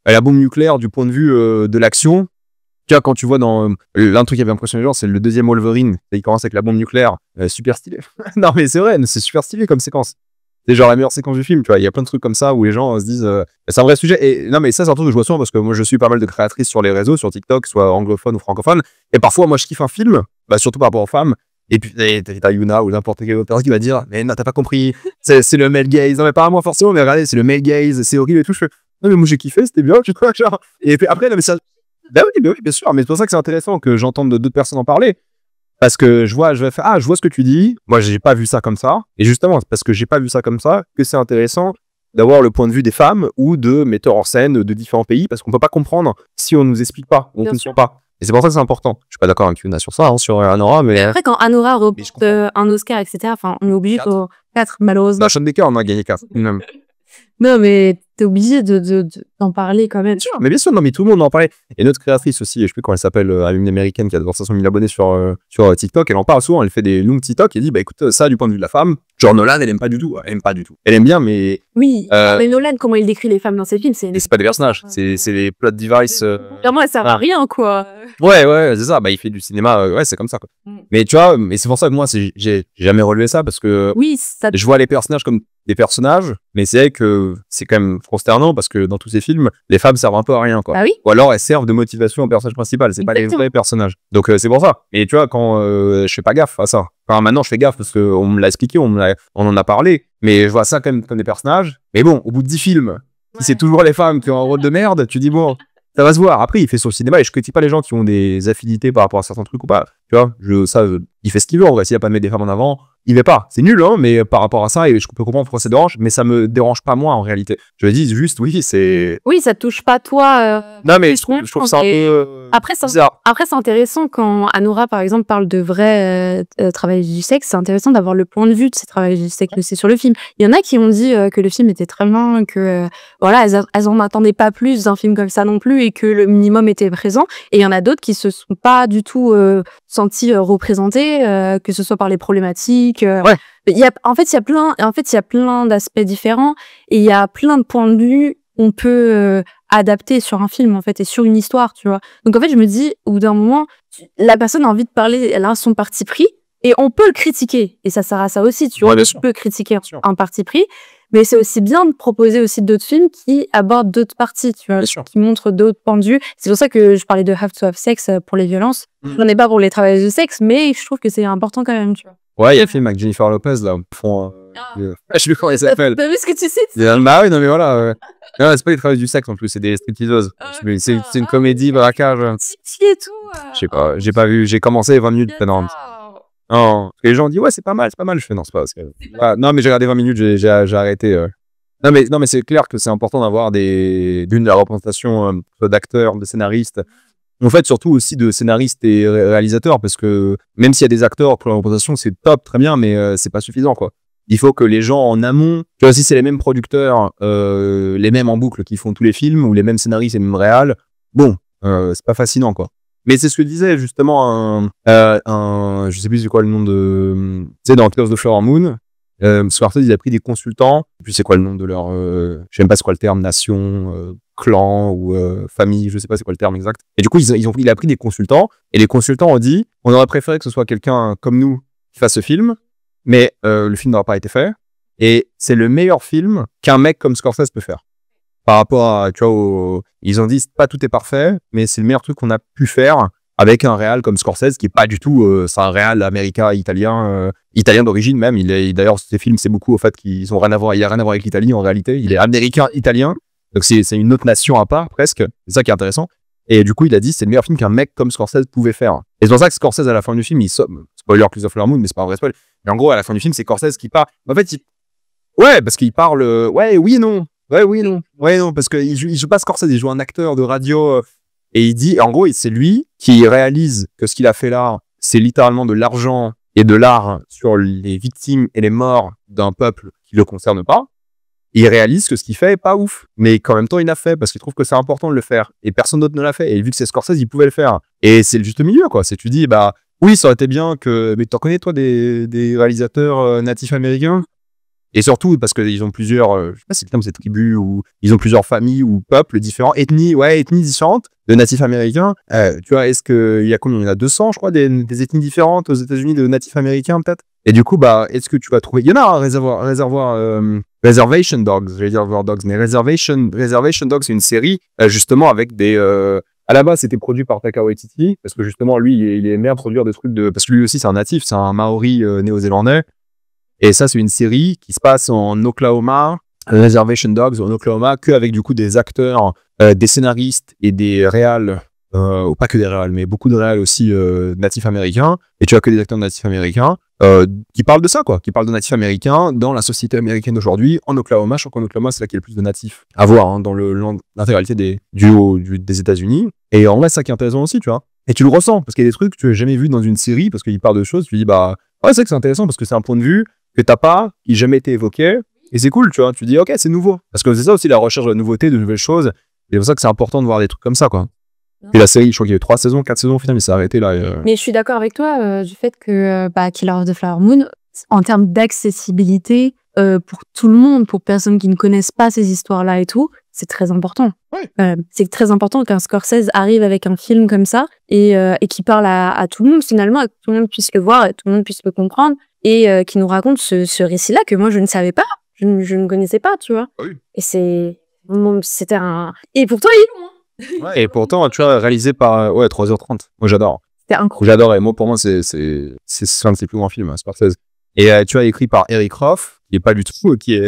la bombe nucléaire du point de vue de l'action? Tu vois, quand tu vois dans l'un truc qui avait impressionné les gens, c'est le 2e Wolverine. Il commence avec la bombe nucléaire. Super stylé. Non, mais c'est vrai, c'est super stylé comme séquence. C'est genre la meilleure séquence du film, tu vois. Il y a plein de trucs comme ça où les gens se disent c'est un vrai sujet. Et non, mais ça, c'est un truc que je vois souvent parce que moi, je suis pas mal de créatrices sur les réseaux, sur TikTok, soit anglophone ou francophone. Et parfois, moi, je kiffe un film, surtout par rapport aux femmes. Et puis, t'as Yuna ou n'importe quelle autre personne qui va dire mais non, t'as pas compris. C'est le male gaze. Non, mais pas à moi forcément, mais regardez, c'est le male gaze. C'est horrible et tout. Je fais non, mais moi, j'ai kiffé, c'était bien, tu vois, genre. Et puis après, non, mais ça. Bah oui, bien sûr, mais c'est pour ça que c'est intéressant que j'entende d'autres personnes en parler. Parce que je vois ce que tu dis. Moi, j'ai pas vu ça comme ça. Et justement, c'est parce que j'ai pas vu ça comme ça que c'est intéressant d'avoir le point de vue des femmes ou de metteurs en scène de différents pays, parce qu'on peut pas comprendre si on nous explique pas, on ne comprend pas. Et c'est pour ça que c'est important. Je suis pas d'accord avec Yuna sur ça, sur Anora, mais... Après, quand Anora remporte un Oscar, etc., enfin, on est obligé de 4, malheureusement. Bah, Sean Baker, on a gagné 4. Non, mais t'es obligé d'en parler quand même. Sûr, mais bien sûr, non, mais tout le monde en parlait. Et notre créatrice aussi, je sais plus comment elle s'appelle, une américaine qui a 500 000 abonnés sur TikTok, elle en parle souvent, elle fait des longs TikTok, et dit, bah écoute, ça, du point de vue de la femme, genre Nolan, elle aime pas du tout. Elle aime bien, mais... Oui, mais Nolan, comment il décrit les femmes dans ses films, c'est pas des personnages, c'est les plot devices. Clairement, elle sert à rien, quoi. Ouais, c'est ça, bah il fait du cinéma, ouais, c'est comme ça, quoi. Mais tu vois, mais c'est pour ça que moi, j'ai jamais relevé ça, parce que je vois les personnages comme des personnages, mais c'est vrai que c'est quand même consternant parce que dans tous ces films, les femmes servent un peu à rien, quoi. Ah oui. Ou alors elles servent de motivation au personnage principal, c'est pas les vrais personnages. Donc c'est pour ça. Et tu vois, quand je fais pas gaffe à ça. Enfin, maintenant je fais gaffe parce qu'on me l'a expliqué, on en a parlé, mais je vois ça quand même comme des personnages. Mais bon, au bout de 10 films, si c'est toujours les femmes qui ont un rôle de merde, tu dis bon, ça va se voir. Après, il fait sur le cinéma et je critique pas les gens qui ont des affinités par rapport à certains trucs ou pas. Tu vois, il fait ce qu'il veut. En vrai, s'il a pas de mettre des femmes en avant, il va pas. C'est nul, hein, mais par rapport à ça, et je peux comprendre pourquoi ça dérange, mais ça me dérange pas moi en réalité. Je dis juste, oui, c'est. Oui, ça touche pas toi. Non, mais je trouve ça un peu. Après, c'est intéressant quand Anora, par exemple, parle de vrais travailleurs du sexe. C'est intéressant d'avoir le point de vue de ces travailleurs du sexe c'est sur le film. Il y en a qui ont dit que le film était très bien, que voilà, elles en attendaient pas plus d'un film comme ça non plus, et que le minimum était présent. Et il y en a d'autres qui se sont pas du tout sentis représentés, que ce soit par les problématiques. En fait, il y a plein d'aspects différents et il y a plein de points de vue qu'on peut adapter sur un film, en fait, et sur une histoire, tu vois. Donc, en fait, je me dis, au bout d'un moment, la personne a envie de parler, elle a son parti pris et on peut le critiquer. Et ça sert à ça aussi, tu vois. On peut critiquer un parti pris, mais c'est aussi bien de proposer aussi d'autres films qui abordent d'autres parties, tu vois, qui montrent d'autres points de vue. C'est pour ça que je parlais de Have to Have Sex pour les violences. J'en ai pas pour les travailleurs de sexe, mais je trouve que c'est important quand même, tu vois. Ouais, il y a le film avec Jennifer Lopez, là, au fond. Je sais plus comment il s'appelle. T'as vu ce que tu sais? Bah oui, non, mais voilà. Non, c'est pas les travailleurs du sexe en plus, c'est des stripteaseuses. C'est une comédie, braquage. Et tout. Je sais pas, j'ai pas vu, j'ai commencé 20 minutes, c'est énorme. Non, les gens disent, ouais, c'est pas mal. Je fais, non, c'est pas. Non, mais j'ai regardé 20 minutes, j'ai arrêté. Non, mais c'est clair que c'est important d'avoir d'une de la représentation d'acteurs, de scénaristes. En fait, surtout aussi de scénaristes et réalisateurs, parce que même s'il y a des acteurs pour la représentation, c'est top, très bien, mais c'est pas suffisant, quoi. Il faut que les gens en amont, tu vois, si c'est les mêmes producteurs, les mêmes en boucle qui font tous les films, ou les mêmes scénaristes et les mêmes réals, bon, c'est pas fascinant, quoi. Mais c'est ce que disait justement je sais plus c'est quoi le nom de, tu sais, dans Killers of the Flower Moon, Scorsese, il a pris des consultants, je sais plus c'est quoi le nom de leur, je sais même pas c'est quoi le terme, nation, clan ou famille, je sais pas c'est quoi le terme exact. Et du coup, il a pris des consultants, et les consultants ont dit, on aurait préféré que ce soit quelqu'un comme nous qui fasse ce film, mais le film n'aura pas été fait, et c'est le meilleur film qu'un mec comme Scorsese peut faire. Par rapport à, tu vois, ils ont dit, pas tout est parfait, mais c'est le meilleur truc qu'on a pu faire avec un réal comme Scorsese, qui est pas du tout, c'est un réal américain, italien d'origine même. D'ailleurs, ces films, c'est beaucoup au fait qu'ils ont rien à voir, il y a rien à voir avec l'Italie en réalité. Il est américain-italien, donc c'est une autre nation à part presque. C'est ça qui est intéressant. Et du coup, il a dit, c'est le meilleur film qu'un mec comme Scorsese pouvait faire. Et c'est pour ça que Scorsese, à la fin du film, il somme, spoiler Killers of the Flower Moon, mais c'est pas un vrai spoil. Mais en gros, à la fin du film, c'est Scorsese qui part. En fait, ouais, parce qu'il parle, ouais, oui et non. Ouais, oui, non. Ouais, non, parce qu'il joue pas Scorsese, il joue un acteur de radio. Et il dit, en gros, c'est lui qui réalise que ce qu'il a fait là, c'est littéralement de l'argent et de l'art sur les victimes et les morts d'un peuple qui le concerne pas. Et il réalise que ce qu'il fait est pas ouf. Mais qu'en même temps, il l'a fait parce qu'il trouve que c'est important de le faire. Et personne d'autre ne l'a fait. Et vu que c'est Scorsese, il pouvait le faire. Et c'est le juste milieu, quoi. C'est, tu dis, bah, oui, ça aurait été bien que, mais t'en connais, toi, des réalisateurs natifs américains? Et surtout parce qu'ils ont plusieurs, je sais pas si le terme c'est tribus, ou ils ont plusieurs familles ou peuples différents, ethnies différentes de natifs américains. Tu vois, est-ce qu'il y a combien? Il y en a 200, je crois, des ethnies différentes aux États-Unis de natifs américains, peut-être. Et du coup, bah, est-ce que tu vas trouver? Il y en a un Reservation Dogs, j'allais dire War Dogs, mais Reservation Dogs, c'est une série, justement, avec des, à la base, c'était produit par Taika Waititi, parce que justement, lui, il aimait produire des trucs parce que lui aussi, c'est un natif, c'est un Maori néo-zélandais. Et ça, c'est une série qui se passe en Oklahoma, Reservation Dogs en Oklahoma, qu'avec du coup des acteurs, des scénaristes et des réals, pas que des réals, mais beaucoup de réals aussi natifs américains. Et tu as que des acteurs natifs américains qui parlent de ça, quoi, qui parlent de natifs américains dans la société américaine d'aujourd'hui, en Oklahoma. Je crois qu'en Oklahoma, c'est là qu'il y a le plus de natifs à voir hein, dans l'intégralité des États-Unis. Et en vrai, c'est ça qui est intéressant aussi, tu vois. Et tu le ressens, parce qu'il y a des trucs que tu n'as jamais vu dans une série, parce qu'il parle de choses, tu dis, bah, ouais, c'est vrai que c'est intéressant, parce que c'est un point de vue que t'as pas, qui n'a jamais été évoqué, et c'est cool, tu vois, tu dis, ok, c'est nouveau. Parce que c'est ça aussi, la recherche de la nouveauté, de nouvelles choses, et c'est pour ça que c'est important de voir des trucs comme ça, quoi. Et la série, je crois qu'il y a eu 3 saisons, 4 saisons, au final, mais ça a arrêté, là. Mais je suis d'accord avec toi, du fait que, Killers of the Flower Moon, en termes d'accessibilité, pour tout le monde, pour personnes qui ne connaissent pas ces histoires-là et tout, c'est très important. Ouais. C'est très important qu'un Scorsese arrive avec un film comme ça et qui parle à tout le monde finalement, et que tout le monde puisse le voir et tout le monde puisse le comprendre et qui nous raconte ce récit-là que moi je ne savais pas, je ne connaissais pas, tu vois. Oui. Et c'était un... Et pourtant il est long. Ouais, et pourtant, tu vois, réalisé par 3h30. Moi, j'adore. C'était incroyable. J'adore, et moi, pour moi, c'est un de ses plus grands films, hein, Scorsese. Et tu vois, écrit par Eric Roth, qui est pas du tout, qui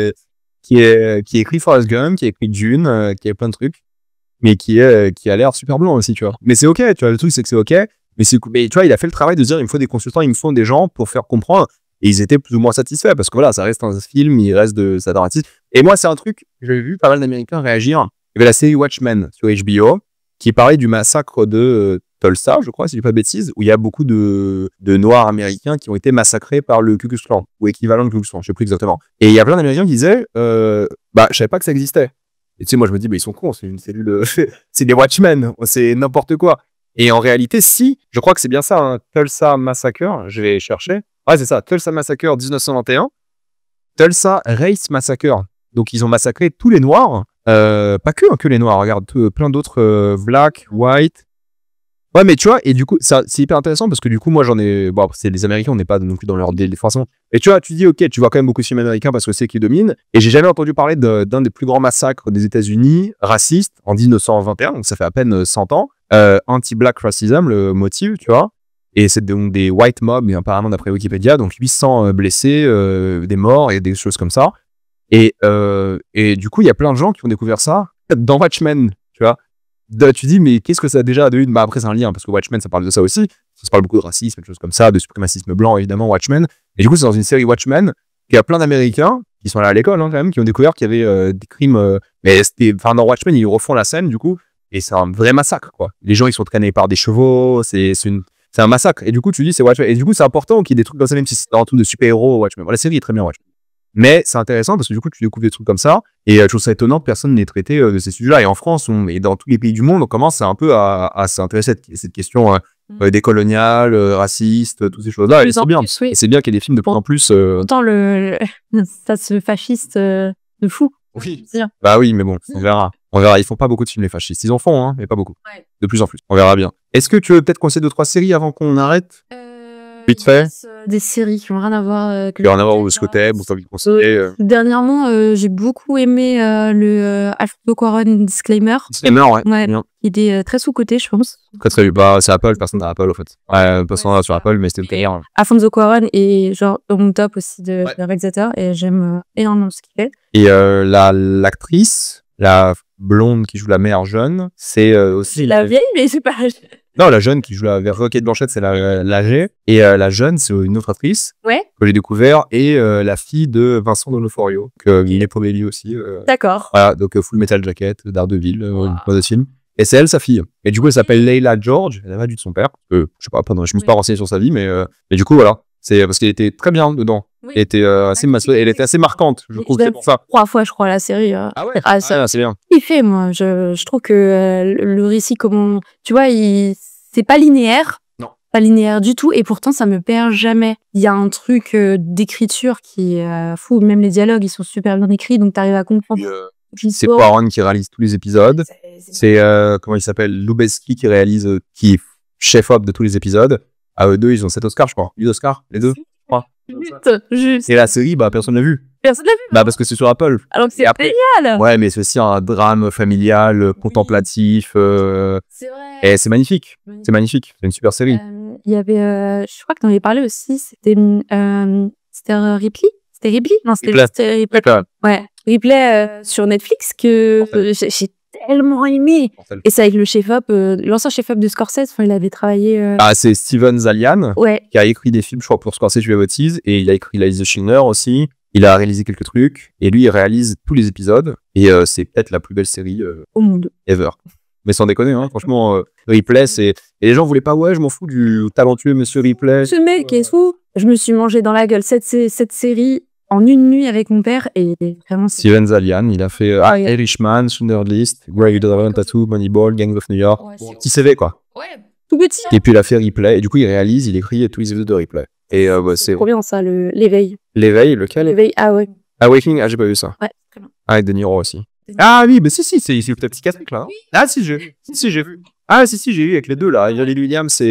a écrit Forrest Gump, qui a écrit Dune, qui a plein de trucs, mais qui a l'air super blanc aussi, tu vois. Mais c'est ok, tu vois, le truc c'est que c'est ok, mais tu vois, il a fait le travail de dire, il me faut des consultants, il me faut des gens pour faire comprendre, et ils étaient plus ou moins satisfaits, parce que voilà, ça reste un film, il reste de sa narrative. Et moi, c'est un truc, j'avais vu pas mal d'Américains réagir. Il y avait la série Watchmen sur HBO, qui parlait du massacre de Tulsa, je crois, si je dis pas de bêtises, où il y a beaucoup de Noirs américains qui ont été massacrés par le Ku Klux Klan, ou équivalent de Ku Klux Klan, je sais plus exactement. Et il y a plein d'Américains qui disaient, bah, je savais pas que ça existait. Et tu sais, moi, je me dis, bah, ils sont cons, c'est une cellule, c'est des Watchmen, c'est n'importe quoi. Et en réalité, si, je crois que c'est bien ça, hein, Tulsa Massacre, je vais chercher. Ouais, c'est ça, Tulsa Massacre 1921, Tulsa Race Massacre. Donc, ils ont massacré tous les Noirs, pas que les Noirs, regarde, plein d'autres, black, white. Ouais, mais tu vois, et du coup, c'est hyper intéressant parce que du coup, moi, bon, c'est les Américains, on n'est pas non plus dans leur défense. Et tu vois, tu dis, ok, tu vois quand même beaucoup de films américains parce que c'est qui domine. Et j'ai jamais entendu parler d'un des plus grands massacres des États-Unis, racistes, en 1921, donc ça fait à peine 100 ans. Anti-black racism, le motif, tu vois. Et c'est donc des white mobs, et apparemment, d'après Wikipédia, donc 800 blessés, des morts et des choses comme ça. Et du coup, il y a plein de gens qui ont découvert ça dans Watchmen, tu vois. Tu dis, mais qu'est-ce que ça a déjà de une? Bah, après, c'est un lien, parce que Watchmen, ça parle de ça aussi. Ça parle beaucoup de racisme, des choses comme ça, de suprémacisme blanc, évidemment, Watchmen. Et du coup, c'est dans une série Watchmen qu'il y a plein d'Américains qui sont allés à l'école, hein, quand même, qui ont découvert qu'il y avait des crimes. Mais dans Watchmen, ils refont la scène, du coup, et c'est un vrai massacre, quoi. Les gens, ils sont traînés par des chevaux, c'est un massacre. Et du coup, tu dis, c'est Watchmen. Et du coup, c'est important qu'il y ait des trucs dans ça, même si c'est un truc de super-héros, Watchmen. Bon, la série est très bien, Watchmen. Mais c'est intéressant parce que du coup, tu découvres des trucs comme ça. Et je trouve ça étonnant que personne n'ait traité de ces sujets-là. Et en France, et dans tous les pays du monde, on commence un peu à s'intéresser à cette question décoloniale, raciste, toutes ces choses-là. Et c'est bien. Plus, oui. Et c'est bien qu'il y ait des films de plus en plus. Pourtant, ça se fasciste de fou. Oui. Bah oui, mais bon, on verra. On verra. Ils font pas beaucoup de films, les fascistes. Ils en font, hein, mais pas beaucoup. Ouais. De plus en plus. On verra bien. Est-ce que tu veux peut-être conseiller 2-3 séries avant qu'on arrête? Vite fait. Des séries qui n'ont rien à voir. Qui n'ont rien à voir avec ce que t'aimes ou t'as envie de conseiller. Dernièrement, j'ai beaucoup aimé le Alfonso Cuarón Disclaimer. Disclaimer, ouais. Il était très sous-coté, je pense. Très bah, c'est Apple, personne n'a Apple, en fait. Ouais, personne n'a sur Apple, mais c'était le Alfonso Cuarón est genre dans mon top aussi de réalisateur et j'aime énormément ce qu'il fait. Et l'actrice, la blonde qui joue la mère jeune, c'est aussi... La vieille, mais c'est pas... Non, la jeune qui joue la Roquette Blanchette, c'est l'âgée. Et la jeune, c'est une autre actrice que j'ai découvert. Et la fille de Vincent D'Onofrio, Guilherme Pomelli aussi. D'accord. Voilà, donc Full Metal Jacket, Daredevil, une fois de film. Et c'est elle, sa fille. Et du coup, elle s'appelle Leila George. Elle a du de son père. Je sais pas, je me suis pas renseigné sur sa vie, mais du coup, voilà. C'est parce qu'elle était très bien dedans. Oui. Elle était elle était assez marquante, je trouve. C'est pour ça. 3 fois, je crois, la série. Ah ouais. C'est bien. Il fait, moi, je trouve que le récit, comment, tu vois, c'est pas linéaire. Non. Pas linéaire du tout, et pourtant, ça me perd jamais. Il y a un truc d'écriture qui est fou. Même les dialogues, ils sont super bien écrits, donc t'arrives à comprendre. C'est Cuarón qui réalise tous les épisodes. C'est comment il s'appelle, Lubeski qui réalise, qui est chef-op de tous les épisodes. À eux deux, ils ont 7 Oscars, je crois. 8 Oscars, les deux. Juste. Et la série, bah, personne l'a vu. Personne l'a vu. Bah, parce que c'est sur Apple. Alors que c'est génial. Ouais, mais c'est aussi un drame familial, contemplatif. C'est vrai. Et c'est magnifique. C'est magnifique. C'est une super série. Il y avait, je crois que t'en avais parlé aussi, c'était Ripley? C'était Ripley? Non, c'était Ripley. Ouais. Ripley sur Netflix que j'ai tellement aimé. Et c'est avec le chef-op, l'ancien chef-op de Scorsese, il avait travaillé... Ah, c'est Steven Zalian, qui a écrit des films, je crois, pour Scorsese, je baptise, et il a écrit The Schindler aussi. Il a réalisé quelques trucs, et lui, il réalise tous les épisodes, et c'est peut-être la plus belle série au monde. Ever. Mais sans déconner, hein, franchement, Ripley, c'est... Et les gens voulaient pas, je m'en fous du talentueux monsieur Ripley. Ce mec est fou. Je me suis mangé dans la gueule cette série en une nuit avec mon père, et vraiment... Steven Zalian, il a fait Irishman, Schindler's List, Grey Dragon Tattoo, Moneyball, Gangs of New York. Petit CV, quoi. Ouais, tout petit. Et puis il a fait Ripley, et du coup, il réalise, il écrit tous les épisodes de Ripley. Et c'est trop bien, ça, l'éveil. L'éveil, lequel? L'éveil, ouais. Awakening, j'ai pas vu ça. Ouais, très bien. Avec De Niro aussi. Ah oui, mais si, c'est le petit psychiatrique, là. Oui. Ah si, j'ai vu. Ah si, j'ai vu avec les deux, là. Lily Williams, ça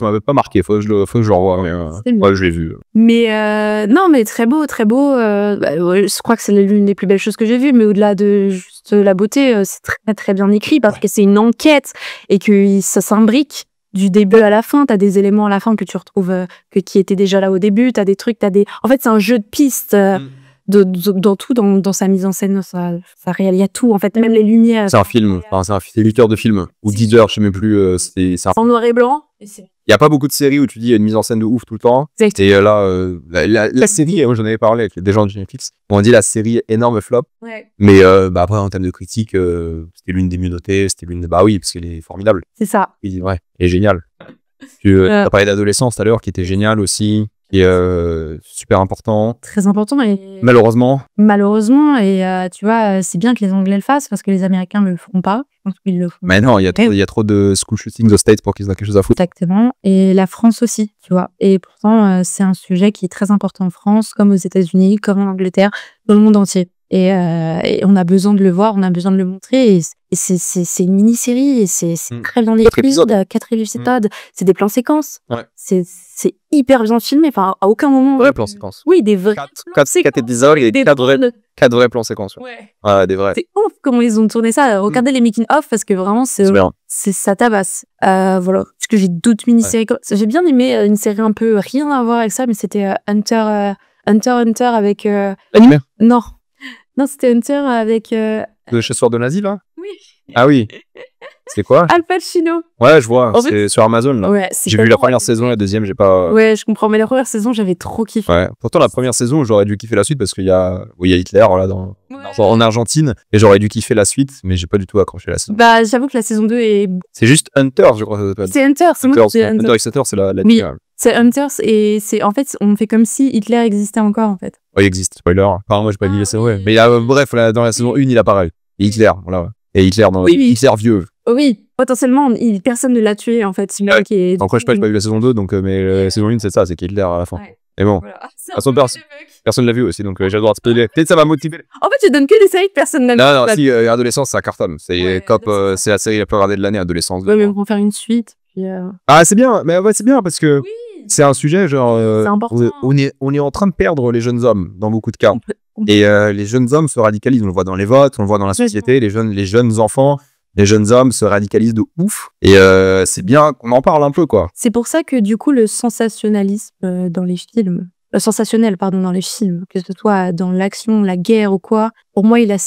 m'avait pas marqué. Faut que je le revoie. Mais, je l'ai vu. Mais non, mais très beau. Je crois que c'est l'une des plus belles choses que j'ai vues, mais au-delà de juste la beauté, c'est très, très bien écrit parce que c'est une enquête et que ça s'imbrique du début à la fin. T'as des éléments à la fin que tu retrouves, qui étaient déjà là au début. T'as des trucs, En fait, c'est un jeu de pistes. Dans tout, dans sa mise en scène, il y a tout, en fait, même les lumières. C'est un film, c'est 8 heures de film, ou 10 heures, je sais même plus, c'est en noir et blanc. Il y a pas beaucoup de séries où tu dis il y a une mise en scène de ouf tout le temps. Exactement. Et là, la série, moi j'en avais parlé avec des gens de Netflix, on dit la série énorme flop. Ouais. Mais après, en termes de critique, c'était l'une des mieux notées, bah oui, parce qu'elle est formidable. C'est ça. Ouais, elle est géniale. Tu as parlé d'adolescence tout à l'heure, qui était géniale aussi. Qui est super important. Très important. Et... Malheureusement, et tu vois, c'est bien que les Anglais le fassent parce que les Américains ne le feront pas. Je pense qu'ils le font. Mais non, il y a trop de school shootings aux States pour qu'ils aient quelque chose à foutre. Exactement. Et la France aussi, tu vois. Et pourtant, c'est un sujet qui est très important en France, comme aux États-Unis, comme en Angleterre, dans le monde entier. Et on a besoin de le voir, on a besoin de le montrer. Et c'est une mini-série et c'est très bien écrit. 4 épisodes. C'est des plans séquences. Ouais. C'est hyper bien filmé. Enfin, à aucun moment. Vrais plans séquences. Oui, des vrais. 4 épisodes, il y a 4 vrais plans séquences. Ouais, des vrais. C'est ouf comment ils ont tourné ça. Regardez les making-of parce que vraiment, ça tabasse. Voilà. Parce que j'ai d'autres mini-séries. Ouais. J'ai bien aimé une série un peu rien à voir avec ça, mais c'était Hunter avec. L'animé? Non, c'était Hunter avec... Le chasseur de nazis, là? Oui. Ah oui. C'est quoi? Al Pacino. Ouais, je vois. C'est sur Amazon, là. Ouais, j'ai vu la première saison, la deuxième, j'ai pas... Ouais, je comprends. Mais la première saison, j'avais trop kiffé. Ouais. Pourtant, la première saison, j'aurais dû kiffer la suite parce qu'il y a Hitler, là, en Argentine. Et j'aurais dû kiffer la suite, mais j'ai pas du tout accroché la saison. J'avoue que la saison 2 est... C'est juste Hunter, je crois que ça s'appelle. C'est Hunter, c'est moi qui dis Hunter x Hunter, c'est la oui. C'est Hunters et c'est en fait on fait comme si Hitler existait encore en fait. Oh, il existe, spoiler. Enfin, moi, j'ai pas dit la saison, ouais. Mais bref, dans la saison 1, il apparaît. Et Hitler, voilà. Ouais. Et Hitler, Hitler vieux. Oh oui, potentiellement, personne ne l'a tué en fait. Ouais. Après, je sais pas vu la saison 2, donc, mais la saison 1, c'est ça, c'est qu'Hitler à la fin. Ouais. Mais bon, voilà. Personne l'a vu aussi, donc j'ai le droit de spoiler. Peut-être ça va motiver. En fait, tu donnes que des séries que personne n'a vu. Non, si, Adolescence, ça cartonne. C'est c'est la série la plus regardée de l'année, Adolescence. Ouais, mais pour faire une suite. Puis Ah, c'est bien, mais ouais, c'est bien parce que c'est un sujet, genre, on est en train de perdre les jeunes hommes dans beaucoup de cas. Et les jeunes hommes se radicalisent, on le voit dans les votes, on le voit dans la société, les jeunes enfants. Les jeunes hommes se radicalisent de ouf. Et c'est bien qu'on en parle un peu, quoi. C'est pour ça que, du coup, le sensationnalisme dans les films, le sensationnel, pardon, dans les films, que ce soit dans l'action, la guerre ou quoi, pour moi, il a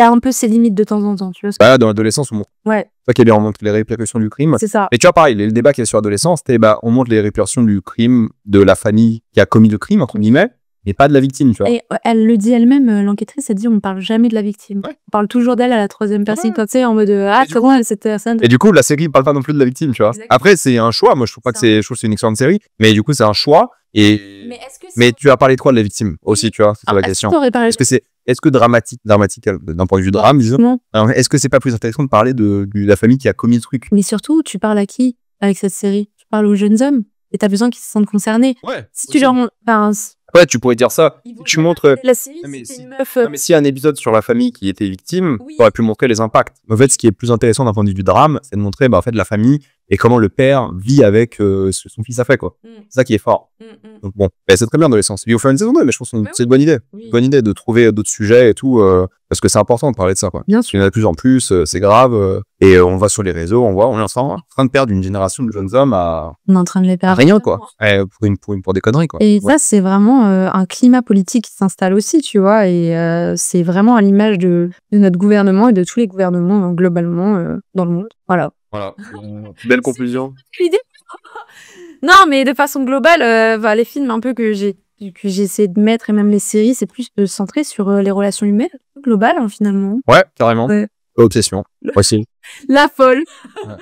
un peu ses limites de temps en temps, tu vois. Bah, dans l'adolescence, on montre. Ouais. C'est ça qui est bien, on montre les répercussions du crime. C'est ça. Et tu vois, pareil, le débat qui est sur l'adolescence, c'était, on montre les répercussions du crime de la famille qui a commis le crime, entre guillemets. Mais pas de la victime, tu vois. Et elle le dit elle-même, l'enquêtrice, elle dit on ne parle jamais de la victime. Ouais. On parle toujours d'elle à la troisième personne, tu sais, en mode comment cette personne. Et du coup, la série ne parle pas non plus de la victime, tu vois. Exactement. Après, c'est un choix. Moi, je trouve pas que je trouve que c'est une excellente série. Mais du coup, c'est un choix. Mais tu as parlé de quoi de la victime aussi, tu vois. C'est la question. Est-ce que dramatique d'un point de vue drame, disons. Est-ce que c'est pas plus intéressant de parler de la famille qui a commis le truc? Mais surtout, tu parles à qui avec cette série? Tu parles aux jeunes hommes. Et t'as besoin qu'ils se sentent concernés. Ouais. Si tu leur montres. Ouais, tu pourrais dire ça. Tu montres. La série, c'était une meuf. Non, mais s'il y a un épisode sur la famille qui était victime, tu aurais pu montrer les impacts. En fait, ce qui est plus intéressant d'un point de vue du drame, c'est de montrer en fait, la famille et comment le père vit avec son fils a fait, quoi. C'est ça qui est fort. Donc bon, c'est très bien dans l'essence. Il faut faire une saison 2, mais je pense que c'est une bonne idée. Une bonne idée de trouver d'autres sujets et tout, parce que c'est important de parler de ça, quoi. Bien sûr. Il y en a de plus en plus, c'est grave. Et on va sur les réseaux, on est en train de perdre une génération de jeunes hommes on est en train de les perdre. Rien, quoi. Pour des conneries, quoi. Et ça, c'est vraiment un climat politique qui s'installe aussi, tu vois. Et c'est vraiment à l'image de notre gouvernement et de tous les gouvernements globalement dans le monde. Voilà. Belle conclusion. Non, mais de façon globale, les films un peu que j'essaie de mettre et même les séries, c'est plus centré sur les relations humaines globales, hein, finalement. Ouais, carrément. Ouais. Obsession. Aussi. La folle. Ouais.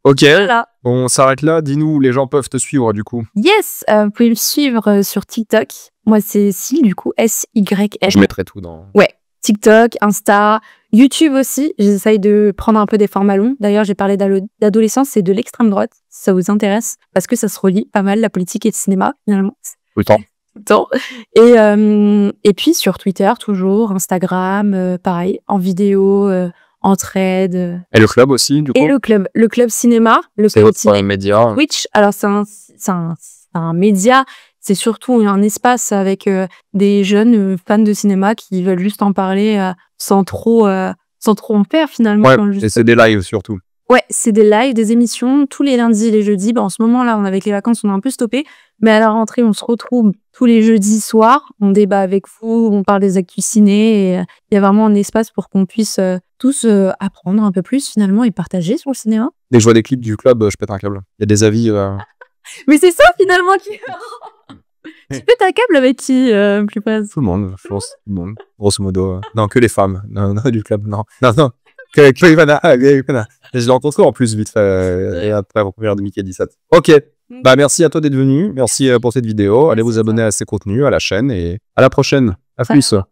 Ok. Voilà. On s'arrête là. Dis-nous où les gens peuvent te suivre, du coup. Yes, vous pouvez me suivre sur TikTok. Moi, c'est Syl, du coup, SYL. Je mettrai tout dans... Ouais. TikTok, Insta, YouTube aussi. J'essaye de prendre un peu des formats longs. D'ailleurs, j'ai parlé d'adolescence et de l'extrême droite, si ça vous intéresse, parce que ça se relie pas mal, la politique et le cinéma, finalement. Tout le temps. Et puis sur Twitter, toujours, Instagram, pareil, en vidéo, en trade. Et le club aussi, du coup. Et le club cinéma. C'est votre média. Twitch. Alors, c'est un média. C'est surtout un espace avec des jeunes fans de cinéma qui veulent juste en parler sans trop en faire finalement. Ouais, et c'est des lives surtout. Ouais, c'est des lives, des émissions tous les lundis et les jeudis. En ce moment là, avec les vacances, on a un peu stoppé. Mais à la rentrée, on se retrouve tous les jeudis soirs. On débat avec vous, on parle des actus ciné. Et il y a vraiment un espace pour qu'on puisse tous apprendre un peu plus finalement et partager sur le cinéma. Dès que je vois des clips du club, je pète un câble. Il y a des avis... Mais c'est ça finalement qui... Tu pètes un câble avec qui, plus près? Tout le monde, je pense. Tout le monde. Grosso modo. Non, que les femmes. Non, du club, non. Non. Que Ivana. Je l'ai rencontré en plus, vite fait. Et après, la première de Mickey 17. Ok. Merci à toi d'être venu. Merci pour cette vidéo. Allez vous abonner à ces contenus, à la chaîne. Et à la prochaine. À plus.